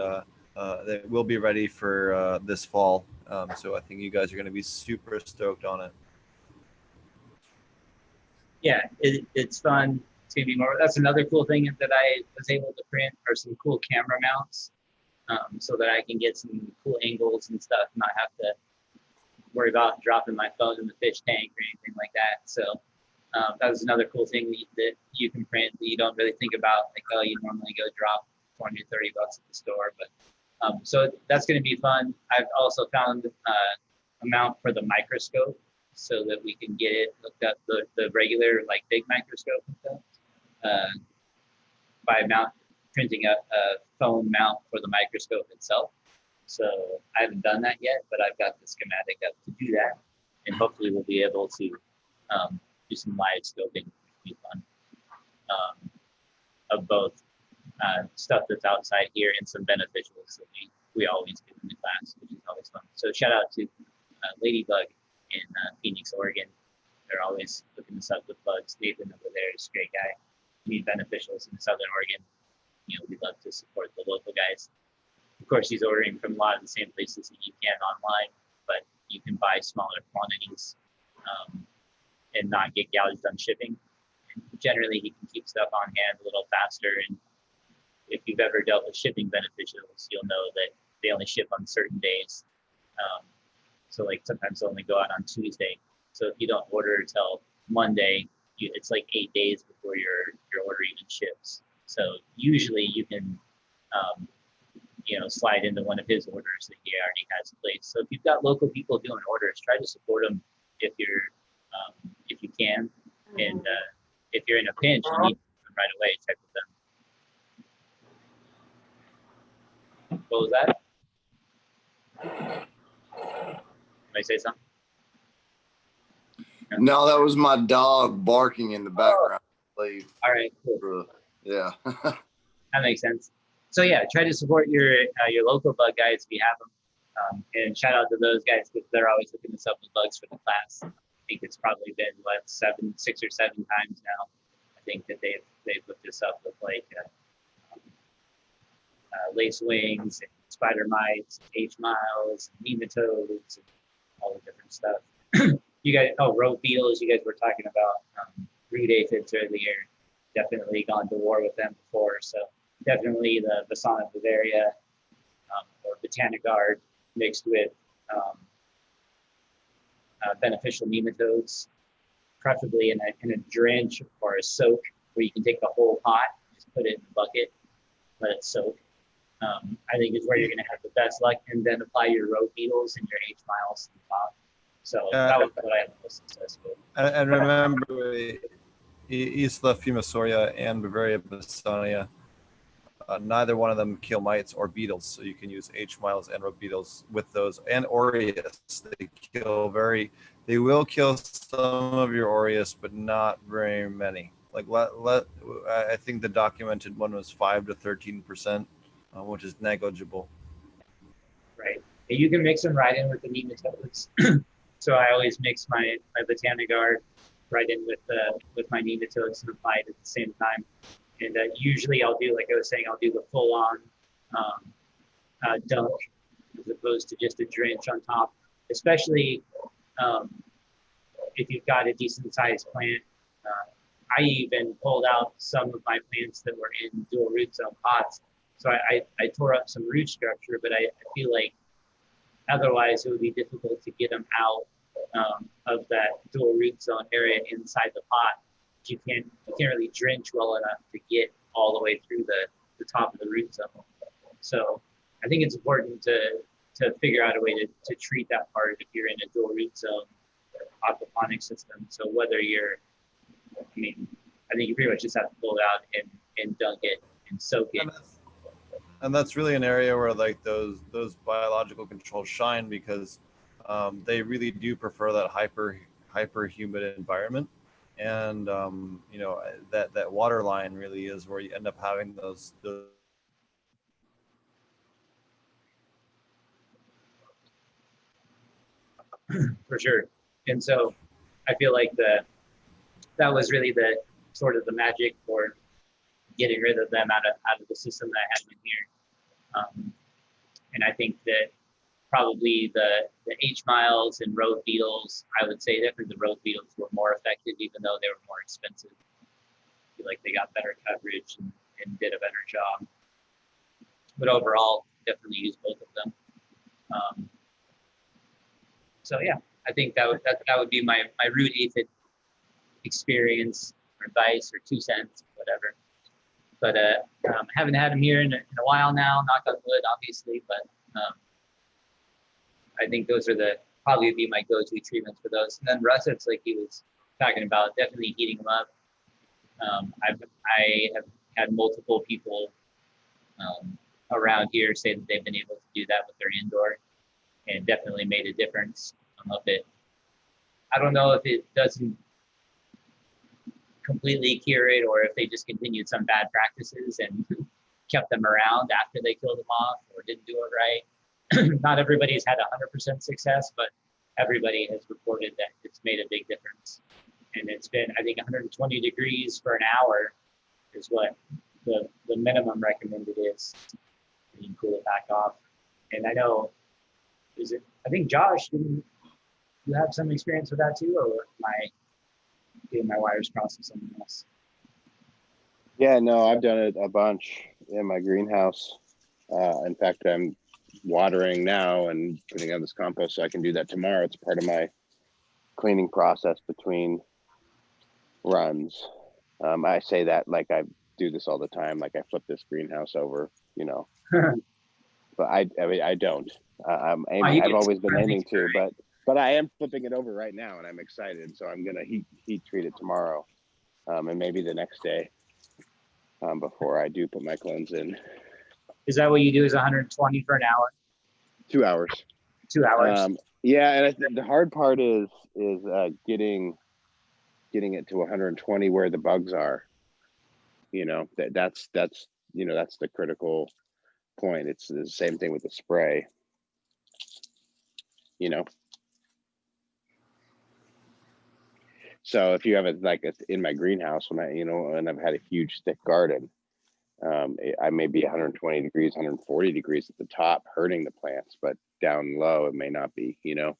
it will be ready for this fall. So I think you guys are going to be super stoked on it. Yeah, it's fun. It's gonna be more. That's another cool thing that I was able to print are some cool camera mounts, so that I can get some cool angles and stuff, not have to worry about dropping my phone in the fish tank or anything like that. So that was another cool thing that you can print that you don't really think about, like, oh, you normally go drop 20 or 30 bucks at the store. But so that's going to be fun. I've also found a mount for the microscope so that we can get it looked up, the regular like big microscope and stuff, by printing a foam mount for the microscope itself. So I haven't done that yet, but I've got the schematic up to do that, and hopefully we'll be able to do some live scoping, which will be fun, of both stuff that's outside here and some beneficials that we always do in the class, which is always fun. So shout out to Ladybug in Phoenix, Oregon. They're always hooking us up with bugs. Nathan over there is a great guy. We need beneficials in Southern Oregon. We'd love to support the local guys. Of course, he's ordering from a lot of the same places that you can online, but you can buy smaller quantities and not get gouged on shipping. And generally, he can keep stuff on hand a little faster. And if you've ever dealt with shipping beneficials, you'll know that they only ship on certain days. So like sometimes they only go out on Tuesday. So if you don't order till Monday, it's like 8 days before your order even ships. So usually you can slide into one of his orders that he already has placed. So if you've got local people doing orders, try to support them if you can. And if you're in a pinch, you need them right away. Check with them. What was that? Can I say something? No, that was my dog barking in the background. All right, cool. Yeah. That makes sense. So yeah, try to support your local bug guys if you have them, and shout out to those guys because they're always hooking us up with bugs for the class. I think it's probably been 6 or 7 times now. I think that they've hooked us up with like lace wings and spider mites, H-miles, nematodes, and all the different stuff. You guys, road beetles. You guys were talking about root aphids earlier. Definitely gone to war with them before. So definitely the Basana Bavaria or Botanigard mixed with beneficial nematodes, preferably in a drench or a soak where you can take the whole pot, just put it in the bucket, let it soak. I think is where you're going to have the best luck, and then apply your road beetles and your H-miles on top. So that was what I had the most success with. And remember, Isla Fumisoria and Bavaria Basania, neither one of them kill mites or beetles, so you can use H-miles and road beetles with those, and aureus. They will kill some of your aureus, but not very many. Like I think the documented one was 5 to 13%, which is negligible. Right. And you can mix them right in with the nematodes. So I always mix my Botanigard right in with my nematodes and apply it at the same time. And usually I'll do, like I was saying, I'll do the full-on dunk as opposed to just a drench on top. Especially if you've got a decent sized plant, I even pulled out some of my plants that were in dual root zone pots. So I tore up some root structure, but I feel like otherwise it would be difficult to get them out of that dual root zone area inside the pot. You can't really drench well enough to get all the way through the top of the root zone. So I think it's important to figure out a way to treat that part if you're in a dual root zone aquaponic system. So whether you're, I think you pretty much just have to pull it out and dunk it and soak it. And that's really an area where like those biological controls shine, because they really do prefer that hyper humid environment. And you know, that water line really is where you end up having those for sure. And so I feel like that was really the sort of the magic for getting rid of them out of the system that I had in here. And I think that probably the H miles and road beetles, I would say definitely the road beetles were more effective, even though they were more expensive. I feel like they got better coverage and did a better job. But overall, definitely use both of them. So yeah, I think that would be my root aphid experience or advice or 2 cents, whatever. But haven't had them here in a while now, knock on wood, obviously, but I think those are probably be my go-to treatments for those. And then russets, like he was talking about, definitely heating them up. I have had multiple people around here say that they've been able to do that with their indoor, and definitely made a difference. I don't know if it doesn't completely cure it, or if they just continued some bad practices and kept them around after they killed them off or didn't do it right. Not everybody's had 100% success, but everybody has reported that it's made a big difference. And it's been, I think, 120 degrees for an hour is what the minimum recommended is. And you can cool it back off. And I know, I think Josh, didn't you have some experience with that too, or am I getting my wires crossed with someone else? Yeah, no, I've done it a bunch in my greenhouse. In fact, I'm watering now and putting out this compost so I can do that tomorrow. It's part of my cleaning process between runs. I say that like I do this all the time, like I flip this greenhouse over, you know. But I mean, I don't. I'm aiming. I've always been aiming to, but I am flipping it over right now, and I'm excited. So I'm gonna heat treat it tomorrow, and maybe the next day, before I do put my clones in. Is that what you do? Is 120 for an hour? 2 hours. 2 hours. Yeah, and I think the hard part is getting it to 120 where the bugs are. You know, that's you know, that's the critical point. It's the same thing with the spray. You know. So if you have it like in my greenhouse, when I've had a huge thick garden, I may be 120 degrees, 140 degrees at the top, hurting the plants, but down low it may not be, you know.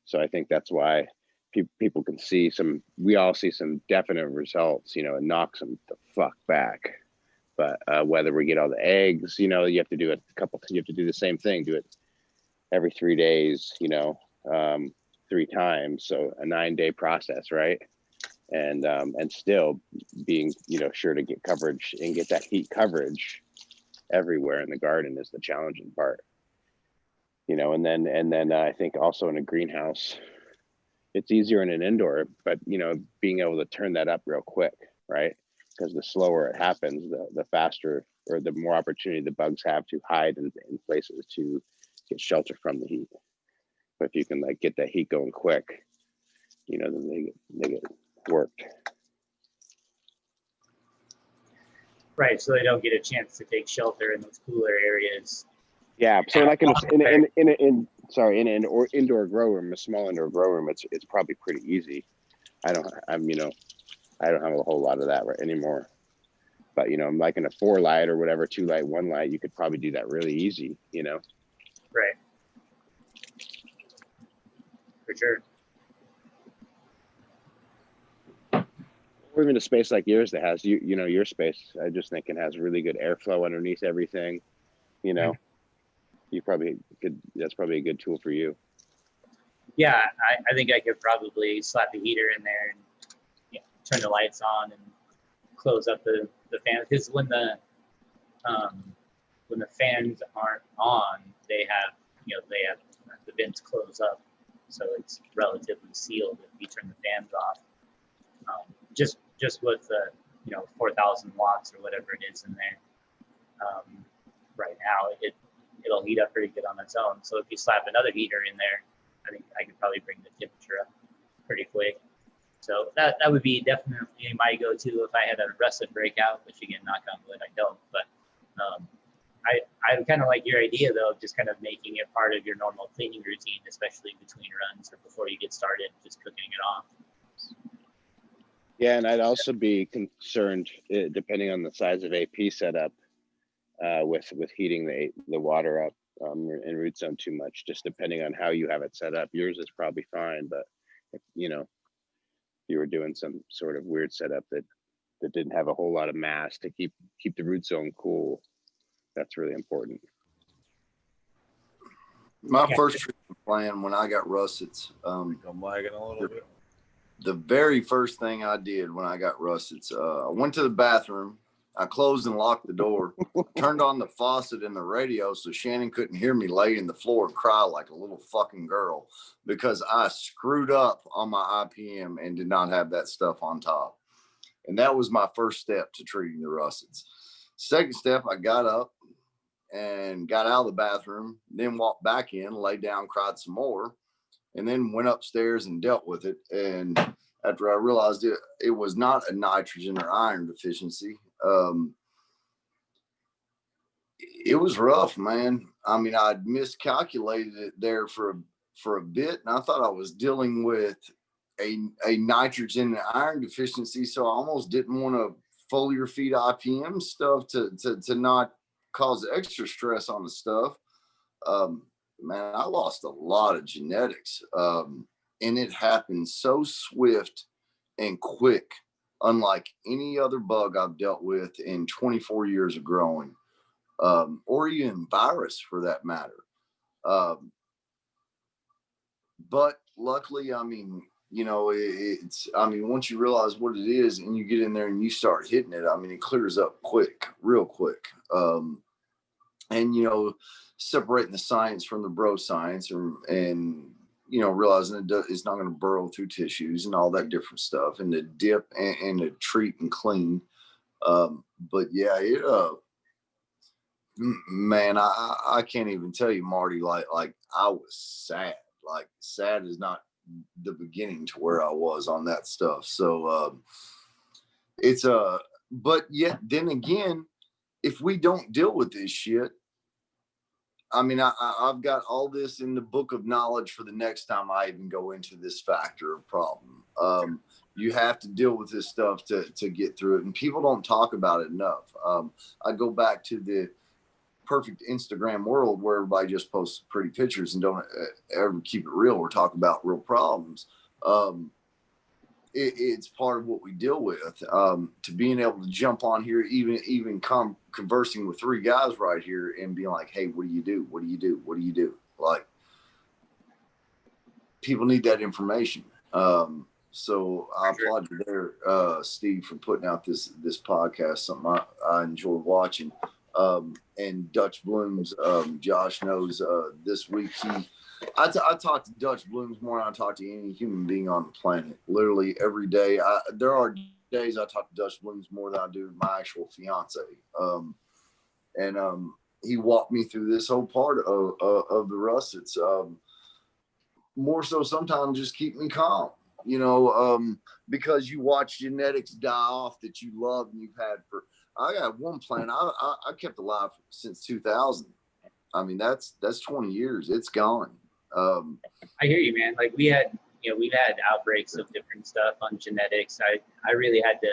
So I think that's why people can see we all see some definite results, you know. It knocks them the fuck back. But whether we get all the eggs, you know, you have to do it you have to do the same thing, do it every 3 days, you know, 3 times. So a 9-day process, right? And still being, you know, sure to get coverage and get that heat coverage everywhere in the garden is the challenging part, you know. And then I think also in a greenhouse, it's easier in an indoor, but you know, being able to turn that up real quick, right? Because the slower it happens, the faster or the more opportunity the bugs have to hide in places to get shelter from the heat. But if you can like get that heat going quick, you know, then they get worked. Right, so they don't get a chance to take shelter in those cooler areas. Yeah, so like in an indoor grow room, a small indoor grow room, it's probably pretty easy. I don't have a whole lot of that right anymore. But you know, like in a 4 light or whatever, 2 light, 1 light, you could probably do that really easy, you know. Right. For sure. or even a space like yours that has you know your space. I just think it has really good airflow underneath everything. You know, you probably could. That's probably a good tool for you. Yeah, I think I could probably slap a heater in there and turn the lights on and close up the fan, because when the fans aren't on, they have the vents close up, so it's relatively sealed if you turn the fans off. Just with the 4,000 watts or whatever it is in there. Right now it'll heat up pretty good on its own. So if you slap another heater in there, I think I could probably bring the temperature up pretty quick. So that would be definitely my go-to if I had a russet breakout, which again, knock on wood, I don't. But I kind of like your idea though, of just kind of making it part of your normal cleaning routine, especially between runs or before you get started, just cooking it off. Yeah, and I'd also be concerned, depending on the size of AP setup, with heating the water up in root zone too much. Just depending on how you have it set up. Yours is probably fine, but if, you were doing some sort of weird setup that didn't have a whole lot of mass to keep the root zone cool, that's really important. My first treatment plan when I got russets, I'm lagging a little bit. the very first thing I did when I got russets, I went to the bathroom, I closed and locked the door, turned on the faucet and the radio so Shannon couldn't hear me lay in the floor and cry like a little fucking girl because I screwed up on my IPM and did not have that stuff on top. And that was my first step to treating the russets. Second step, I got up and got out of the bathroom, then walked back in, laid down, cried some more, and then went upstairs and dealt with it. And after I realized it was not a nitrogen or iron deficiency, it was rough, man. I mean, I'd miscalculated it there for a bit, and I thought I was dealing with a nitrogen and iron deficiency, so I almost didn't want to foliar feed IPM stuff to not cause extra stress on the stuff. Man, I lost a lot of genetics, and it happened so swift and quick, unlike any other bug I've dealt with in 24 years of growing, or even virus for that matter. But luckily, I mean, once you realize what it is and you get in there and you start hitting it, I mean, it clears up real quick. And separating the science from the bro science, and realizing it's not going to burrow through tissues and all that different stuff, and the dip and the treat and clean. But yeah, man, I can't even tell you, Marty, like I was sad. Like sad is not the beginning to where I was on that stuff. So it's but yet then again, if we don't deal with this shit, I mean, I've got all this in the book of knowledge for the next time I even go into this factor or problem. You have to deal with this stuff to get through it, and people don't talk about it enough. I go back to the perfect Instagram world where everybody just posts pretty pictures and don't ever keep it real or talk about real problems. It's part of what we deal with. To being able to jump on here, even conversing with three guys right here and being like, hey, what do you do? What do you do? What do you do? Like, people need that information. So I applaud you there, Steve, for putting out this podcast, something I enjoy watching. And Dutch Blooms, Josh knows, this week I talk to Dutch Blooms more than I talk to any human being on the planet. Literally every day. There are days I talk to Dutch Blooms more than I do my actual fiance. And he walked me through this whole part of the russets. More so sometimes just keep me calm, because you watch genetics die off that you love and you've had for. I got one plant I kept alive since 2000. I mean, that's 20 years. It's gone. I hear you, man. Like we've had outbreaks of different stuff on genetics. I really had to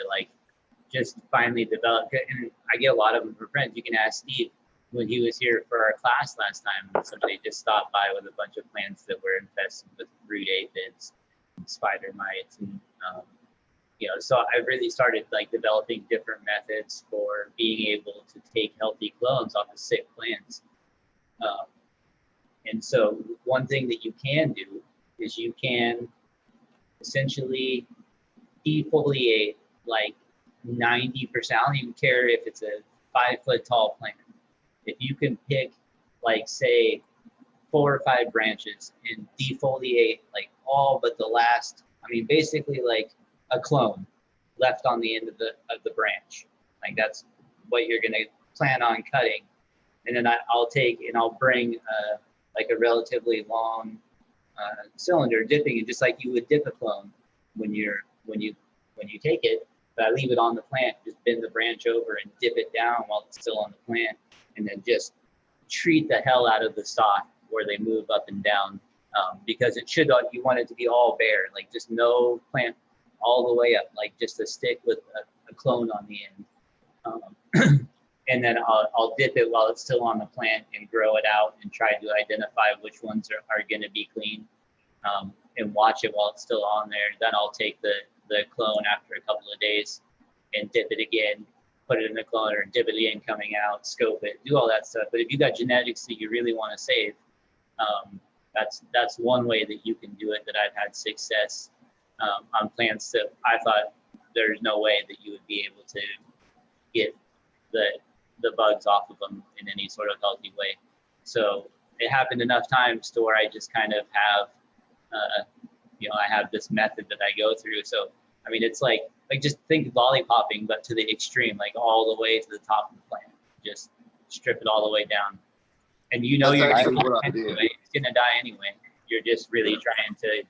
just finally develop, and I get a lot of them from friends. You can ask Steve when he was here for our class last time. Somebody just stopped by with a bunch of plants that were infested with root aphids, and spider mites, and So I really started like developing different methods for being able to take healthy clones off of sick plants. And so one thing that you can do is you can essentially defoliate like 90%. I don't even care if it's a 5-foot tall plant. If you can pick like say 4 or 5 branches and defoliate like all but the last, basically like a clone left on the end of the branch. Like that's what you're gonna plan on cutting. And then I'll bring like a relatively long cylinder, dipping it just like you would dip a clone when you take it. But I leave it on the plant, just bend the branch over and dip it down while it's still on the plant, and then just treat the hell out of the stalk where they move up and down, because you want it to be all bare, like just no plant all the way up, like just a stick with a clone on the end. And then I'll dip it while it's still on the plant and grow it out and try to identify which ones are going to be clean, and watch it while it's still on there. Then I'll take the clone after a couple of days and dip it again, put it in the cloner, dip it again, coming out, scope it, do all that stuff. But if you got genetics that you really want to save, that's one way that you can do it that I've had success on plants that I thought there's no way that you would be able to get the bugs off of them in any sort of healthy way. So it happened enough times to where I just kind of have, I have this method that I go through. So, it's like just think lollipopping, but to the extreme, like all the way to the top of the plant, just strip it all the way down. And That's you're actually gonna what I did. it's gonna die anyway. You're just really trying to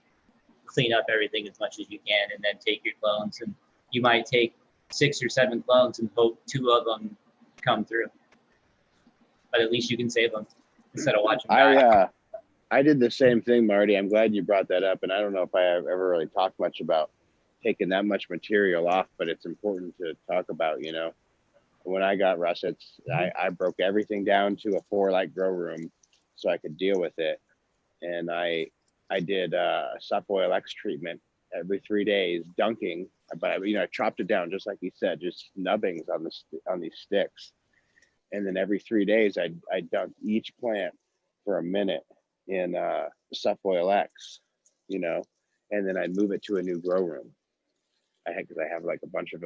clean up everything as much as you can, and then take your clones. And you might take 6 or 7 clones and hope 2 of them come through. But at least you can save them instead of watching them die. I did the same thing, Marty. I'm glad you brought that up. And I don't know if I have ever really talked much about taking that much material off, but it's important to talk about, When I got russets, I broke everything down to a 4-light grow room so I could deal with it. And I did a Sufoil X treatment every 3 days, dunking. But I chopped it down just like you said, just nubbings on these sticks. And then every 3 days, I dunked each plant for a minute in Sufoil X, and then I'd move it to a new grow room. Because I have like a bunch of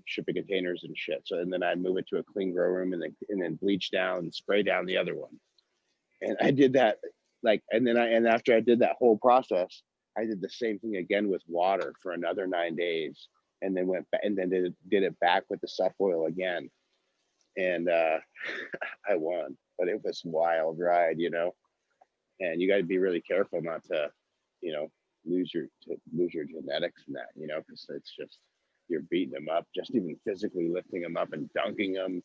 shipping containers and shit. So and then I'd move it to a clean grow room and then bleach down and spray down the other one. And I did that and after I did that whole process, I did the same thing again with water for another 9 days, and then went back and then did it back with the Sufoil again. And I won, but it was a wild ride, and you got to be really careful not to, lose your genetics in that, because it's just, you're beating them up, just even physically lifting them up and dunking them,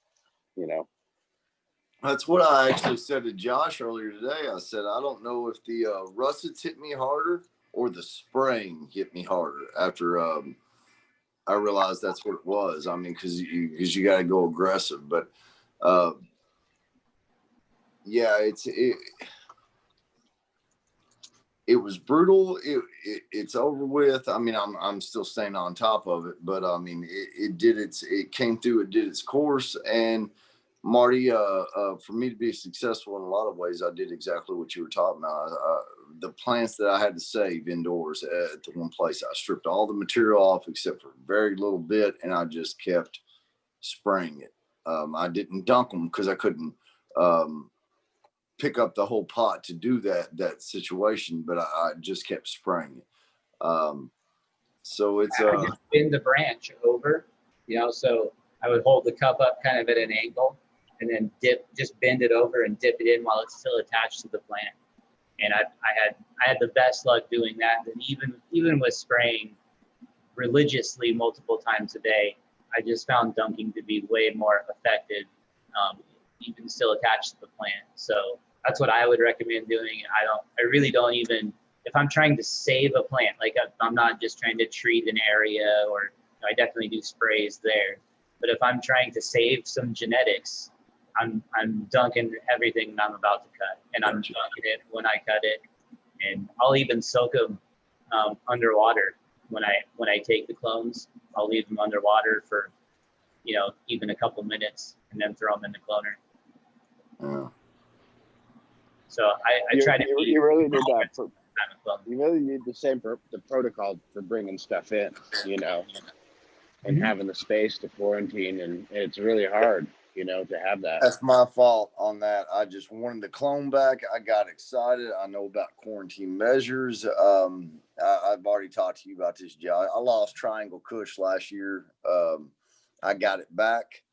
That's what I actually said to Josh earlier today. I said, I don't know if the russets hit me harder or the spraying hit me harder after I realized that's what it was. Because you got to go aggressive. But yeah, it was brutal. It's over with. I'm still staying on top of it, but it came through. It did its course. And Marty, for me to be successful in a lot of ways, I did exactly what you were talking about. The plants that I had to save indoors at the one place, I stripped all the material off except for a very little bit, and I just kept spraying it. I didn't dunk them because I couldn't pick up the whole pot to do that situation, but I just kept spraying it. So it's I just bend the branch over, so I would hold the cup up kind of at an angle, and then just bend it over and dip it in while it's still attached to the plant. And I had the best luck doing that. And even with spraying religiously multiple times a day, I just found dunking to be way more effective, even still attached to the plant. So that's what I would recommend doing. I really don't even, if I'm trying to save a plant, like I'm not just trying to treat an area, or I definitely do sprays there. But if I'm trying to save some genetics, I'm dunking everything I'm about to cut, and I'm dunking it when I cut it, and I'll even soak them underwater when I take the clones, I'll leave them underwater for, even a couple minutes and then throw them in the cloner. Yeah. So I try to you really need that. time of clone. You really need the protocol for bringing stuff in, and having the space to quarantine, and it's really hard, to have that. That's my fault on that. I just wanted the clone back. I got excited. I know about quarantine measures. I've already talked to you about this, Joe. I lost Triangle Kush last year. I got it back.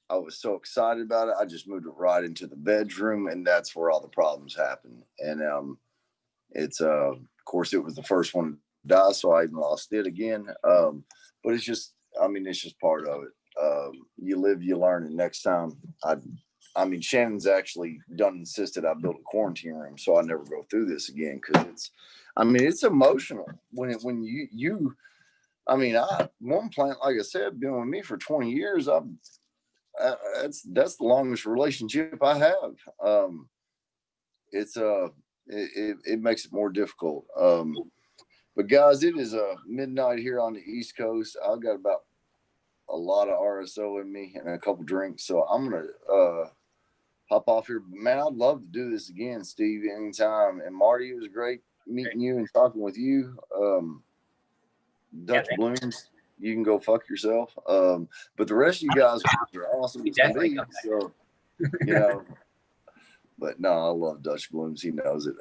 I was so excited about it. I just moved it right into the bedroom, and that's where all the problems happened. And it's of course it was the first one to die, so I even lost it again. But it's just, it's just part of it. You live, you learn, and next time Shannon's actually insisted I build a quarantine room so I never go through this again, because it's emotional when one plant, like I said, been with me for 20 years. That's the longest relationship I have. It makes it more difficult. But guys, it is midnight here on the East Coast. I've got about a lot of RSO in me and a couple drinks, so I'm gonna hop off here. Man, I'd love to do this again, Steve, anytime. And Marty, it was great meeting you and talking with you. Dutch Blooms, you can go fuck yourself. But the rest of you guys are awesome to me. So, but no, I love Dutch Blooms. He knows it.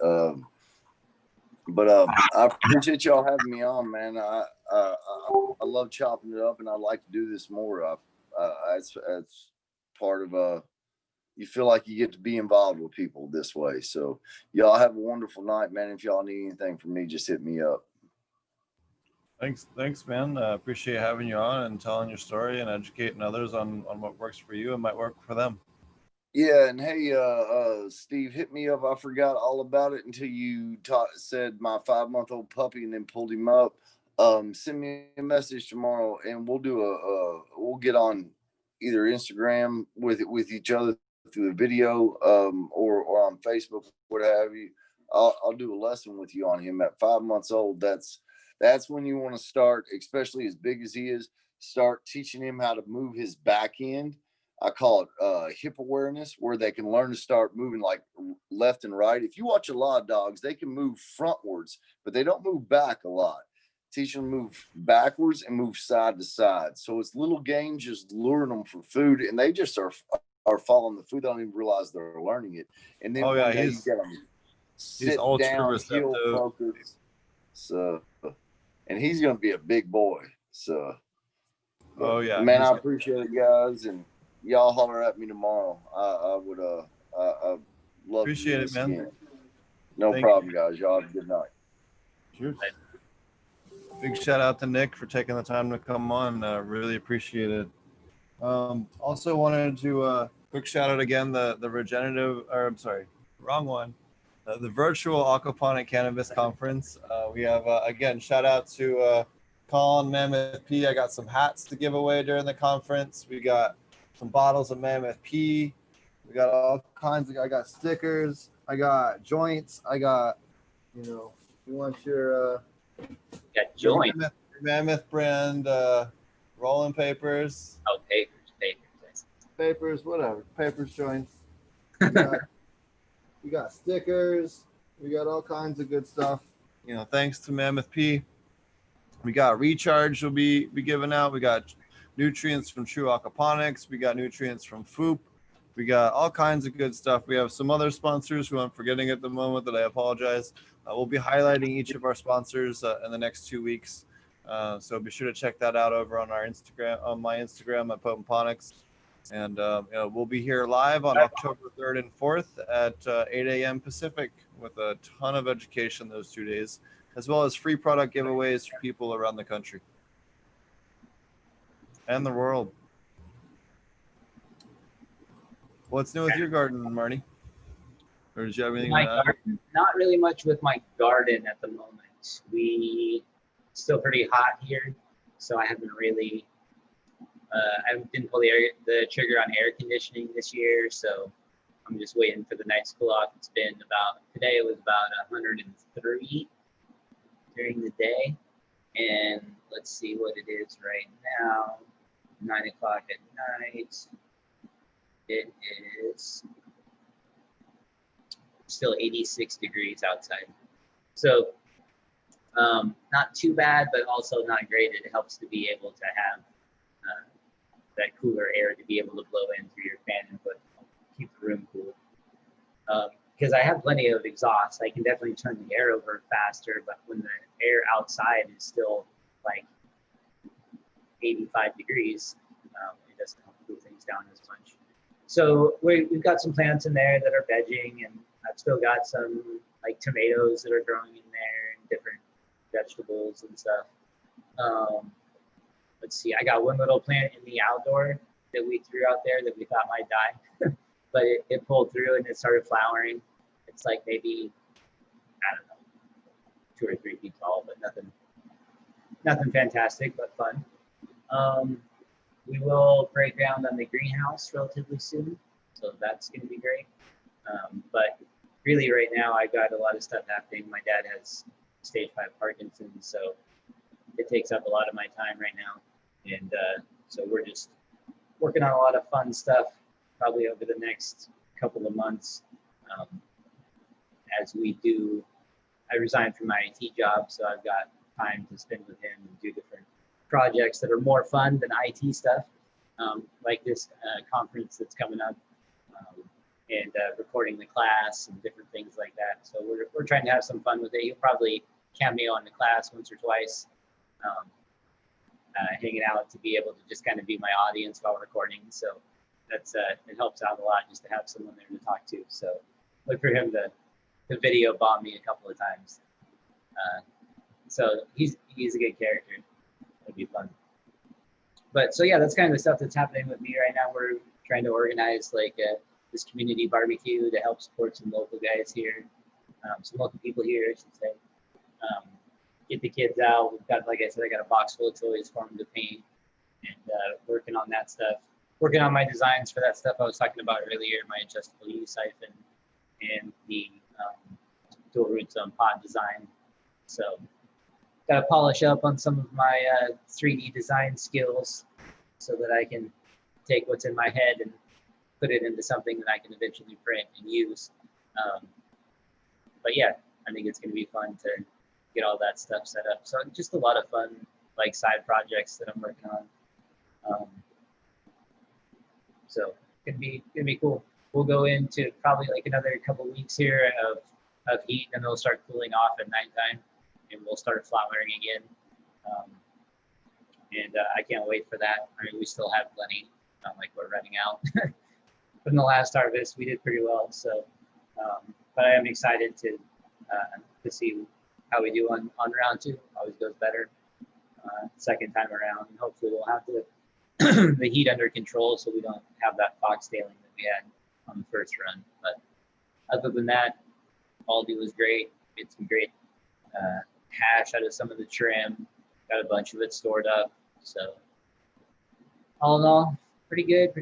But I appreciate y'all having me on, man. I love chopping it up, and I'd like to do this more. It's part of you feel like you get to be involved with people this way. So y'all have a wonderful night, man. If y'all need anything from me, just hit me up. Thanks, man. Appreciate having you on and telling your story and educating others on what works for you and might work for them. Yeah, and hey, Steve, hit me up. I forgot all about it until you said my 5-month-old puppy, and then pulled him up. Send me a message tomorrow, and we'll do we'll get on either Instagram with each other through the video, or on Facebook, what have you. I'll do a lesson with you on him at 5 months old. That's when you want to start, especially as big as he is. Start teaching him how to move his back end. I call it hip awareness, where they can learn to start moving like left and right. If you watch a lot of dogs, they can move frontwards, but they don't move back a lot. Teach them to move backwards and move side to side. So it's little games, just luring them for food, and they just are following the food. They don't even realize they're learning it. And then he's ultra down, heel focus. So, and he's going to be a big boy. So, man, I appreciate it, guys, and y'all holler at me tomorrow. I would love appreciate to it, man. Again. No problem, guys. Y'all have a good night. Cheers. Big shout out to Nick for taking the time to come on. Really appreciate it. Also wanted to quick shout out again the virtual Aquaponic Cannabis Conference. We have again, shout out to Colin, Mammoth P. I got some hats to give away during the conference. We got some bottles of Mammoth P. We got all kinds of, I got stickers, I got joints, I got, you want your got joints. Mammoth brand rolling papers. Oh, papers, whatever. Papers, joints. We got stickers. We got all kinds of good stuff. Thanks to Mammoth P. We got Recharge will be giving out. We got nutrients from True Aquaponics. We got nutrients from Foop. We got all kinds of good stuff. We have some other sponsors who I'm forgetting at the moment that I apologize. We'll be highlighting each of our sponsors in the next 2 weeks. So be sure to check that out over on our Instagram, on my Instagram at Ponics. And we'll be here live on October 3rd and 4th at 8 a.m. Pacific with a ton of education those 2 days, as well as free product giveaways for people around the country and the world. What's new with your garden, Marty? Or did you have anything? Not really much with my garden at the moment. We still pretty hot here, so I haven't really. I didn't pull the trigger on air conditioning this year, so I'm just waiting for the nights to cool off. It's been today it was about 103 during the day, And let's see what it is right now. 9 o'clock at night. It is still 86 degrees outside. So not too bad, but also not great. It helps to be able to have that cooler air to be able to blow in through your fan and keep the room cool. Because I have plenty of exhaust, I can definitely turn the air over faster, but when the air outside is still like 85 degrees, it doesn't help cool things down as much. So we've got some plants in there that are vegging, and I've still got some like tomatoes that are growing in there and different vegetables and stuff. Let's see, I got one little plant in the outdoor that we threw out there that we thought might die, but it pulled through and it started flowering. It's like maybe, I don't know, 2 or 3 feet tall, but nothing fantastic, but fun. We will break ground on the greenhouse relatively soon, so that's going to be great. But really right now I got a lot of stuff happening. My dad has stage 5 Parkinson's, so it takes up a lot of my time right now. And so we're just working on a lot of fun stuff probably over the next couple of months. As we do, I resigned from my IT job, so I've got time to spend with him and do different projects that are more fun than IT stuff, like this conference that's coming up, and recording the class and different things like that. So we're trying to have some fun with it. He'll probably cameo in the class once or twice, hanging out to be able to just kind of be my audience while recording. So that's it helps out a lot just to have someone there to talk to. So look for him to video bomb me a couple of times. So he's a good character. It'll be fun. But so yeah, that's kind of the stuff that's happening with me right now. We're trying to organize like this community barbecue to help support some local guys here, some local people here, I should say. Get the kids out. We've got, like I said, I got a box full of toys for them to paint, and working on that stuff. Working on my designs for that stuff I was talking about earlier, my adjustable U siphon and the dual root zone pod design. So got to polish up on some of my 3D design skills so that I can take what's in my head and put it into something that I can eventually print and use. But yeah, I think it's going to be fun to get all that stuff set up. So just a lot of fun, like side projects that I'm working on. So it's gonna be cool. We'll go into probably like another couple weeks here of heat, and it'll start cooling off at nighttime, and we'll start flowering again. And I can't wait for that. I mean, we still have plenty. Not like we're running out. From the last harvest, we did pretty well. So, but I am excited to see how we do on round 2. Always goes better second time around, and hopefully we'll have the heat under control so we don't have that foxtailing that we had on the first run. But other than that, Aldi was great. Get some great hash out of some of the trim. Got a bunch of it stored up. So all in all, pretty good.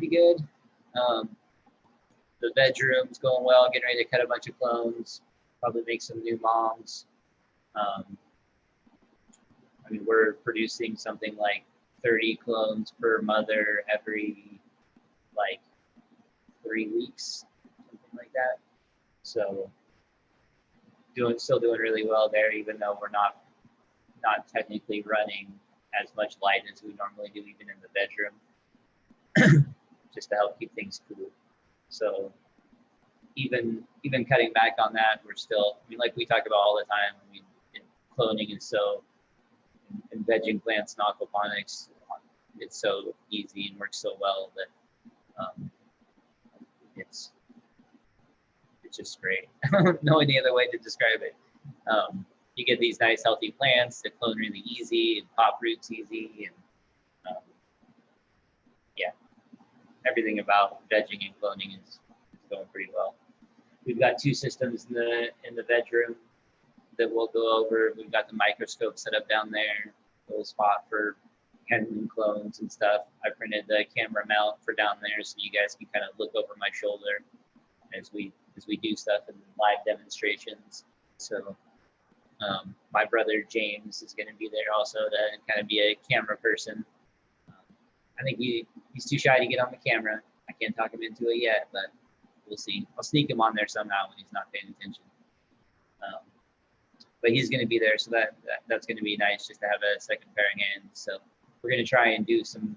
The veg room's going well. Getting ready to cut a bunch of clones. Probably make some new moms. I mean, we're producing something like 30 clones per mother every like 3 weeks, something like that. So still doing really well there, even though we're not technically running as much light as we normally do, even in the bedroom, just to help keep things cool. So even cutting back on that, we're still, I mean, like we talk about all the time, I mean, cloning is so, and vegging plants and aquaponics, it's so easy and works so well that it's just great. I don't know any other way to describe it. You get these nice healthy plants that clone really easy and pop roots easy, and yeah, everything about vegging and cloning is going pretty well. We've got 2 systems in the bedroom that we'll go over. We've got the microscope set up down there, a little spot for handling clones and stuff. I printed the camera mount for down there so you guys can kind of look over my shoulder as we do stuff in live demonstrations. So My brother James is going to be there also to kind of be a camera person. I think he's too shy to get on the camera. I can't talk him into it yet, but we'll see. I'll sneak him on there somehow when he's not paying attention. But he's going to be there, so that's going to be nice just to have a second pair of hands. So we're going to try and do some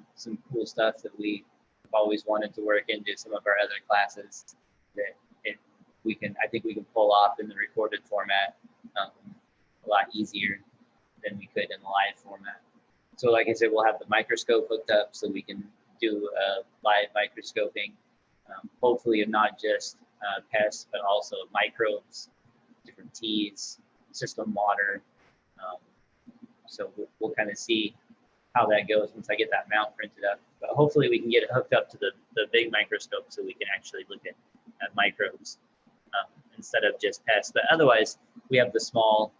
cool stuff that we have always wanted to work into some of our other classes that I think we can pull off in the recorded format a lot easier than we could in the live format. So like I said, we'll have the microscope hooked up so we can do live microscoping, hopefully of not just pests, but also microbes, different teas, system water. So we'll kind of see how that goes once I get that mount printed up. But hopefully we can get it hooked up to the big microscope so we can actually look at microbes instead of just pests. But otherwise, we have the small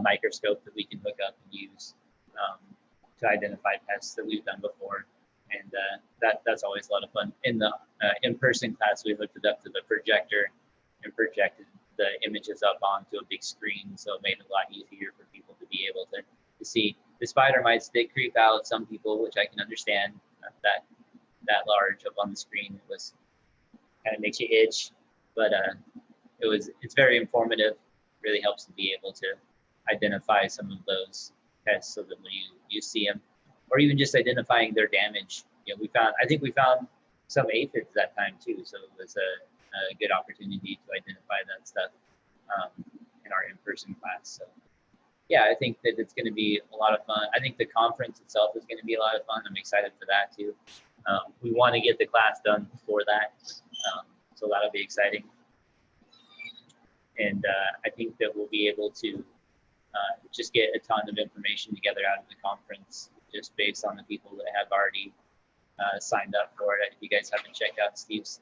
microscope that we can hook up and use to identify pests that we've done before. And that's always a lot of fun. In the in-person class, we hooked it up to the projector and projected the images up onto a big screen, so it made it a lot easier for people to be able to see. The spider mites did creep out some people, which I can understand. That large up on the screen, it was kind of makes you itch, but it's very informative. Really helps to be able to identify some of those pests so that when you see them, or even just identifying their damage. I think we found some aphids that time too, so it was a good opportunity to identify that stuff in our in-person class. So yeah, I think that it's going to be a lot of fun. I think the conference itself is going to be a lot of fun. I'm excited for that too. We want to get the class done before that, so that'll be exciting. And I think that we'll be able to just get a ton of information together out of the conference, just based on the people that have already signed up for it. If you guys haven't checked out Steve's,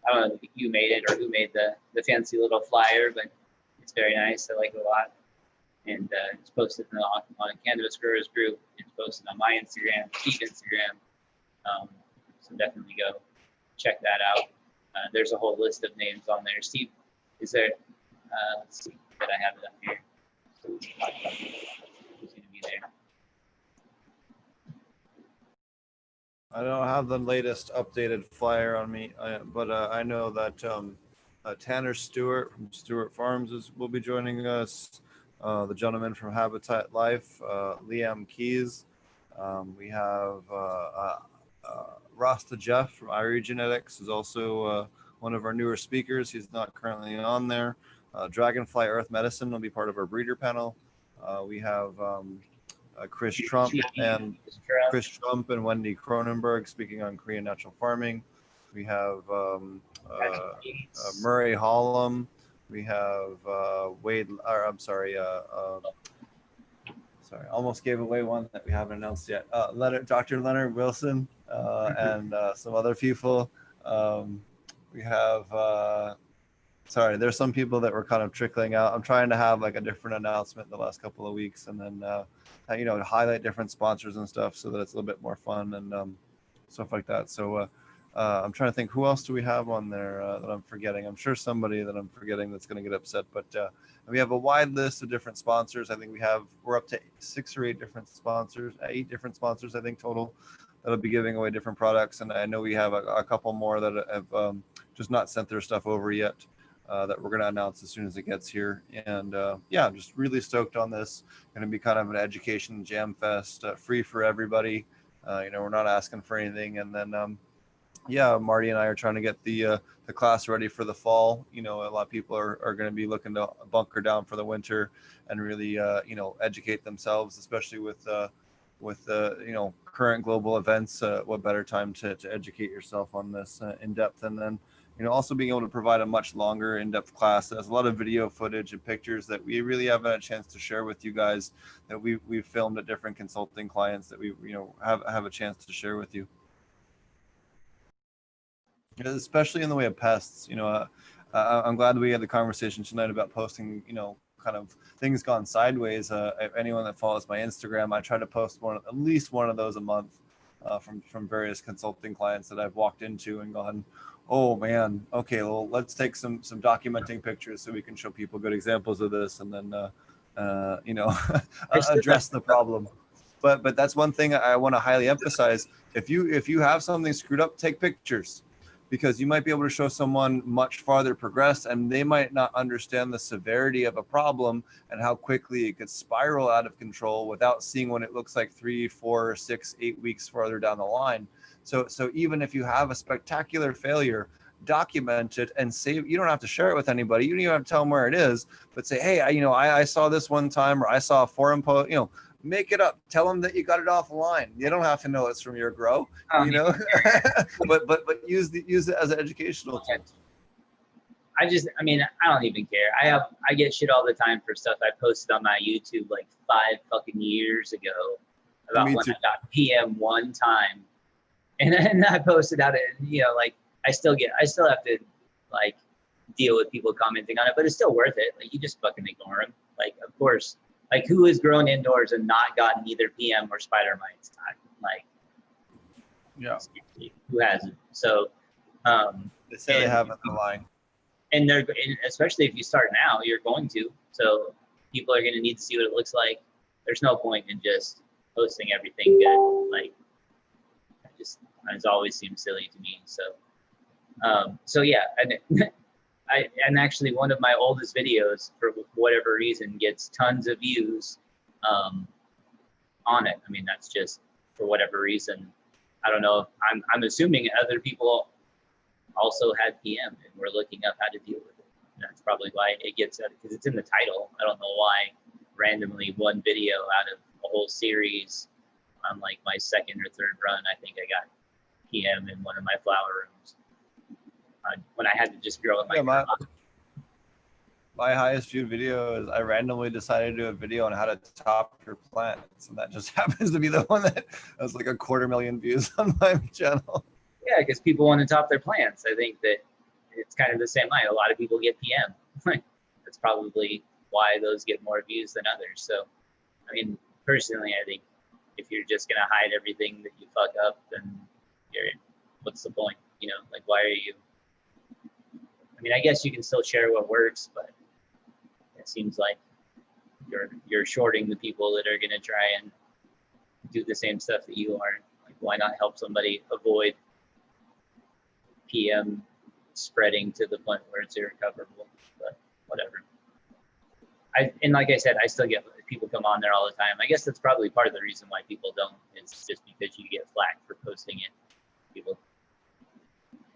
I don't know if you made it or who made the fancy little flyer, but it's very nice. I like it a lot. And it's posted in the Aquaponic Cannabis Growers group. It's posted on my Instagram, Steve's Instagram. So definitely go check that out. There's a whole list of names on there. Steve, is there, let's see, that I have it up here. So we can talk about who's going to be there. I don't have the latest updated flyer on me, but I know that Tanner Stewart from Stewart Farms will be joining us. The gentleman from Habitat Life, Liam Keys. We have Rasta Jeff from Irie Genetics is also one of our newer speakers. He's not currently on there. Dragonfly Earth Medicine will be part of our breeder panel. We have Chris Trump and Wendy Cronenberg speaking on Korean natural farming. We have Murray Hollum. We have almost gave away one that we haven't announced yet. Dr. Leonard Wilson and some other people. We have there's some people that were kind of trickling out. I'm trying to have like a different announcement the last couple of weeks, and then to highlight different sponsors and stuff so that it's a little bit more fun and stuff like that. So I'm trying to think, who else do we have on there that I'm forgetting? I'm sure somebody that I'm forgetting that's going to get upset, but we have a wide list of different sponsors. I think we're up to 6 or 8 different sponsors, 8 different sponsors, I think, total, that'll be giving away different products. And I know we have a couple more that have just not sent their stuff over yet that we're going to announce as soon as it gets here. And yeah, I'm just really stoked on this. Going to be kind of an education jam fest, free for everybody. We're not asking for anything. And then yeah, Marty and I are trying to get the class ready for the fall. A lot of people are going to be looking to bunker down for the winter and really, educate themselves, especially with current global events. What better time to educate yourself on this in depth, and then also being able to provide a much longer in-depth class. There's a lot of video footage and pictures that we really haven't had a chance to share with you guys, that we've filmed at different consulting clients that we have a chance to share with you. Especially in the way of pests. I'm glad we had the conversation tonight about posting, kind of things gone sideways. Anyone that follows my Instagram, I try to post at least one of those a month from various consulting clients that I've walked into and gone, oh man, okay, well, let's take some documenting pictures so we can show people good examples of this, and then you know, address the problem. But that's one thing I want to highly emphasize. If you have something screwed up, take pictures, because you might be able to show someone much farther progressed, and they might not understand the severity of a problem and how quickly it could spiral out of control without seeing what it looks like 3, 4, 6, 8 weeks farther down the line. So even if you have a spectacular failure, document it and save. You don't have to share it with anybody. You don't even have to tell them where it is, but say, hey, I saw this one time, or I saw a forum post, make it up. Tell them that you got it offline. You don't have to know it's from your grow, but use it as an educational tool. I don't even care. I get shit all the time for stuff I posted on my YouTube like 5 fucking years ago about when I got PM one time, and then I posted out it, and I still have to like deal with people commenting on it, but it's still worth it. Like, you just fucking ignore them. Like, of course. Like, who has grown indoors and not gotten either PM or spider mites? Like, yeah, who hasn't? So, they say they haven't. The line, and especially if you start now, you're going to. So, people are going to need to see what it looks like. There's no point in just posting everything good. Like, it's always seemed silly to me. So yeah, and actually one of my oldest videos, for whatever reason, gets tons of views on it. I mean, that's just for whatever reason. I don't know. I'm assuming other people also had PM and we're looking up how to deal with it. That's probably why it gets out, because it's in the title. I don't know why randomly one video out of a whole series on like my second or third run, I think I got PM in one of my flower rooms. When I had to just grow up my highest viewed video is I randomly decided to do a video on how to top your plants, and that just happens to be the one that has like 250,000 views on my channel. Yeah, because people want to top their plants. I think that it's kind of the same line. A lot of people get PM. That's probably why those get more views than others. So, I mean, personally, I think if you're just gonna hide everything that you fuck up, then what's the point? Like, why are you? I mean, I guess you can still share what works, but it seems like you're shorting the people that are going to try and do the same stuff that you are. Like, why not help somebody avoid PM spreading to the point where it's irrecoverable? But whatever. And like I said, I still get people come on there all the time. I guess that's probably part of the reason why people don't. It's just because you get flack for posting it. People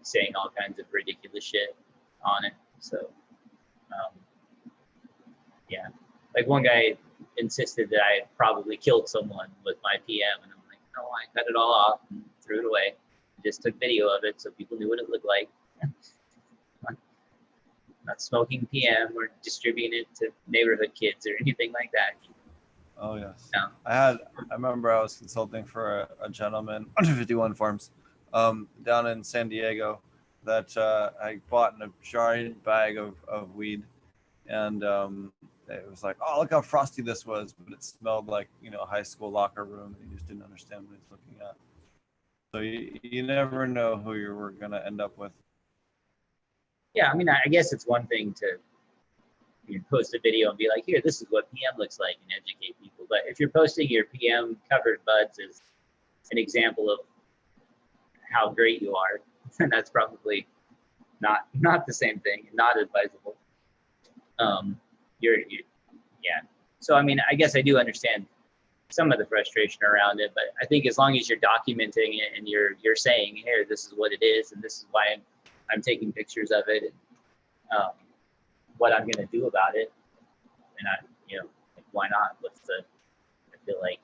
saying all kinds of ridiculous shit on it. So yeah, like one guy insisted that I had probably killed someone with my PM, and I'm like, no, I cut it all off and threw it away. Just took video of it so people knew what it looked like. Not smoking PM or distributing it to neighborhood kids or anything like that. Oh yes. No. I remember I was consulting for a gentleman under 51 farms down in San Diego that I bought in a giant bag of weed, and it was like, oh, look how frosty this was, but it smelled like a high school locker room, and he just didn't understand what he's looking at. So you never know who you're gonna end up with. Yeah, I mean, I guess it's one thing to post a video and be like, here, this is what PM looks like, and educate people. But if you're posting your PM covered buds as an example of how great you are, then that's probably not the same thing, not advisable. Yeah. So I mean, I guess I do understand some of the frustration around it, but I think as long as you're documenting it and you're saying, here, this is what it is, and this is why I'm taking pictures of it, and what I'm gonna do about it, and like, why not? I feel like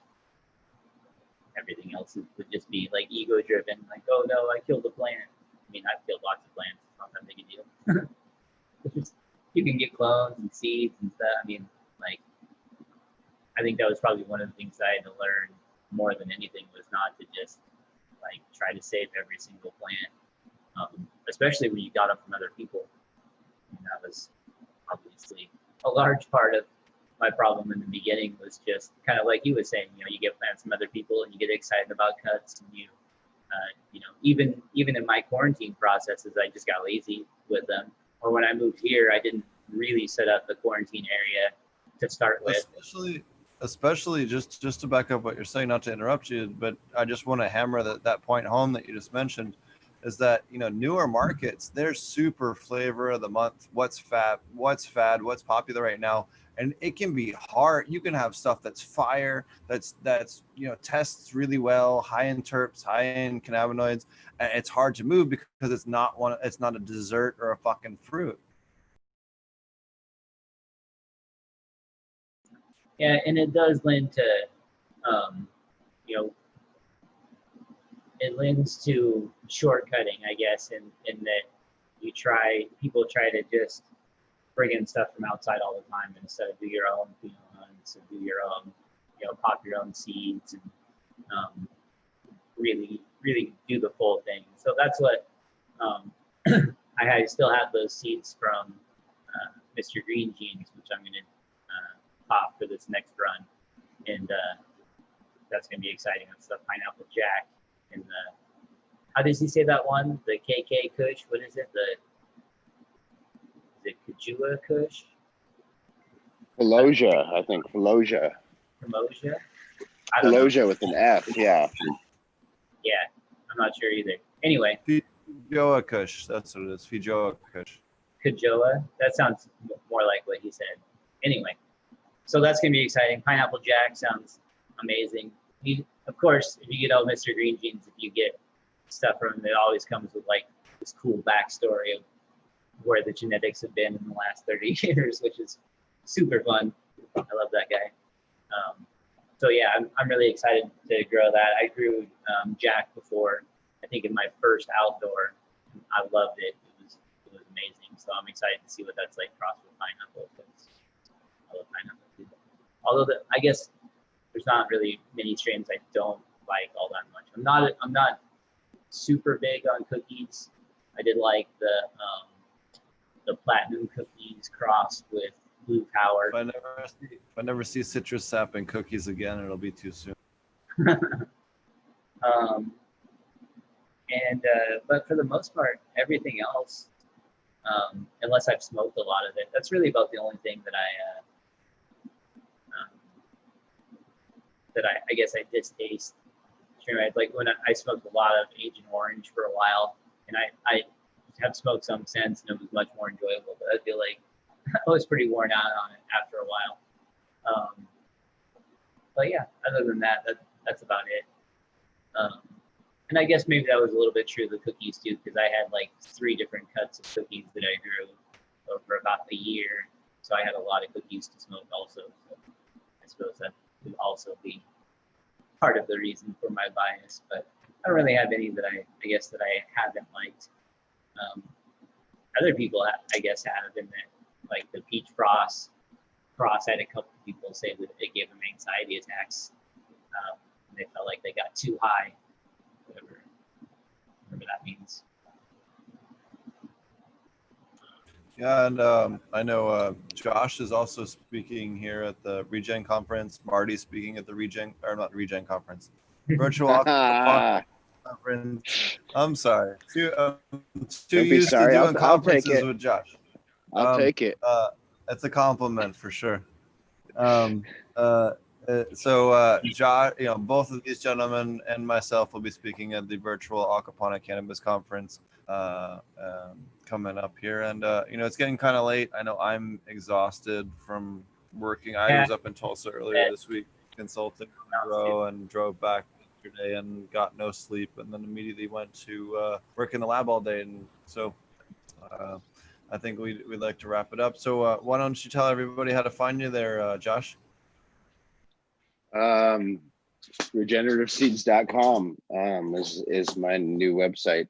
everything else would just be like ego driven, like, oh no, I killed a plant. I mean, I've killed lots of plants. It's not that big a deal. You can get clones and seeds and stuff. I mean, like, I think that was probably one of the things that I had to learn more than anything, was not to just like try to save every single plant, especially when you got them from other people. And that was obviously a large part of my problem in the beginning, was just kind of like you were saying, you get plants from other people and you get excited about cuts, and even in my quarantine processes, I just got lazy with them. Or when I moved here, I didn't really set up the quarantine area to start with. Especially just to back up what you're saying, not to interrupt you, but I just want to hammer that point home that you just mentioned, is that, you know, newer markets, they're super flavor of the month, what's fad, what's popular right now. And it can be hard. You can have stuff that's fire, that's you know, tests really well, high in terps, high in cannabinoids, and it's hard to move because it's not a dessert or a fucking fruit. Yeah, and it does lend to, you know, it lends to shortcutting, I guess, in that people try to just bring in stuff from outside all the time instead of do your own hunts and do your own, you know, pop your own seeds and really do the full thing. So that's what I still have those seeds from Mr. Green Genes, which I'm going to pop for this next run, and that's going to be exciting. That's the Pineapple Jack and the, how does he say that one? The KK Kush. What is it? The Kajua Kush? Pelosia, I think. Pelosia. Pelosia? I don't know. Pelosia with an F, yeah. Yeah, I'm not sure either. Anyway. Fijoa Kush, that's what it is. Fijoa Kush. Kajoa? That sounds more like what he said. Anyway, so that's going to be exciting. Pineapple Jack sounds amazing. Of course, if you get all Mr. Green Genes, if you get stuff from him, it always comes with like this cool backstory of where the genetics have been in the last 30 years, which is super fun. I love that guy. So yeah, I'm really excited to grow that. I grew Jack before, I think in my first outdoor. I loved it. It was amazing. So I'm excited to see what that's like crossed with pineapple. I love pineapple too. Although I guess there's not really many strains I don't like all that much. I'm not super big on cookies. I did like the platinum cookies crossed with blue power. If I never see citrus sap in cookies again, it'll be too soon. But for the most part, everything else, unless I've smoked a lot of it, that's really about the only thing that I guess I distaste. Like when I smoked a lot of Agent Orange for a while, and I have smoked some since, and it was much more enjoyable. But I feel like I was pretty worn out on it after a while. But yeah, other than that, that's about it. And I guess maybe that was a little bit true of the cookies too, because I had like 3 different cuts of cookies that I grew over about a year. So I had a lot of cookies to smoke also. So I suppose that would also be part of the reason for my bias. But I don't really have any that I guess that I haven't liked. Other people, I guess, have, in that, like the peach frost. I had a couple of people say that it gave them anxiety attacks. They felt like they got too high. Whatever that means. Yeah, and I know Josh is also speaking here at the Regen conference. Marty's speaking at the Regen conference, virtual Aquaponic conference. I'm sorry, too used to doing conferences with Josh. I'll take it. It's a compliment for sure. So Josh, you know, both of these gentlemen and myself will be speaking at the virtual Aquaponic Cannabis Conference coming up here, and you know, it's getting kind of late. I know I'm exhausted from working. I was up in Tulsa earlier this week consulting and drove back yesterday and got no sleep, and then immediately went to work in the lab all day, and so I think we'd like to wrap it up. So why don't you tell everybody how to find you there, Josh? Regenerativeseeds.com is my new website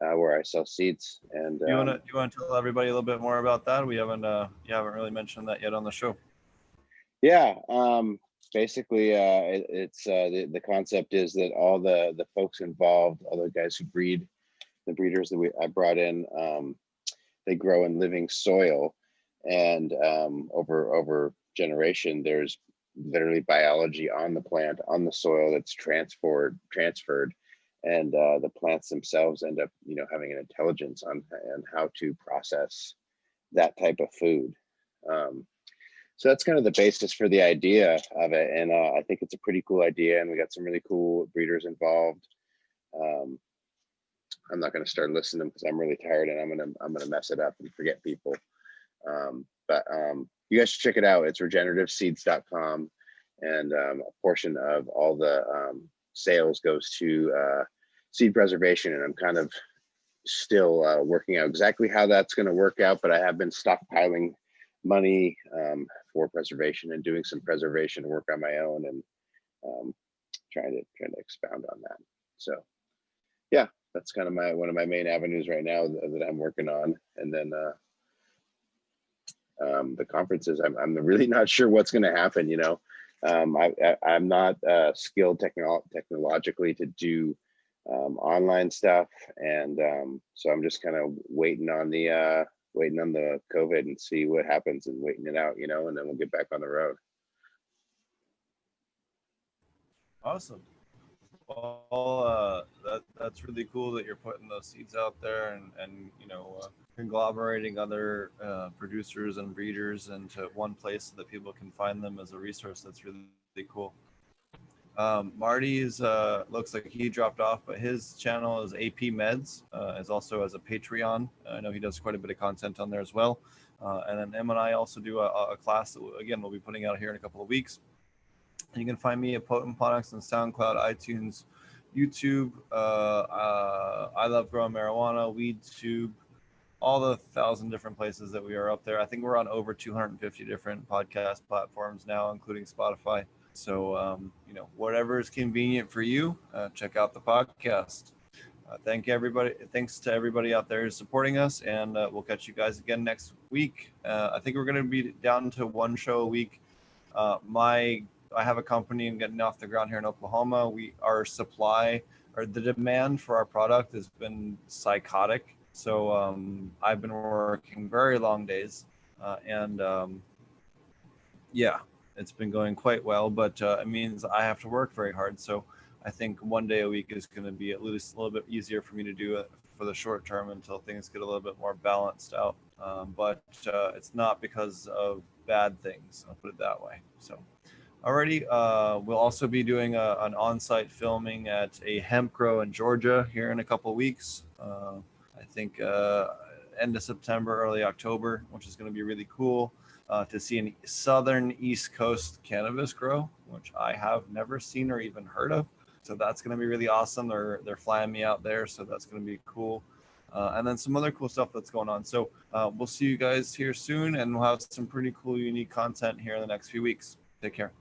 where I sell seeds. And you want to tell everybody a little bit more about that? You haven't really mentioned that yet on the show. Yeah, basically it's the concept is that all the folks involved, all the guys who breed, the breeders that I brought in, they grow in living soil, and over generation there's literally biology on the plant, on the soil, that's transferred, and the plants themselves end up, you know, having an intelligence on how to process that type of food. So that's kind of the basis for the idea of it. And I think it's a pretty cool idea. And we got some really cool breeders involved. I'm not going to start listing them because I'm really tired and I'm gonna mess it up and forget people. But you guys should check it out. It's regenerativeseeds.com, and a portion of all the sales goes to seed preservation. And I'm kind of still working out exactly how that's going to work out, but I have been stockpiling money for preservation and doing some preservation work on my own, and trying to expound on that. So yeah, that's kind of one of my main avenues right now that I'm working on. And then the conferences, I'm really not sure what's going to happen. You know, I'm not skilled technologically to do online stuff, and so I'm just kind of waiting on the COVID and see what happens, and waiting it out, you know, and then we'll get back on the road. Awesome. Well, that's really cool that you're putting those seeds out there, and you know, conglomerating other producers and breeders into one place so that people can find them as a resource. That's really, really cool. Marty's looks like he dropped off, but his channel is AP Meds, is also as a Patreon. I know he does quite a bit of content on there as well. And then Em and I also do a class that again we'll be putting out here in a couple of weeks. And you can find me at Ponics on SoundCloud, iTunes, YouTube. I Love Growing Marijuana, WeedTube, all the 1,000 different places that we are up there. I think we're on over 250 different podcast platforms now, including Spotify. So, you know, whatever is convenient for you, check out the podcast. Thanks to everybody out there who's supporting us, and we'll catch you guys again next week. I think we're going to be down to one show a week. I have a company and getting off the ground here in Oklahoma. Our supply, or the demand for our product, has been psychotic. So I've been working very long days, and yeah, it's been going quite well, but it means I have to work very hard. So I think one day a week is going to be at least a little bit easier for me to do it for the short term until things get a little bit more balanced out. But it's not because of bad things, I'll put it that way. So alrighty, we'll also be doing an on-site filming at a hemp grow in Georgia here in a couple of weeks. I think end of September, early October, which is going to be really cool. To see a southern East Coast cannabis grow, which I have never seen or even heard of. So that's going to be really awesome. They're flying me out there, so that's going to be cool. And then some other cool stuff that's going on. So we'll see you guys here soon, and we'll have some pretty cool, unique content here in the next few weeks. Take care.